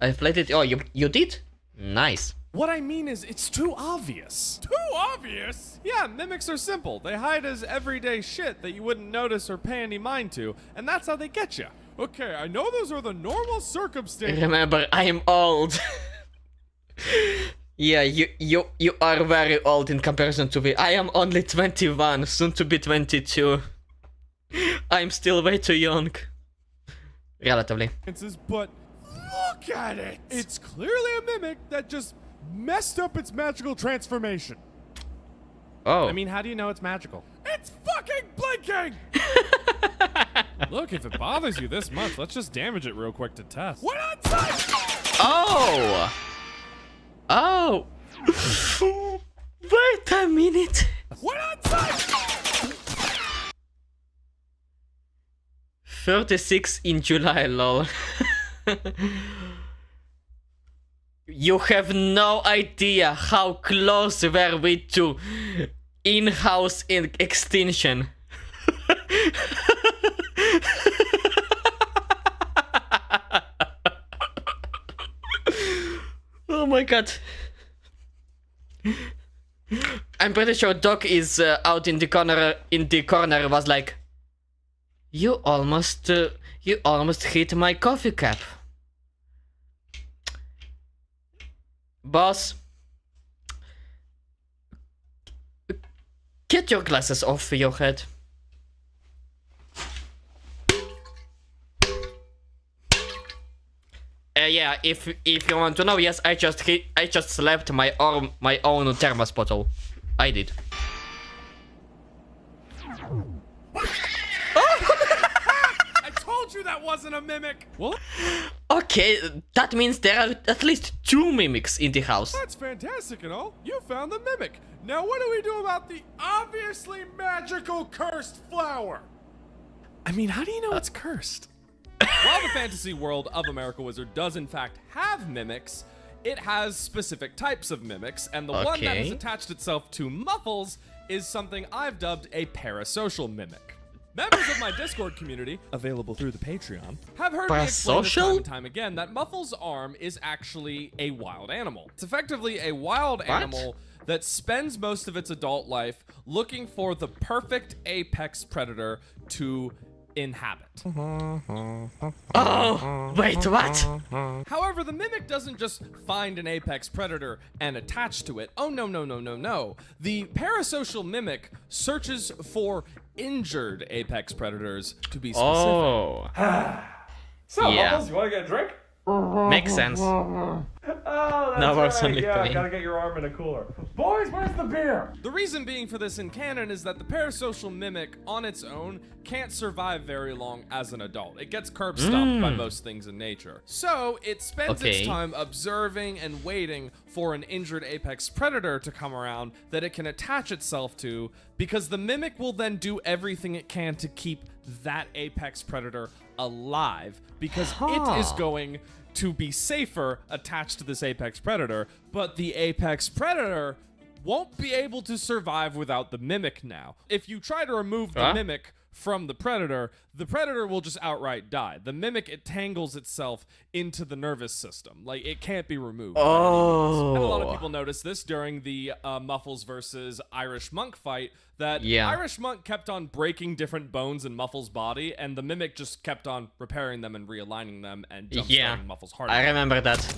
[SPEAKER 1] I've played it. Oh, you did? Nice.
[SPEAKER 9] What I mean is, it's too obvious. Too obvious? Yeah, mimics are simple. They hide as everyday shit that you wouldn't notice or pay any mind to, and that's how they get you. Okay, I know those are the normal circumstances.
[SPEAKER 1] Remember, I'm old. Yeah, you are very old in comparison to me. I am only 21, soon to be 22. I'm still way too young. Relatively.
[SPEAKER 9] But look at it! It's clearly a mimic that just messed up its magical transformation.
[SPEAKER 1] Oh.
[SPEAKER 9] I mean, how do you know it's magical? It's fucking blatantly blinking! Look, if it bothers you this much, let's just damage it real quick to test. What outside?
[SPEAKER 1] Oh! Oh! Wait a minute!
[SPEAKER 9] What outside?
[SPEAKER 1] 36 in July, lol. You have no idea how close were we to in-house extinction. Oh my god. I'm pretty sure Doc is out in the corner was like, you almost hit my coffee cup. Boss, get your glasses off your head. Yeah, if you want to know, yes, I just slapped my own thermos bottle. I did.
[SPEAKER 9] I told you that wasn't a mimic. What?
[SPEAKER 1] Okay, that means there are at least 2 mimics in the house.
[SPEAKER 9] That's fantastic and all. You found the mimic. Now what do we do about the obviously magical cursed flower? I mean, how do you know it's cursed? While the fantasy world of America Wizard does in fact have mimics, it has specific types of mimics, and the one that has attached itself to Muffles is something I've dubbed a parasocial mimic. Members of my Discord community, available through the Patreon, have heard me explain this time and time again that Muffles' arm is actually a wild animal. It's effectively a wild animal that spends most of its adult life looking for the perfect apex predator to inhabit.
[SPEAKER 1] Oh, wait, what?
[SPEAKER 9] However, the mimic doesn't just find an apex predator and attach to it. Oh, no, no, no, no, no. The parasocial mimic searches for injured apex predators, to be specific.
[SPEAKER 1] Oh.
[SPEAKER 8] So,
[SPEAKER 1] Yeah.
[SPEAKER 8] Muffles, you want to get a drink?
[SPEAKER 1] Makes sense.
[SPEAKER 8] Oh, that's
[SPEAKER 1] No works
[SPEAKER 8] right.
[SPEAKER 1] only
[SPEAKER 8] Yeah,
[SPEAKER 1] pain.
[SPEAKER 8] gotta get your arm in a cooler. Boys, where's the beer?
[SPEAKER 9] The reason being for this in canon is that the parasocial mimic on its own can't survive very long as an adult. It gets curb stomped by most things in nature. So it spends its time observing and waiting for an injured apex predator to come around that it can attach itself to, because the mimic will then do everything it can to keep that apex predator alive, because it is going to be safer attached to this apex predator, but the apex predator won't be able to survive without the mimic now. If you try to remove the mimic from the predator will just outright die. The mimic entangles itself into the nervous system. Like, it can't be removed.
[SPEAKER 1] Oh.
[SPEAKER 9] And a lot of people noticed this during the Muffles versus Irish Monk fight, that Irish Monk kept on breaking different bones in Muffles' body, and the mimic just kept on repairing them and realigning them and jump-starting Muffles' heart.
[SPEAKER 1] I remember that.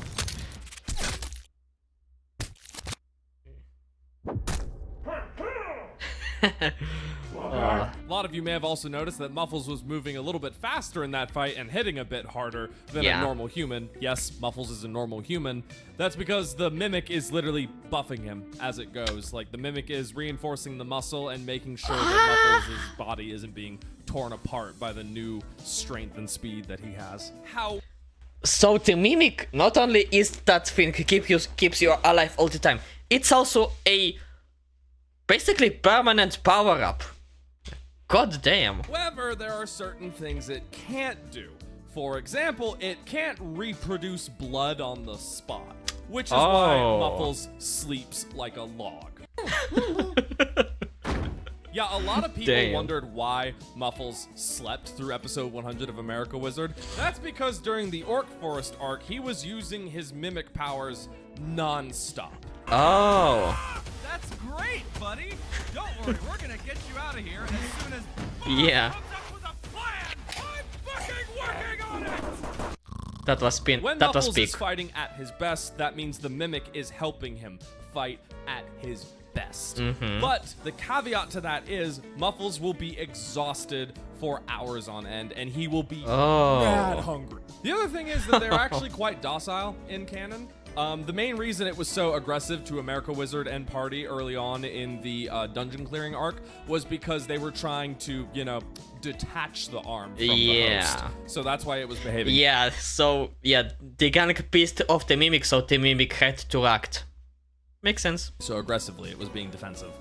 [SPEAKER 9] A lot of you may have also noticed that Muffles was moving a little bit faster in that fight and hitting a bit harder than a normal human. Yes, Muffles is a normal human. That's because the Mimic is literally buffing him as it goes. Like, the Mimic is reinforcing the muscle and making sure that Muffles' body isn't being torn apart by the new strength and speed that he has.
[SPEAKER 1] So the Mimic not only is that thing keeps you alive all the time, it's also a basically permanent power-up. God damn.
[SPEAKER 9] However, there are certain things it can't do. For example, it can't reproduce blood on the spot, which is why Muffles sleeps like a log. Yeah, a lot of people wondered why Muffles slept through episode 100 of America Wizard. That's because during the Orc Forest arc, he was using his mimic powers non-stop.
[SPEAKER 1] Oh.
[SPEAKER 10] That's great, buddy. Don't worry, we're gonna get you out of here as soon as
[SPEAKER 1] Yeah.
[SPEAKER 10] comes up with a plan. I'm fucking working on it.
[SPEAKER 1] That was spin.
[SPEAKER 9] When
[SPEAKER 1] That was
[SPEAKER 9] Muffles
[SPEAKER 1] speak.
[SPEAKER 9] is fighting at his best, that means the Mimic is helping him fight at his best. But the caveat to that is Muffles will be exhausted for hours on end, and he will be mad hungry. The other thing is that they're actually quite docile in canon. The main reason it was so aggressive to America Wizard and Party early on in the dungeon clearing arc was because they were trying to, you know, detach the arm from the host. So that's why it was behaving.
[SPEAKER 1] Yeah, so, yeah, the gang pissed off the Mimic, so the Mimic had to act. Makes sense.
[SPEAKER 9] So aggressively, it was being defensive.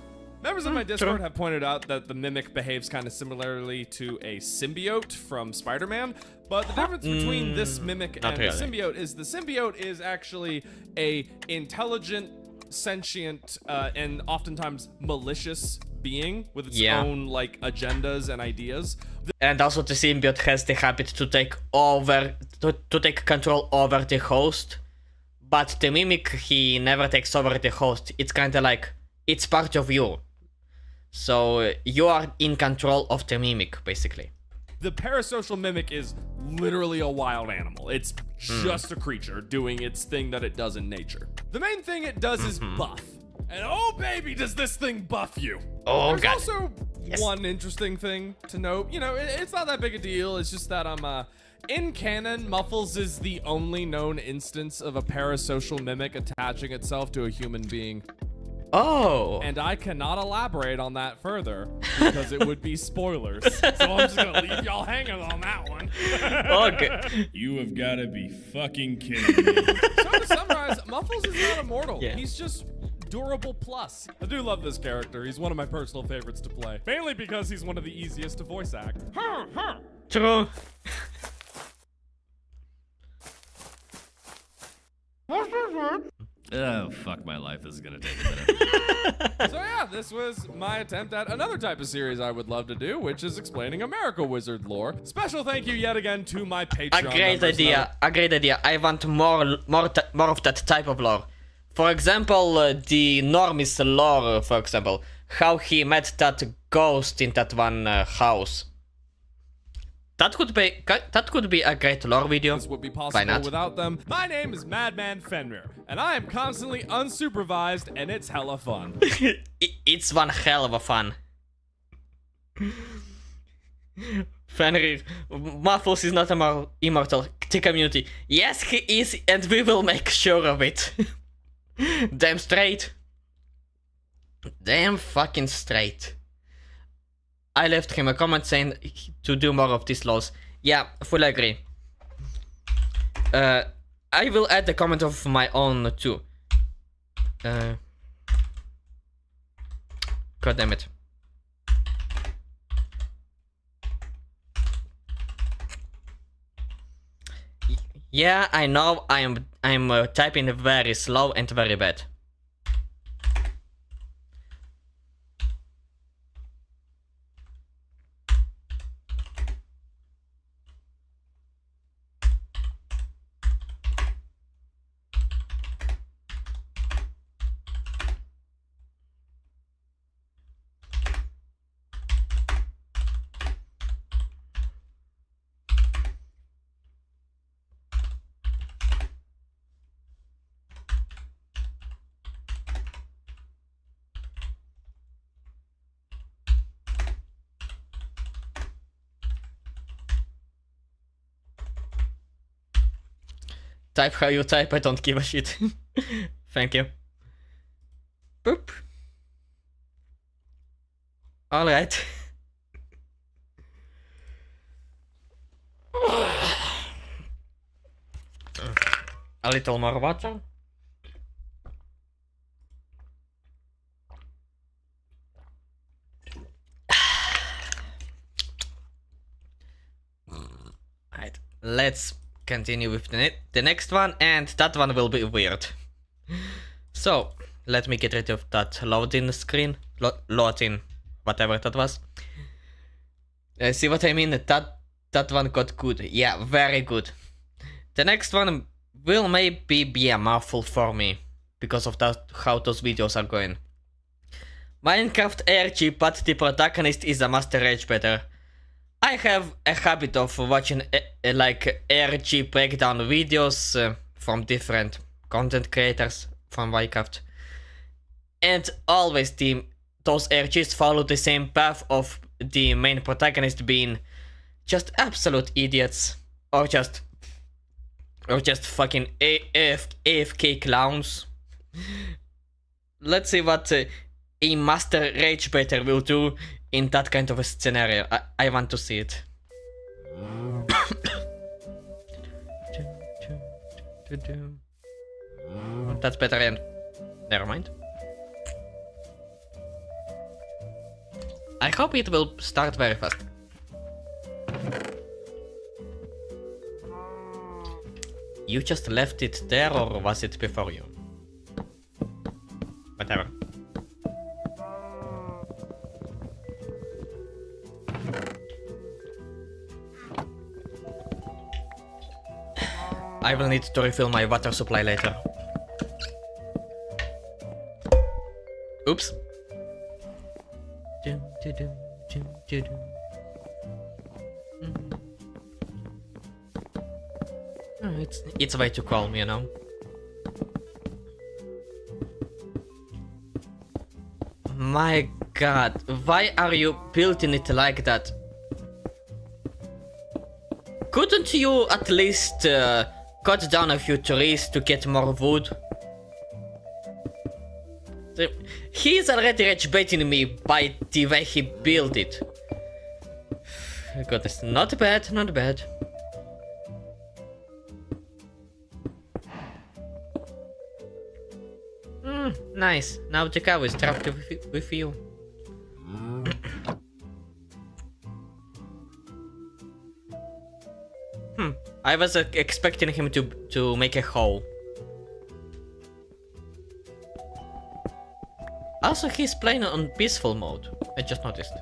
[SPEAKER 9] Members of my Discord have pointed out that the Mimic behaves kind of similarly to a symbiote from Spider-Man, but the difference between this Mimic and the symbiote is the symbiote is actually a intelligent, sentient, and oftentimes malicious being with its own, like, agendas and ideas.
[SPEAKER 1] And also the symbiote has the habit to take over, to take control over the host, but the Mimic, he never takes over the host. It's kind of like, it's part of you. So you are in control of the Mimic, basically.
[SPEAKER 9] The parasocial Mimic is literally a wild animal. It's just a creature doing its thing that it does in nature. The main thing it does is buff. And oh baby, does this thing buff you.
[SPEAKER 1] Oh,
[SPEAKER 9] There's
[SPEAKER 1] God.
[SPEAKER 9] also one interesting thing to note. You know, it's not that big a deal. It's just that in canon, Muffles is the only known instance of a parasocial Mimic attaching itself to a human being.
[SPEAKER 1] Oh.
[SPEAKER 9] And I cannot elaborate on that further because it would be spoilers. So I'm just gonna leave y'all hanging on that one.
[SPEAKER 1] Okay.
[SPEAKER 11] You have got to be fucking kidding me.
[SPEAKER 9] So to summarize, Muffles is not immortal.
[SPEAKER 1] Yeah.
[SPEAKER 9] He's just durable plus. I do love this character. He's one of my personal favorites to play. Mainly because he's one of the easiest to voice act.
[SPEAKER 1] True.
[SPEAKER 11] Oh, fuck my life. This is going to take a minute.
[SPEAKER 9] So yeah, this was my attempt at another type of series I would love to do, which is explaining America Wizard lore. Special thank you yet again to my Patreon
[SPEAKER 1] A great
[SPEAKER 9] members,
[SPEAKER 1] idea. A great idea. I want more of that type of lore. For example, the Normis lore, for example. How he met that ghost in that one house. That could be a great lore video.
[SPEAKER 9] This would be
[SPEAKER 1] Why
[SPEAKER 9] possible
[SPEAKER 1] not?
[SPEAKER 9] without them. My name is Madman Fenrir, and I am constantly unsupervised, and it's hella fun.
[SPEAKER 1] It's one hell of a fun. Fenrir, Muffles is not immortal. The community. Yes, he is, and we will make sure of it. Damn straight. Damn fucking straight. I left him a comment saying to do more of these laws. Yeah, fully agree. I will add the comment of my own too. God damn it. Yeah, I know I'm typing very slow and very bad. Type how you type, I don't give a shit. Thank you. Boop. Alright. A little more water. Alright, let's continue with the next one, and that one will be weird. So, let me get rid of that loading screen. Loading, whatever that was. See what I mean? That one got good. Yeah, very good. The next one will maybe be a mouthful for me, because of that, how those videos are going. Minecraft ARG, but the protagonist is a master rage better. I have a habit of watching like ARG breakdown videos from different content creators from Minecraft, and always those ARGs follow the same path of the main protagonist being just absolute idiots, or just Or just fucking AFK clowns. Let's see what a master rage baiter will do in that kind of a scenario. I want to see it. That's better end. Never mind. I hope it will start very fast. You just left it there, or was it before you? Whatever. I will need to refill my water supply later. Oops. It's way too calm, you know. My god, why are you building it like that? Couldn't you at least cut down a few trees to get more wood? He's already rage baiting me by the way he built it. Goodness, not bad, not bad. Nice. Now the cow is trapped with you. I was expecting him to make a hole. Also, he's playing on peaceful mode. I just noticed.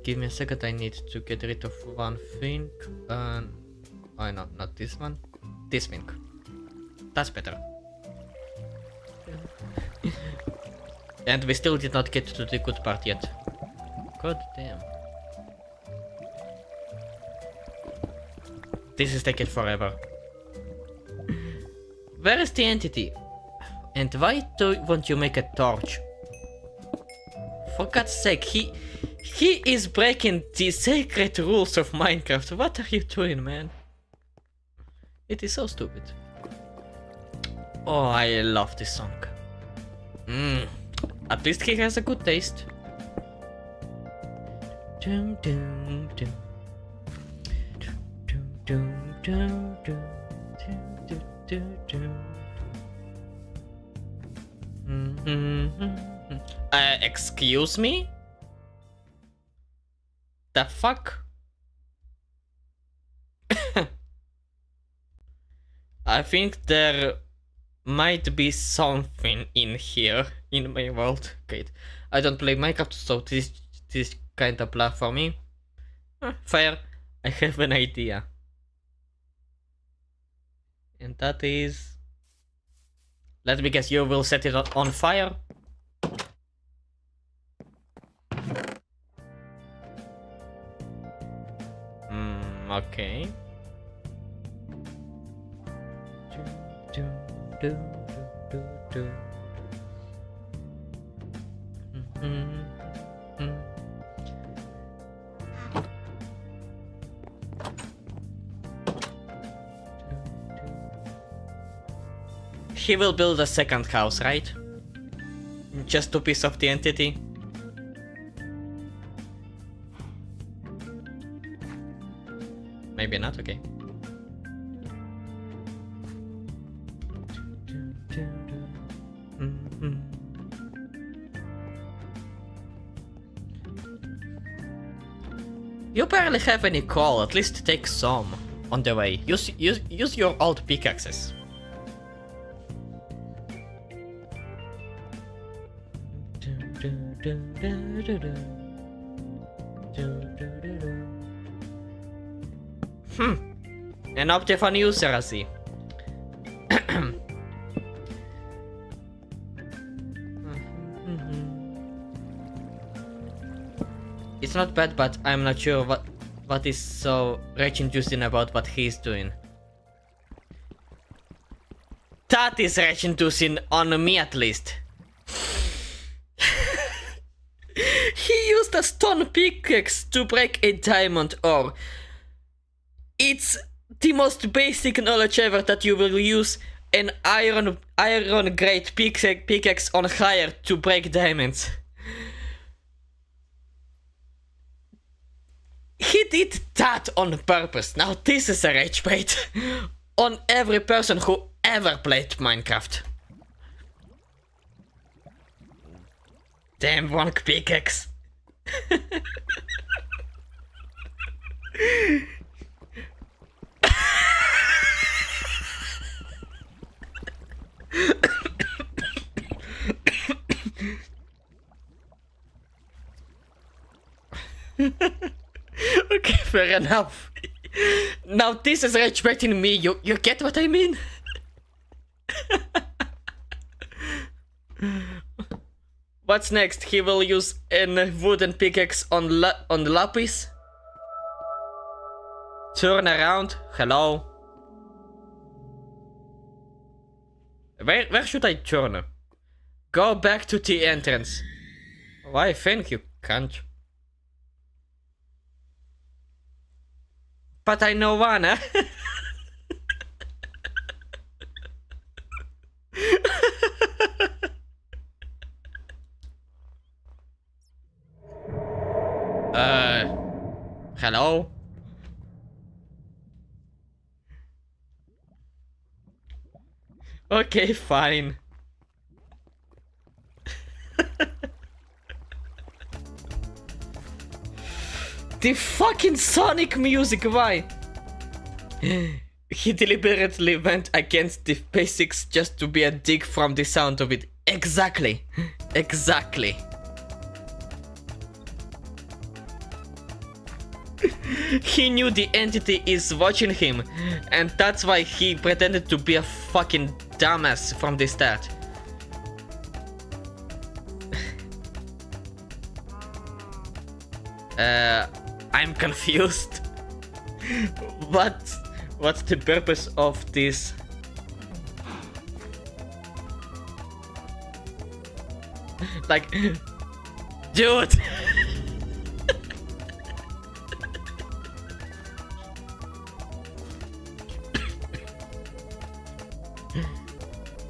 [SPEAKER 1] Give me a second, I need to get rid of one thing. Oh no, not this one. This thing. That's better. And we still did not get to the good part yet. God damn. This is taking forever. Where is the entity? And why won't you make a torch? For God's sake, he is breaking the sacred rules of Minecraft. What are you doing, man? It is so stupid. Oh, I love this song. At least he has a good taste. Excuse me? The fuck? I think there might be something in here in my world. Great. I don't play Minecraft, so this kind of blah for me. Fair. I have an idea. And that is... Let me guess, you will set it on fire? Okay. He will build a second house, right? Just to piss off the entity. Maybe not, okay. You barely have any coal, at least take some on the way. Use your old pickaxes. An Optifan user, I see. It's not bad, but I'm not sure what is so rage-inducing about what he's doing. That is rage-inducing on me at least. He used a stone pickaxe to break a diamond ore. It's the most basic knowledge ever that you will use an iron grade pickaxe on higher to break diamonds. He did that on purpose. Now this is a rage bait on every person who ever played Minecraft. Damn wonk pickaxe. Okay, fair enough. Now this is rage baiting me. You get what I mean? What's next? He will use a wooden pickaxe on the lapis. Turn around. Hello. Where should I turn? Go back to the entrance. Why, thank you, cunt. But I know one, eh? Hello? Okay, fine. The fucking Sonic music, why? He deliberately went against the basics just to be a dick from the sound of it. Exactly. Exactly. He knew the entity is watching him, and that's why he pretended to be a fucking dumbass from the start. I'm confused. What's the purpose of this? Like, dude.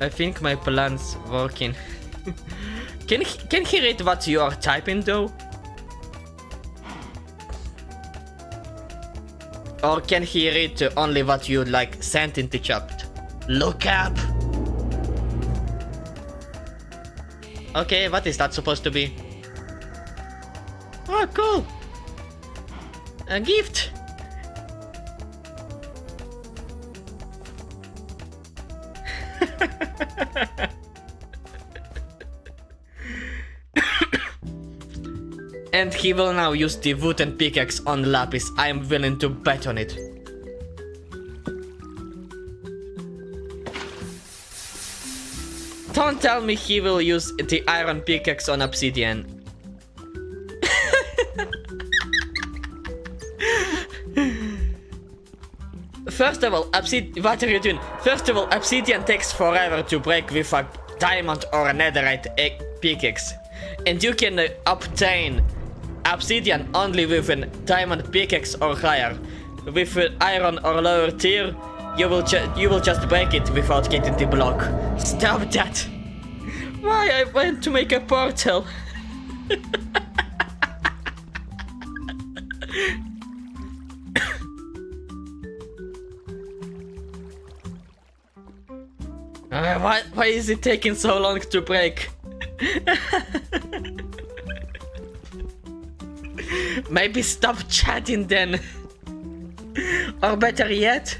[SPEAKER 1] I think my plan's working. Can he read what you are typing though? Or can he read only what you like sent in the chat? Look up! Okay, what is that supposed to be? Oh, cool! A gift! And he will now use the wooden pickaxe on Lapis. I am willing to bet on it. Don't tell me he will use the iron pickaxe on Obsidian. First of all, what are you doing? First of all, Obsidian takes forever to break with a diamond or a netherite pickaxe. And you can obtain Obsidian only with a diamond pickaxe or higher. With an iron or lower tier, you will just break it without getting the block. Stop that! Why I went to make a portal? Why is it taking so long to break? Maybe stop chatting then. Or better yet.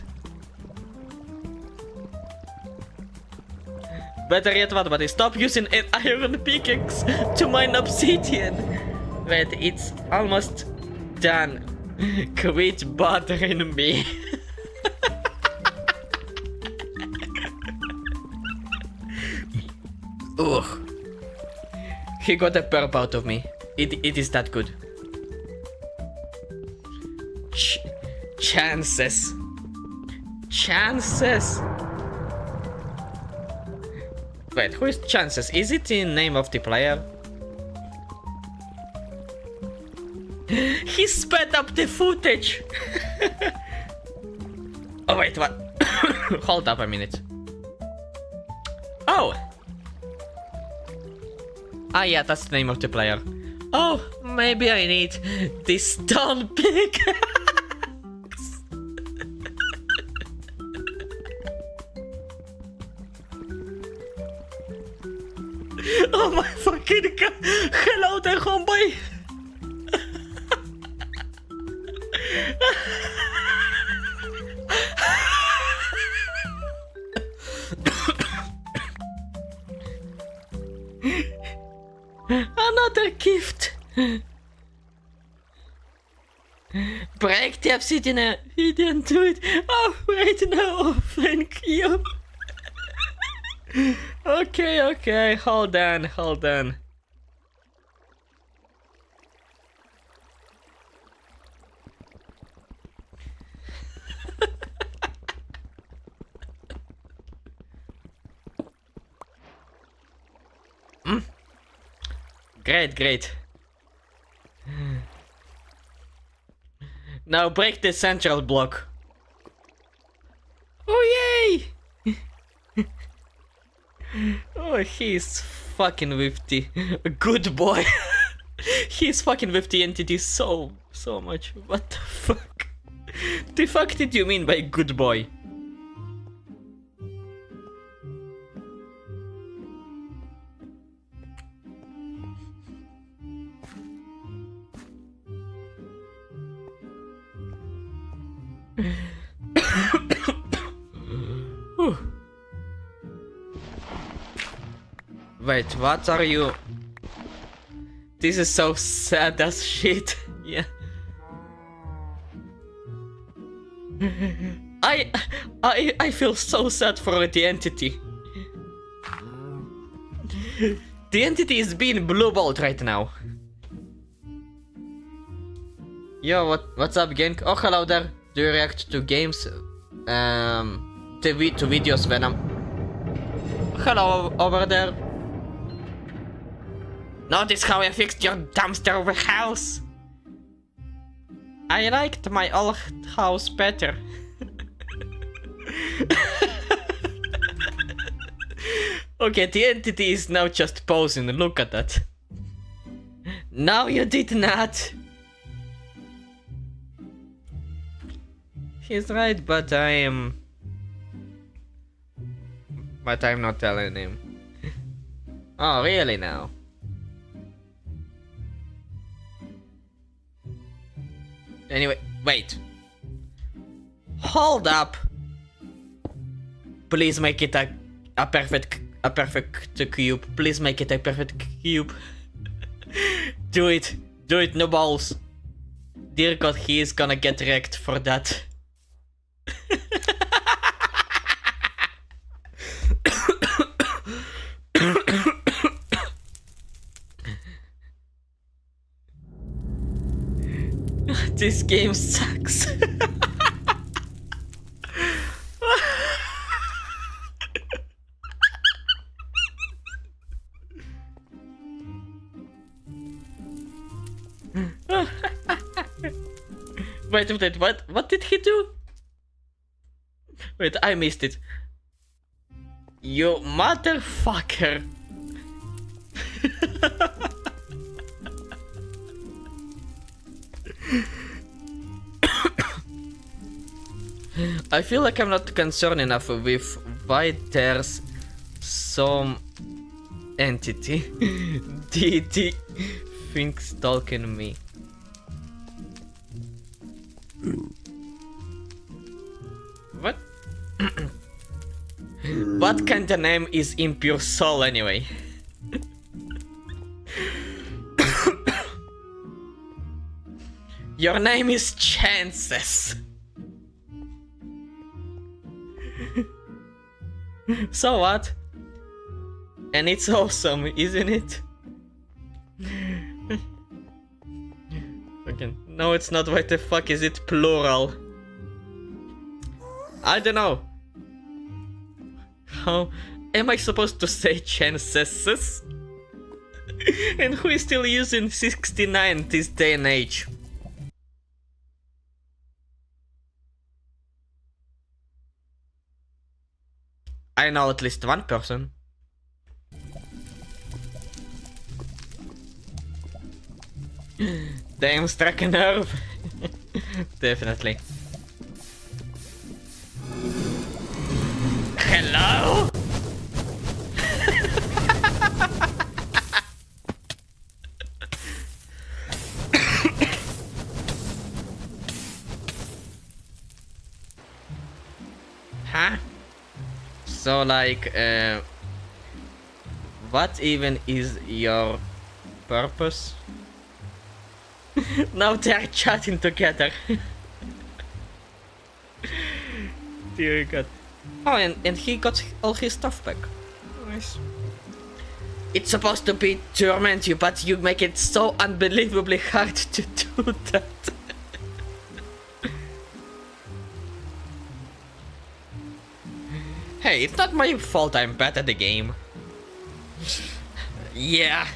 [SPEAKER 1] Better yet what, buddy? Stop using an iron pickaxe to mine obsidian. Wait, it's almost done. Quit bothering me. Ugh. He got a burp out of me. It is that good. Chances. Chances. Wait, who is Chances? Is it in name of the player? He sped up the footage! Oh wait, what? Hold up a minute. Oh! Ah yeah, that's the name of the player. Oh, maybe I need this stone pick. Oh my fucking god! Hello there, homeboy! Another gift! Break the obsidian. He didn't do it. Oh, wait, no. Thank you. Okay, hold on. Great. Now break the central block. Oh yay! Oh, he's fucking with the good boy. He's fucking with the entity so much. What the fuck? The fuck did you mean by good boy? Wait, what are you? This is so sad as shit. Yeah. I feel so sad for the entity. The entity is being blue-balled right now. Yo, what's up, gang? Oh, hello there. Do you react to games? To videos when I'm... Hello over there. Notice how I fixed your dumpster over house. I liked my old house better. Okay, the entity is now just posing. Look at that. No, you did not. He's right, but I'm not telling him. Oh, really now? Anyway, wait. Hold up. Please make it a perfect cube. Please make it a perfect cube. Do it, no balls. Dear God, he is gonna get wrecked for that. This game sucks. Wait, what did he do? Wait, I missed it. You motherfucker. I feel like I'm not concerned enough with why there's some entity deity thing stalking me. What? What kind of name is Impure Soul anyway? Your name is Chances. So what? And it's awesome, isn't it? Okay. No, it's not. What the fuck is it plural? I don't know. Am I supposed to say chances? And who is still using 69 this day and age? I know at least one person. Damn, struck a nerve. Definitely. Hello? Huh? So like, what even is your purpose? Now they are chatting together. Dear God. Oh, and he got all his stuff back. Nice. It's supposed to be torment you, but you make it so unbelievably hard to do that. Hey, it's not my fault I'm bad at the game. Yeah.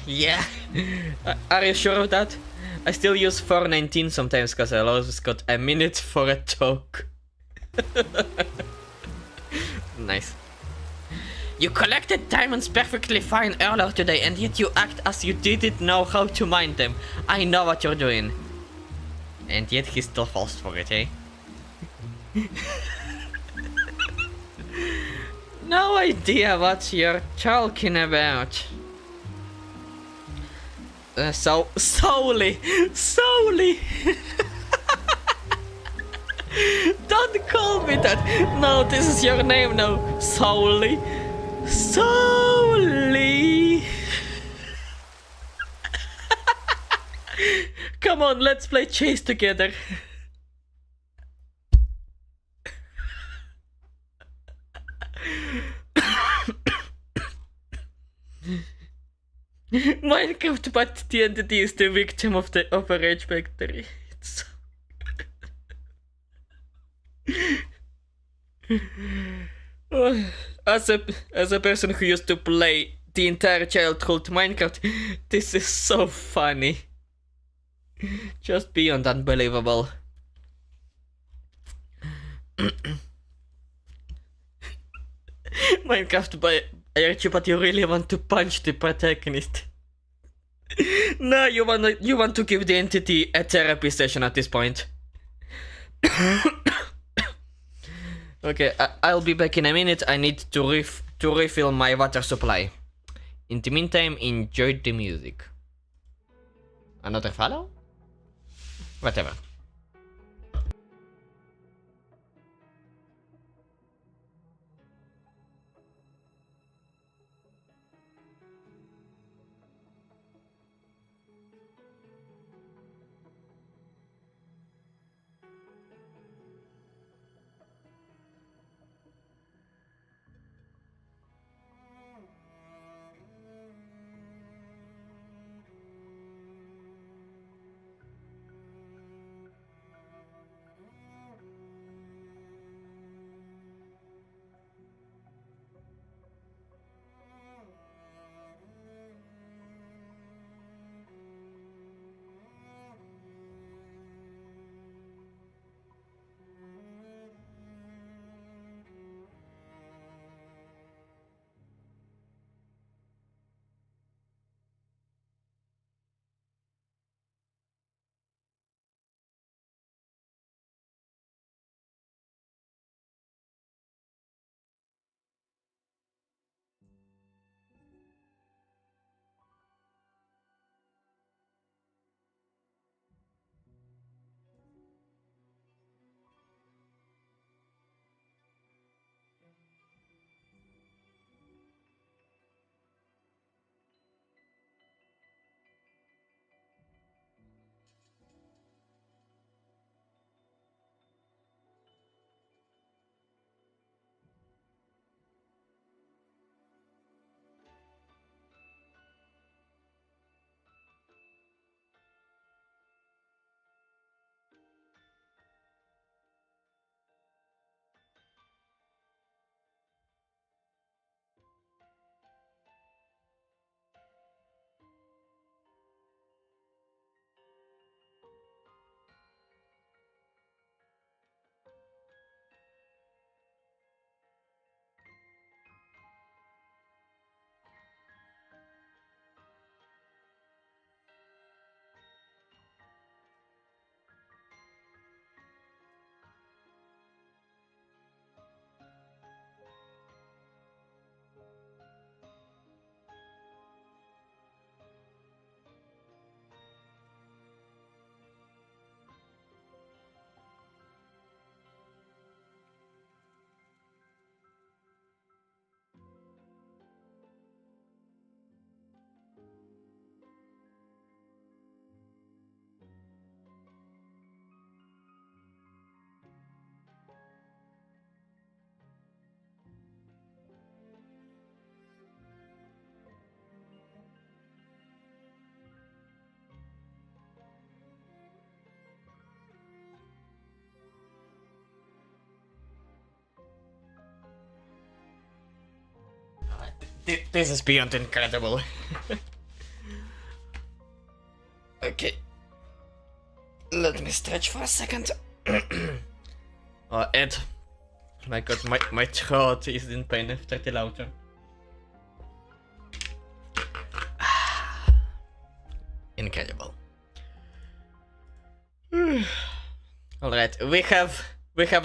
[SPEAKER 1] Are you sure of that? I still use 419 sometimes because I always got a minute for a talk. Nice. You collected diamonds perfectly fine earlier today and yet you act as you didn't know how to mine them. I know what you're doing. And yet he still falls for it, eh? No idea what you're talking about. Solely. Don't call me that. No, this is your name now. Solely. Come on, let's play chase together. Minecraft, but the entity is the victim of a rage factory. It's so... as a person who used to play the entire childhood Minecraft, this is so funny. Just beyond unbelievable. Minecraft by Archie, but you really want to punch the protagonist. No, you want to give the entity a therapy session at this point. Okay, I'll be back in a minute. I need to refill my water supply. In the meantime, enjoy the music. Another follow? Whatever. This is beyond incredible. Okay. Let me stretch for a second. Oh, Ed. My god, my throat is in pain after the laughter. Incredible. Alright, we have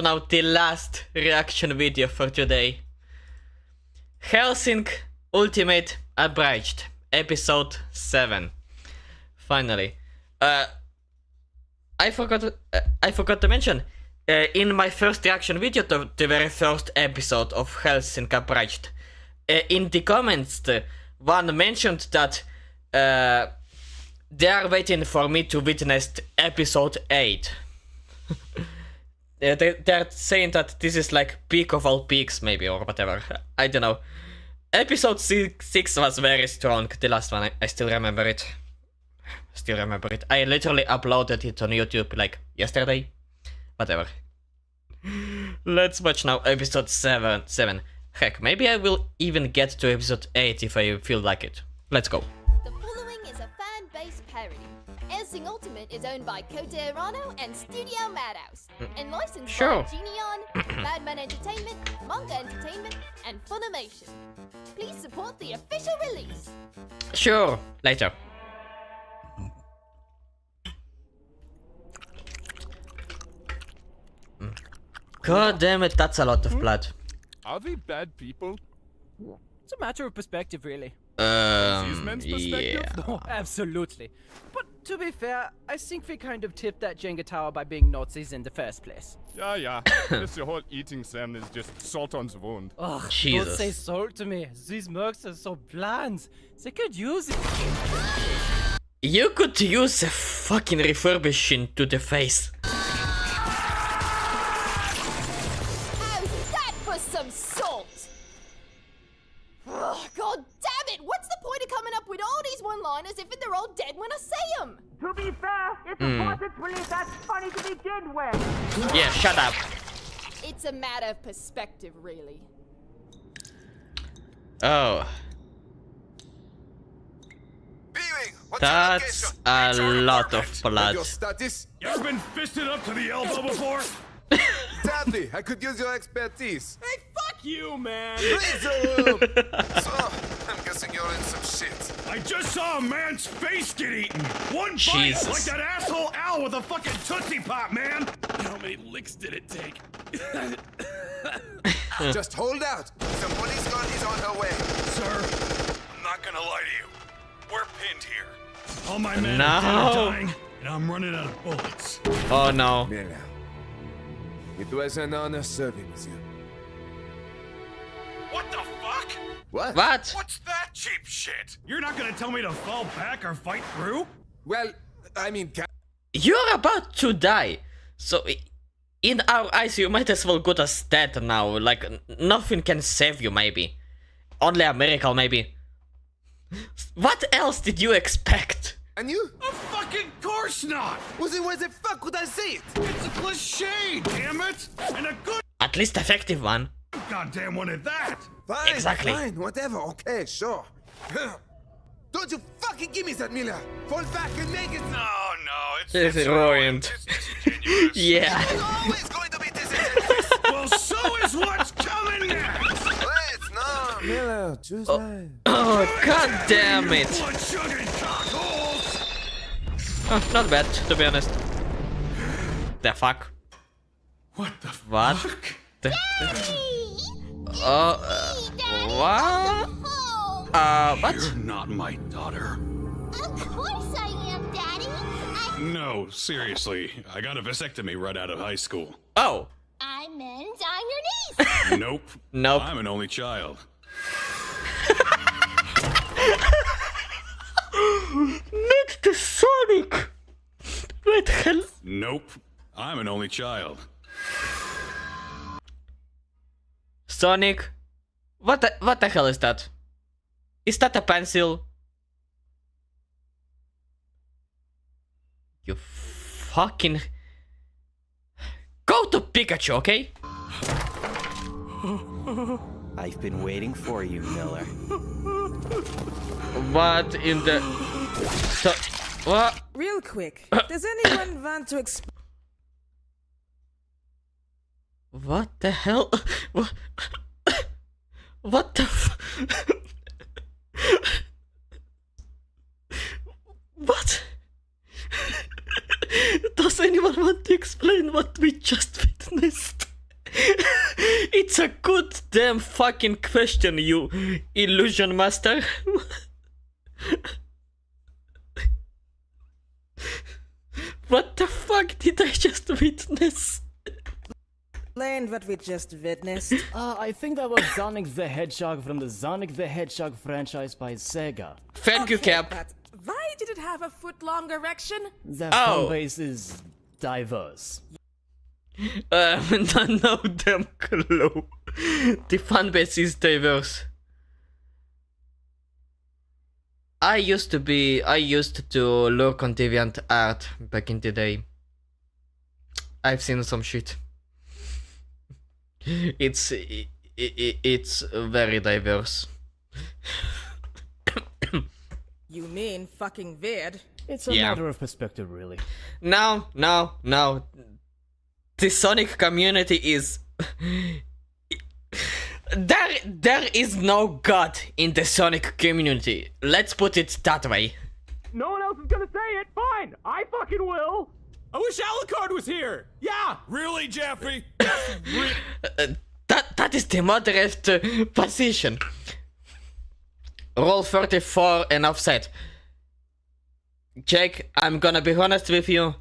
[SPEAKER 1] now the last reaction video for today. Hellsing Ultimate Abridged, episode 7. Finally. I forgot to mention, in my first reaction video to the very first episode of Hellsing Abridged, in the comments, one mentioned that they are waiting for me to witness episode 8. They're saying that this is like peak of all peaks, maybe, or whatever. I don't know. Episode 6 was very strong, the last one. I still remember it. I literally uploaded it on YouTube like yesterday. Whatever. Let's watch now episode 7. Heck, maybe I will even get to episode 8 if I feel like it. Let's go.
[SPEAKER 12] The following is a fan-based parody. Hellsing Ultimate is owned by Kota Arano and Studio Madhouse, and licensed
[SPEAKER 1] Sure.
[SPEAKER 12] by Genion, Madman Entertainment, Manga Entertainment, and Funimation. Please support the official release.
[SPEAKER 1] Sure, later. God damn it, that's a lot of blood.
[SPEAKER 13] Are they bad people?
[SPEAKER 14] It's a matter of perspective, really.
[SPEAKER 1] Yeah.
[SPEAKER 14] Oh, absolutely. But to be fair, I think we kind of tipped that Jenga tower by being Nazis in the first place.
[SPEAKER 13] Yeah. This whole eating Sam is just salt on the wound.
[SPEAKER 14] Oh,
[SPEAKER 1] Jesus.
[SPEAKER 14] don't say salt to me. These mercs are so bland. They could use it.
[SPEAKER 1] You could use a fucking refurbishing to the face.
[SPEAKER 12] How's that for some salt? Oh, God damn it! What's the point of coming up with all these one-liners if they're all dead when I say them?
[SPEAKER 15] To be fair, it's wasn't really that funny to begin with.
[SPEAKER 1] Yeah, shut up.
[SPEAKER 12] It's a matter of perspective, really.
[SPEAKER 1] Oh. That's a lot of blood.
[SPEAKER 7] You ever been fisted up to the elbow before?
[SPEAKER 16] Sadly, I could use your expertise.
[SPEAKER 10] Hey, fuck you, man!
[SPEAKER 16] Please, so, I'm guessing you're in some shit.
[SPEAKER 7] I just saw a man's face get eaten. One bite,
[SPEAKER 1] Jesus.
[SPEAKER 7] like that asshole Al with a fucking Tootsie Pop, man.
[SPEAKER 11] How many licks did it take?
[SPEAKER 16] Just hold out. The police guard is on her way.
[SPEAKER 7] Sir, I'm not gonna lie to you. We're pinned here. All my men
[SPEAKER 1] No.
[SPEAKER 7] are dying, and I'm running out of bullets.
[SPEAKER 1] Oh no.
[SPEAKER 16] Mira, it was an honor serving with you.
[SPEAKER 7] What the fuck?
[SPEAKER 16] What?
[SPEAKER 1] What?
[SPEAKER 7] What's that cheap shit? You're not gonna tell me to fall back or fight through?
[SPEAKER 16] Well, I mean,
[SPEAKER 1] You're about to die. So, in our eyes, you might as well go to dead now. Like, nothing can save you, maybe. Only a miracle, maybe. What else did you expect?
[SPEAKER 16] and you?
[SPEAKER 7] Of fucking course not!
[SPEAKER 16] Why the fuck would I say it?
[SPEAKER 7] It's a cliche, damn it! And a good
[SPEAKER 1] At least effective one.
[SPEAKER 7] goddamn one at that!
[SPEAKER 16] Fine,
[SPEAKER 1] Exactly.
[SPEAKER 16] fine, whatever, okay, sure. Don't you fucking give me that, Miller! Fall back and make it!
[SPEAKER 7] No,
[SPEAKER 1] It's ruined. Yeah.
[SPEAKER 16] It's always going to be disingenuous!
[SPEAKER 7] Well, so is what's coming next!
[SPEAKER 16] Wait, no! Miller, choose mine.
[SPEAKER 1] Oh, god damn it.
[SPEAKER 7] Blood-sugared cockholes!
[SPEAKER 1] Oh, not bad, to be honest. The fuck?
[SPEAKER 7] What the
[SPEAKER 1] What?
[SPEAKER 7] fuck?
[SPEAKER 1] The what? What?
[SPEAKER 7] You're not my daughter.
[SPEAKER 12] Of course I am, Daddy.
[SPEAKER 11] No, seriously. I got a vasectomy right out of high school.
[SPEAKER 1] Oh.
[SPEAKER 12] I meant I'm your niece.
[SPEAKER 11] Nope.
[SPEAKER 1] Nope.
[SPEAKER 11] I'm an only child.
[SPEAKER 1] Not the Sonic! What the hell?
[SPEAKER 11] Nope. I'm an only child.
[SPEAKER 1] Sonic? What the hell is that? Is that a pencil? You fucking... Go to Pikachu, okay?
[SPEAKER 17] I've been waiting for you, Miller.
[SPEAKER 1] What in the... What?
[SPEAKER 18] Real quick, does anyone want to explain?
[SPEAKER 1] What the hell? What the What? Does anyone want to explain what we just witnessed? It's a good damn fucking question, you illusion master. What the fuck did I just witness?
[SPEAKER 18] Explain what we just witnessed.
[SPEAKER 19] I think that was Sonic the Hedgehog from the Sonic the Hedgehog franchise by Sega.
[SPEAKER 1] Thank you, Cap.
[SPEAKER 18] But why did it have a foot-long erection?
[SPEAKER 19] The fan base is diverse.
[SPEAKER 1] No damn clue. The fan base is diverse. I used to look on DeviantArt back in the day. I've seen some shit. It's very diverse.
[SPEAKER 18] You mean fucking weird?
[SPEAKER 19] It's a matter of perspective, really.
[SPEAKER 1] No. The Sonic community is... There is no God in the Sonic community. Let's put it that way.
[SPEAKER 10] No one else is gonna say it. Fine, I fucking will. I wish Alucard was here. Yeah.
[SPEAKER 7] Really, Jeffy?
[SPEAKER 1] That is the moderate position. Roll 34 and offset. Jake, I'm gonna be honest with you.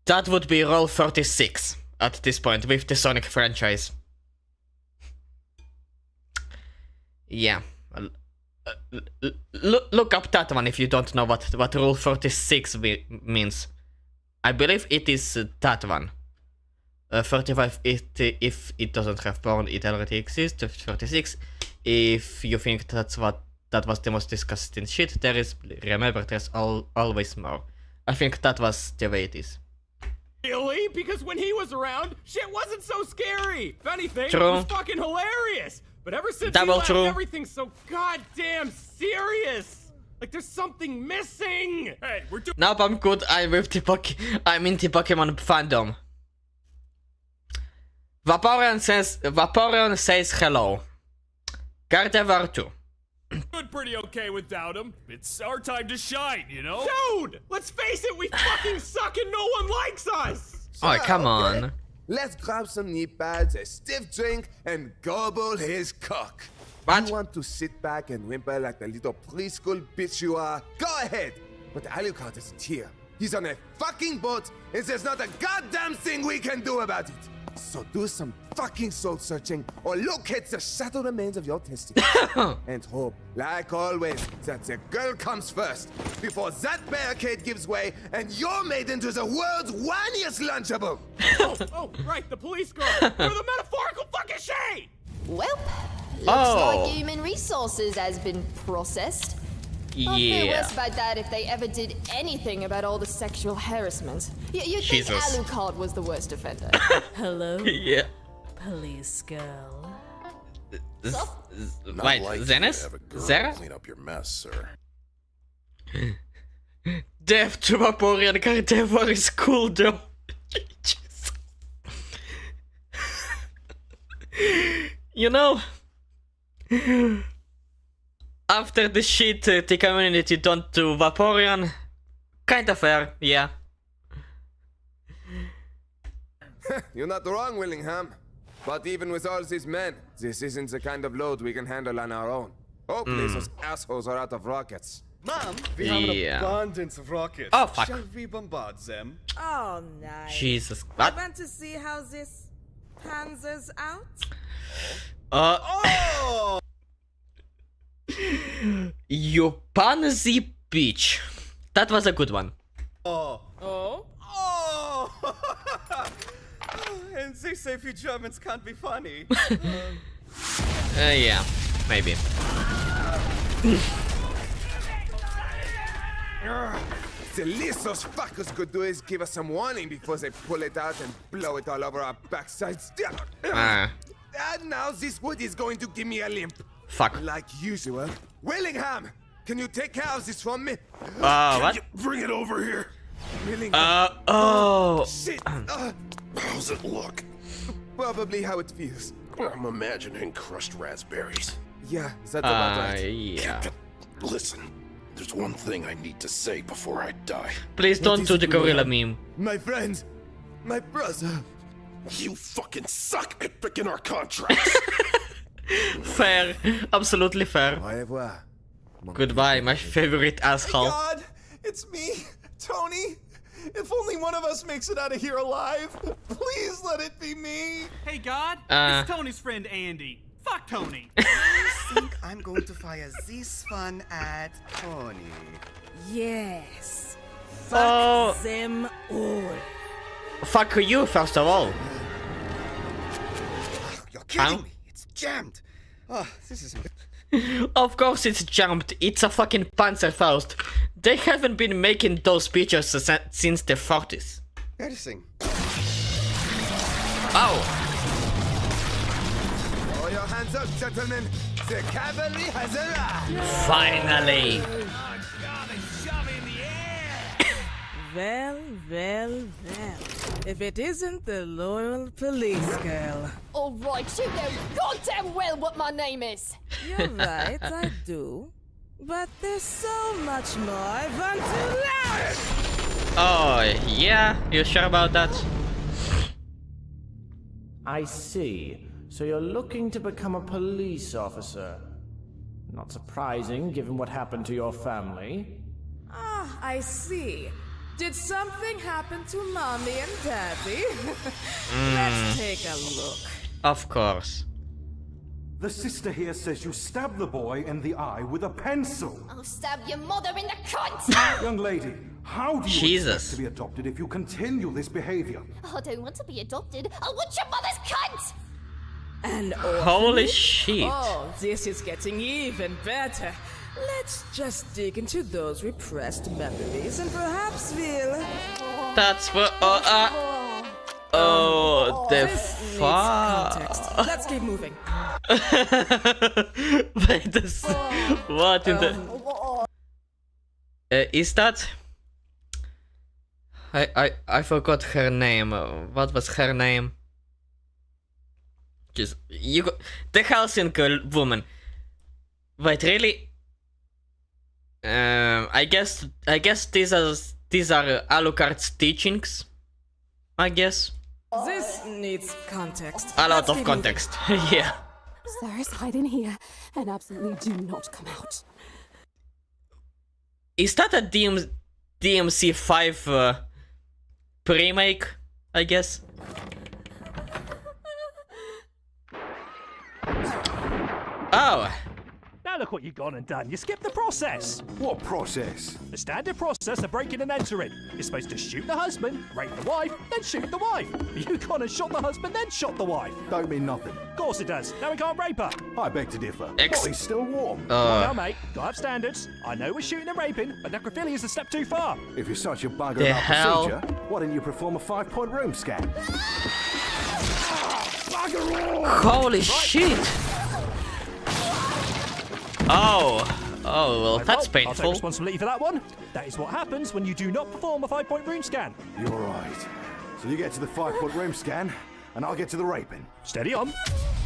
[SPEAKER 1] That would be roll 36 at this point with the Sonic franchise. Yeah. Look up that one if you don't know what rule 46 means. I believe it is that one. 35 if it doesn't have porn, it already exists. 36 if you think that was the most disgusting shit, remember there's always more. I think that was the way it is.
[SPEAKER 10] Really? Because when he was around, shit wasn't so scary. If anything, it
[SPEAKER 1] True.
[SPEAKER 10] was fucking hilarious. But ever since
[SPEAKER 1] Double
[SPEAKER 10] he left,
[SPEAKER 1] true.
[SPEAKER 10] everything's so goddamn serious. Like there's something missing. Hey, we're doing.
[SPEAKER 1] Nope, I'm good. I'm in the Pokemon fandom. Vaporeon says hello. Gardevoir too.
[SPEAKER 7] Doing pretty okay without him. It's our time to shine, you know?
[SPEAKER 10] Dude, let's face it, we fucking suck and no one likes us.
[SPEAKER 1] Oh, come on.
[SPEAKER 16] Let's grab some knee pads, a stiff drink, and gobble his cock.
[SPEAKER 1] What?
[SPEAKER 16] You want to sit back and whimper like the little preschool bitch you are? Go ahead. But Alucard isn't here. He's on a fucking boat, and there's not a goddamn thing we can do about it. So do some fucking soul searching or locate the shattered remains of your testicles. And hope, like always, that the girl comes first before that barricade gives way and you're made into the world's whiniest Lunchable.
[SPEAKER 10] Oh, right, the police girl. You're the metaphorical fucking shade.
[SPEAKER 12] Well, looks
[SPEAKER 1] Oh.
[SPEAKER 12] like human resources has been processed. I'll feel
[SPEAKER 1] Yeah.
[SPEAKER 12] worse about that if they ever did anything about all the sexual harassment. You'd think
[SPEAKER 1] Jesus.
[SPEAKER 12] Alucard was the worst offender.
[SPEAKER 18] Hello,
[SPEAKER 1] Yeah.
[SPEAKER 18] police girl.
[SPEAKER 1] Wait, Zenes? Zera?
[SPEAKER 20] Clean up your mess, sir.
[SPEAKER 1] Death to Vaporeon Gardevoir is cool though. You know, after the shit the community done to Vaporeon, kinda fair, yeah.
[SPEAKER 16] You're not wrong, Willingham. But even with all these men, this isn't the kind of load we can handle on our own. Hopefully those assholes are out of rockets.
[SPEAKER 21] Mom, we have
[SPEAKER 1] Yeah.
[SPEAKER 21] an abundance of rockets.
[SPEAKER 1] Oh, fuck.
[SPEAKER 21] Shall we bombard them?
[SPEAKER 18] Oh, nice.
[SPEAKER 1] Jesus.
[SPEAKER 18] I
[SPEAKER 1] What?
[SPEAKER 18] want to see how this panzers out.
[SPEAKER 21] Oh!
[SPEAKER 1] You pansy bitch. That was a good one.
[SPEAKER 21] Oh.
[SPEAKER 18] Oh?
[SPEAKER 21] Oh! And they say you Germans can't be funny.
[SPEAKER 1] Yeah, maybe.
[SPEAKER 16] The least those fuckers could do is give us some warning before they pull it out and blow it all over our backsides. And now this wood is going to give me a limp.
[SPEAKER 1] Fuck.
[SPEAKER 16] Like usual. Willingham, can you take care of this from me?
[SPEAKER 1] What?
[SPEAKER 11] Bring it over here.
[SPEAKER 16] Willingham.
[SPEAKER 1] Oh.
[SPEAKER 16] Shit.
[SPEAKER 11] How's it look?
[SPEAKER 16] Probably how it feels.
[SPEAKER 11] I'm imagining crushed raspberries.
[SPEAKER 16] Yeah, that's about right.
[SPEAKER 1] Yeah.
[SPEAKER 11] Listen, there's one thing I need to say before I die.
[SPEAKER 1] Please don't do the gorilla meme.
[SPEAKER 16] My friend. My brother.
[SPEAKER 11] You fucking suck at picking our contracts.
[SPEAKER 1] Fair. Absolutely fair.
[SPEAKER 16] Au revoir.
[SPEAKER 1] Goodbye, my favorite asshole.
[SPEAKER 20] God, it's me, Tony. If only one of us makes it out of here alive, please let it be me.
[SPEAKER 10] Hey, God, it's Tony's friend Andy. Fuck Tony.
[SPEAKER 21] I think I'm going to fire this one at Tony.
[SPEAKER 18] Yes.
[SPEAKER 1] Oh.
[SPEAKER 18] Fuck them all.
[SPEAKER 1] Fuck you, first of all.
[SPEAKER 21] You're kidding me. It's jammed. Oh, this is...
[SPEAKER 1] Of course it's jammed. It's a fucking Panzerfaust. They haven't been making those pictures since the 40s.
[SPEAKER 21] Interesting.
[SPEAKER 1] Oh.
[SPEAKER 16] Throw your hands up, gentlemen. The cavalry has arrived.
[SPEAKER 1] Finally.
[SPEAKER 18] Well. If it isn't the loyal police girl.
[SPEAKER 12] All right, you know goddamn well what my name is.
[SPEAKER 18] You're right, I do. But there's so much more I want to learn.
[SPEAKER 1] Oh, yeah? You sure about that?
[SPEAKER 19] I see. So you're looking to become a police officer. Not surprising, given what happened to your family.
[SPEAKER 18] Ah, I see. Did something happen to Mommy and Daddy? Let's take a look.
[SPEAKER 1] Of course.
[SPEAKER 22] The sister here says you stabbed the boy in the eye with a pencil.
[SPEAKER 12] I'll stab your mother in the cunt.
[SPEAKER 22] Young lady, how do you expect to be adopted if you continue this behavior?
[SPEAKER 12] I don't want to be adopted. I want your mother's cunt.
[SPEAKER 18] An
[SPEAKER 1] Holy shit.
[SPEAKER 18] Oh, this is getting even better. Let's just dig into those repressed memories and perhaps we'll...
[SPEAKER 1] That's what... the fuck.
[SPEAKER 18] Let's keep moving.
[SPEAKER 1] Wait, this... What in the... Is that... I forgot her name. What was her name? Just... You go... The Helsinki woman. Wait, really? I guess these are Alucard's teachings. I guess.
[SPEAKER 18] This needs context.
[SPEAKER 1] A lot of context. Yeah.
[SPEAKER 23] Cyrus, hide in here and absolutely do not come out.
[SPEAKER 1] Is that a DMC5 remake? I guess. Oh.
[SPEAKER 24] Now look what you've gone and done. You skipped the process.
[SPEAKER 21] What process?
[SPEAKER 24] The standard process of breaking and entering. You're supposed to shoot the husband, rape the wife, then shoot the wife. You've gone and shot the husband, then shot the wife.
[SPEAKER 21] Don't mean nothing.
[SPEAKER 24] Of course it does. Now we can't rape her.
[SPEAKER 21] I beg to differ. What, he's still warm?
[SPEAKER 24] Well, mate, gotta have standards. I know we're shooting and raping, but necrophilia is a step too far.
[SPEAKER 21] If you're such a bugger about procedure, why didn't you perform a 5-point room scan?
[SPEAKER 1] Holy shit! Oh, well, that's painful.
[SPEAKER 24] I'll take responsibility for that one. That is what happens when you do not perform a 5-point room scan.
[SPEAKER 21] You're right. So you get to the 5-point room scan, and I'll get to the raping.
[SPEAKER 24] Steady on.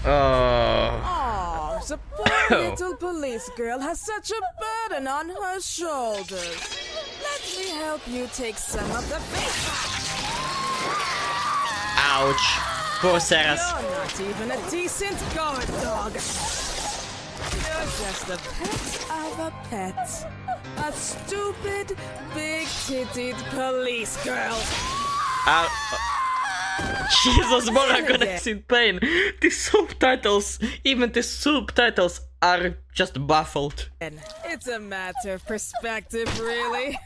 [SPEAKER 18] Oh, the poor little police girl has such a burden on her shoulders. Let me help you take some of the bait.
[SPEAKER 1] Ouch. Poor Sarah.
[SPEAKER 18] You're not even a decent guard dog. You're just a pet of a pet. A stupid, big-titted police girl.
[SPEAKER 1] Jesus, Moragonex in pain. The subtitles, even the subtitles are just baffled.
[SPEAKER 18] It's a matter of perspective, really.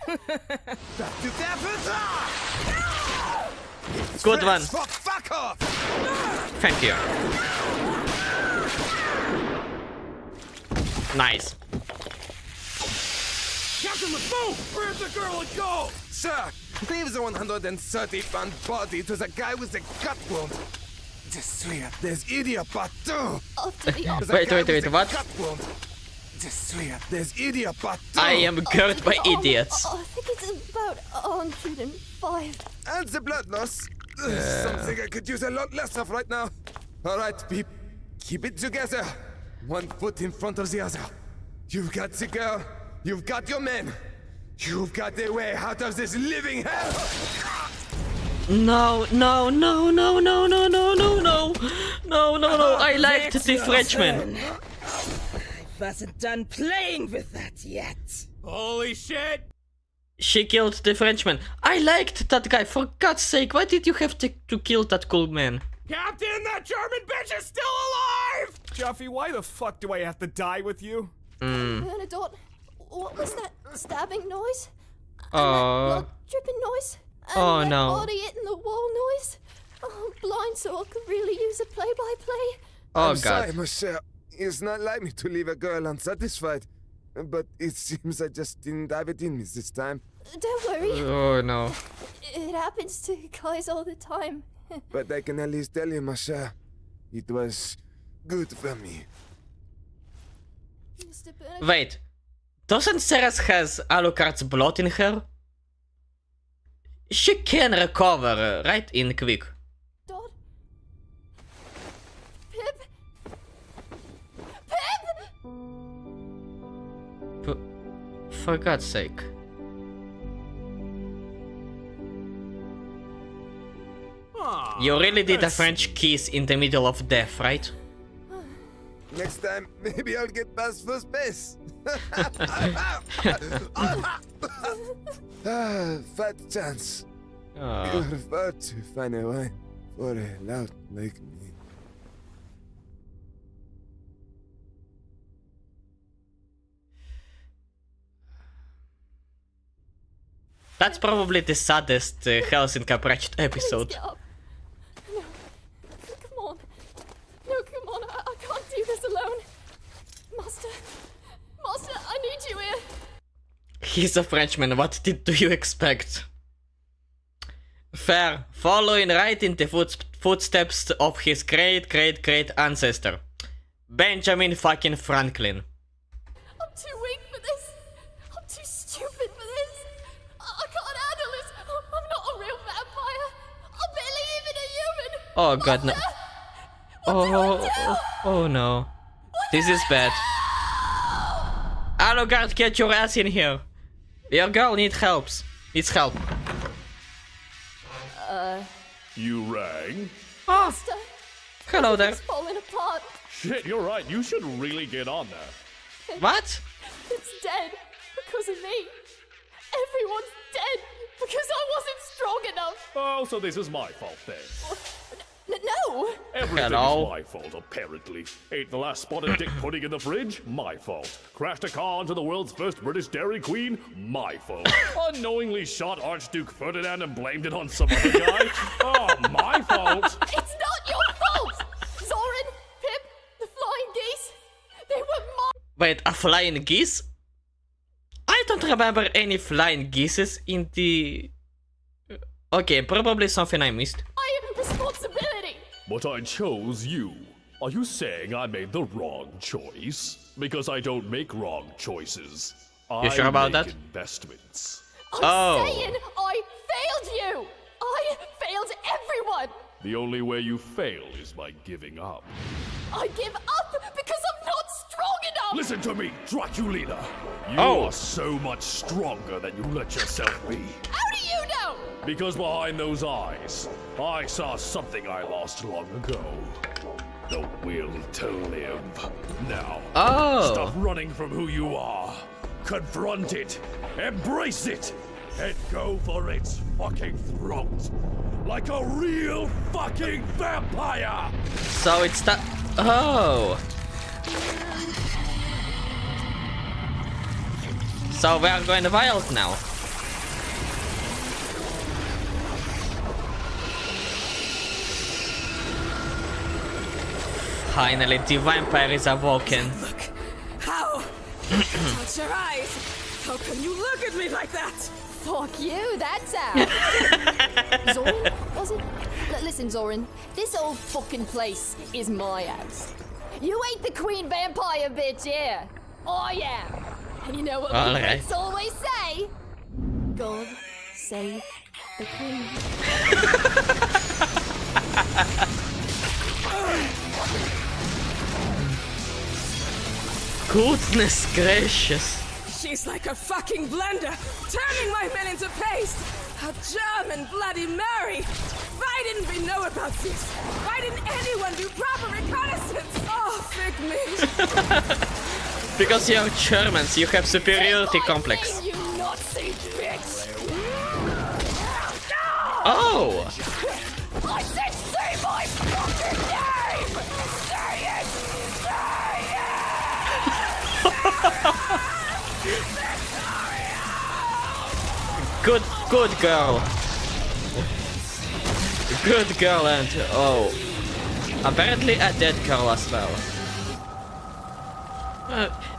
[SPEAKER 1] Good one.
[SPEAKER 16] Fuck off!
[SPEAKER 1] Thank you. Nice.
[SPEAKER 16] Captain, let's move! Where's the girl and go? Sir, leave the 130-pound body to the guy with the gut wound. There's idiot part 2.
[SPEAKER 12] After the
[SPEAKER 1] Wait, what?
[SPEAKER 16] There's idiot part 2.
[SPEAKER 1] I am cursed by idiots.
[SPEAKER 12] I think it's about 105.
[SPEAKER 16] And the blood loss. Something I could use a lot less of right now. Alright, Peep. Keep it together. One foot in front of the other. You've got the girl. You've got your men. You've got the way out of this living hell.
[SPEAKER 1] No. I liked the Frenchman.
[SPEAKER 18] I wasn't done playing with that yet.
[SPEAKER 10] Holy shit!
[SPEAKER 1] She killed the Frenchman. I liked that guy. For God's sake, why did you have to kill that cool man?
[SPEAKER 10] Captain, that German bitch is still alive! Jeffy, why the fuck do I have to die with you?
[SPEAKER 12] Bernadotte, what was that stabbing noise?
[SPEAKER 1] Oh.
[SPEAKER 12] Dripping noise?
[SPEAKER 1] Oh,
[SPEAKER 12] that
[SPEAKER 1] no.
[SPEAKER 12] body hitting the wall noise? Oh, Blindsore could really use a play-by-play.
[SPEAKER 1] Oh,
[SPEAKER 16] I'm
[SPEAKER 1] God.
[SPEAKER 16] sorry, monsieur. It's not like me to leave a girl unsatisfied. But it seems I just didn't have it in me this time.
[SPEAKER 12] Don't worry.
[SPEAKER 1] Oh, no.
[SPEAKER 12] It happens to guys all the time.
[SPEAKER 16] But I can at least tell you, monsieur, it was good for me.
[SPEAKER 12] Mr. Bernadotte.
[SPEAKER 1] Wait. Doesn't Ceres has Alucard's blood in her? She can recover, right? In quick.
[SPEAKER 12] Pip? Pip?
[SPEAKER 1] For God's sake. You really did a French kiss in the middle of death, right?
[SPEAKER 16] Next time, maybe I'll get past first base. Fat chance.
[SPEAKER 1] Ah.
[SPEAKER 16] You're about to find a way for a lout like me.
[SPEAKER 1] That's probably the saddest Helsinki Pratchett episode.
[SPEAKER 12] Get up. No. Come on. No, come on. I can't do this alone. Master, I need you here.
[SPEAKER 1] He's a Frenchman, what do you expect? Fair, following right in the footsteps of his great ancestor, Benjamin fucking Franklin.
[SPEAKER 12] I'm too weak for this. I'm too stupid for this. I can't handle this. I'm not a real vampire. I'm barely even a human.
[SPEAKER 1] Oh god, no. Oh no. This is bad. Alucard, get your ass in here. Your girl needs help.
[SPEAKER 8] You rang?
[SPEAKER 12] Master,
[SPEAKER 1] Hello there.
[SPEAKER 12] it's falling apart.
[SPEAKER 8] Shit, you're right. You should really get on that.
[SPEAKER 1] What?
[SPEAKER 12] It's dead because of me. Everyone's dead because I wasn't strong enough.
[SPEAKER 8] Oh, so this is my fault then.
[SPEAKER 12] No.
[SPEAKER 8] Everything
[SPEAKER 1] Hello?
[SPEAKER 8] is my fault, apparently. Ate the last spotted dick pudding in the fridge? My fault. Crashed a car into the world's first British Dairy Queen? My fault. Unknowingly shot Archduke Ferdinand and blamed it on some other guy? Oh, my fault.
[SPEAKER 12] It's not your fault. Zoran, Pip, the flying geese, they were my...
[SPEAKER 1] Wait, a flying geese? I don't remember any flying geeses in the... Okay, probably something I missed.
[SPEAKER 12] I have responsibility.
[SPEAKER 8] But I chose you. Are you saying I made the wrong choice? Because I don't make wrong choices.
[SPEAKER 1] You sure about
[SPEAKER 8] make
[SPEAKER 1] that?
[SPEAKER 8] investments.
[SPEAKER 12] I'm saying I failed you. I failed everyone.
[SPEAKER 8] The only way you fail is by giving up.
[SPEAKER 12] I give up because I'm not strong enough.
[SPEAKER 8] Listen to me, Draculina. You are so much stronger than you let yourself be.
[SPEAKER 12] How do you know?
[SPEAKER 8] Because behind those eyes, I saw something I lost long ago. The will to live. Now, stop running from who you are. Confront it, embrace it, and go for its fucking throat. Like a real fucking vampire!
[SPEAKER 1] So it's that... Oh! So we are going wild now. Finally, the vampire is awoken.
[SPEAKER 18] Look, how? Touch your eyes. How can you look at me like that?
[SPEAKER 12] Fuck you, that's out. Zoran, was it? Listen, Zoran, this whole fucking place is my house. You ain't the queen vampire bitch here. I am. And you know what my friends always say? God save the queen.
[SPEAKER 1] Goodness gracious.
[SPEAKER 18] She's like a fucking blender, turning my men into paste. A German Bloody Mary. Why didn't we know about this? Why didn't anyone do proper reconnaissance? Oh, fuck me.
[SPEAKER 1] Because you're Germans, you have superiority complex.
[SPEAKER 12] You Nazi bitch!
[SPEAKER 1] Oh!
[SPEAKER 12] I said say my fucking name! Say it!
[SPEAKER 1] Good girl. Good girl and oh, apparently a dead girl as well.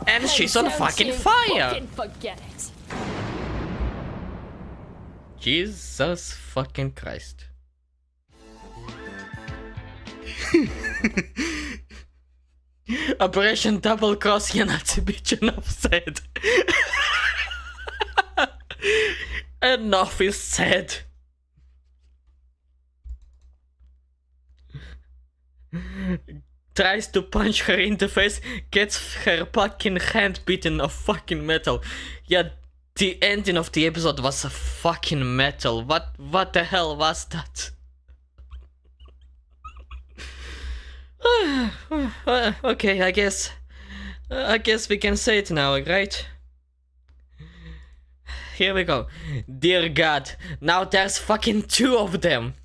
[SPEAKER 1] And she's on fucking fire.
[SPEAKER 12] Fucking forget it.
[SPEAKER 1] Jesus fucking Christ. Operation Double Cross, you Nazi bitch, enough said. Enough is said. Tries to punch her in the face, gets her fucking hand beaten of fucking metal. Yeah, the ending of the episode was a fucking metal. What the hell was that? Okay, I guess we can say it now, right? Here we go. Dear God, now there's fucking 2 of them.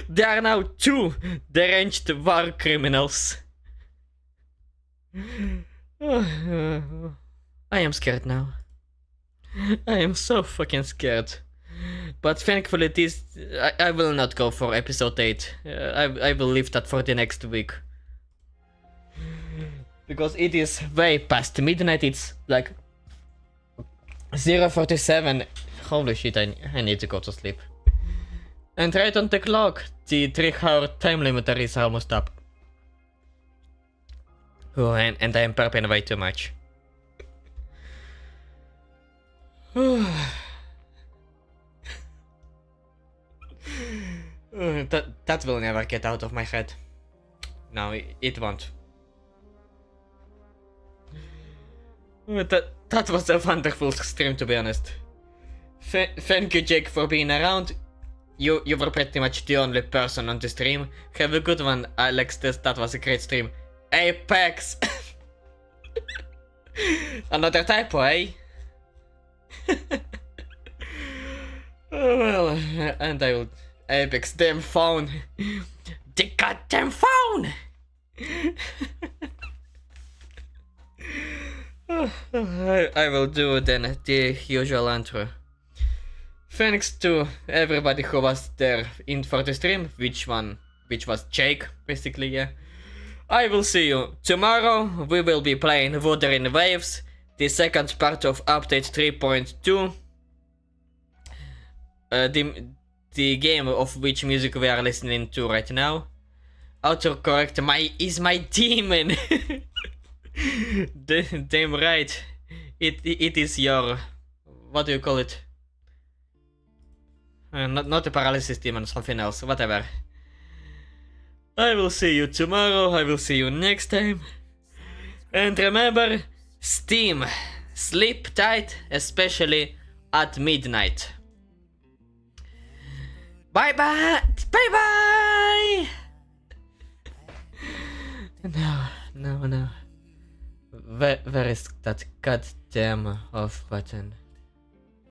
[SPEAKER 1] There are now 2 deranged war criminals. I am scared now. I am so fucking scared. But thankfully this... I will not go for episode 8. I will leave that for the next week. Because it is way past midnight, it's like... 0:47. Holy shit, I need to go to sleep. And right on the clock, the 3-hour time limiter is almost up. Oh, and I am prepping way too much. That will never get out of my head. No, it won't. That was a wonderful stream, to be honest. Thank you, Jake, for being around. You were pretty much the only person on the stream. Have a good one, Alex. That was a great stream. Apex! Another typo, eh? Well, and I will... Apex, damn phone! The goddamn phone! I will do then the usual intro. Thanks to everybody who was there in for the stream, which was Jake, basically, yeah. I will see you tomorrow. We will be playing Wuthering Waves, the second part of update 3.2. The game of which music we are listening to right now. Autocorrect is my demon. Damn right. It is your... what do you call it? Not a paralysis demon, something else, whatever. I will see you tomorrow, I will see you next time. And remember, Steam, sleep tight, especially at midnight. Bye bye! Bye bye! No. Where is that goddamn off button?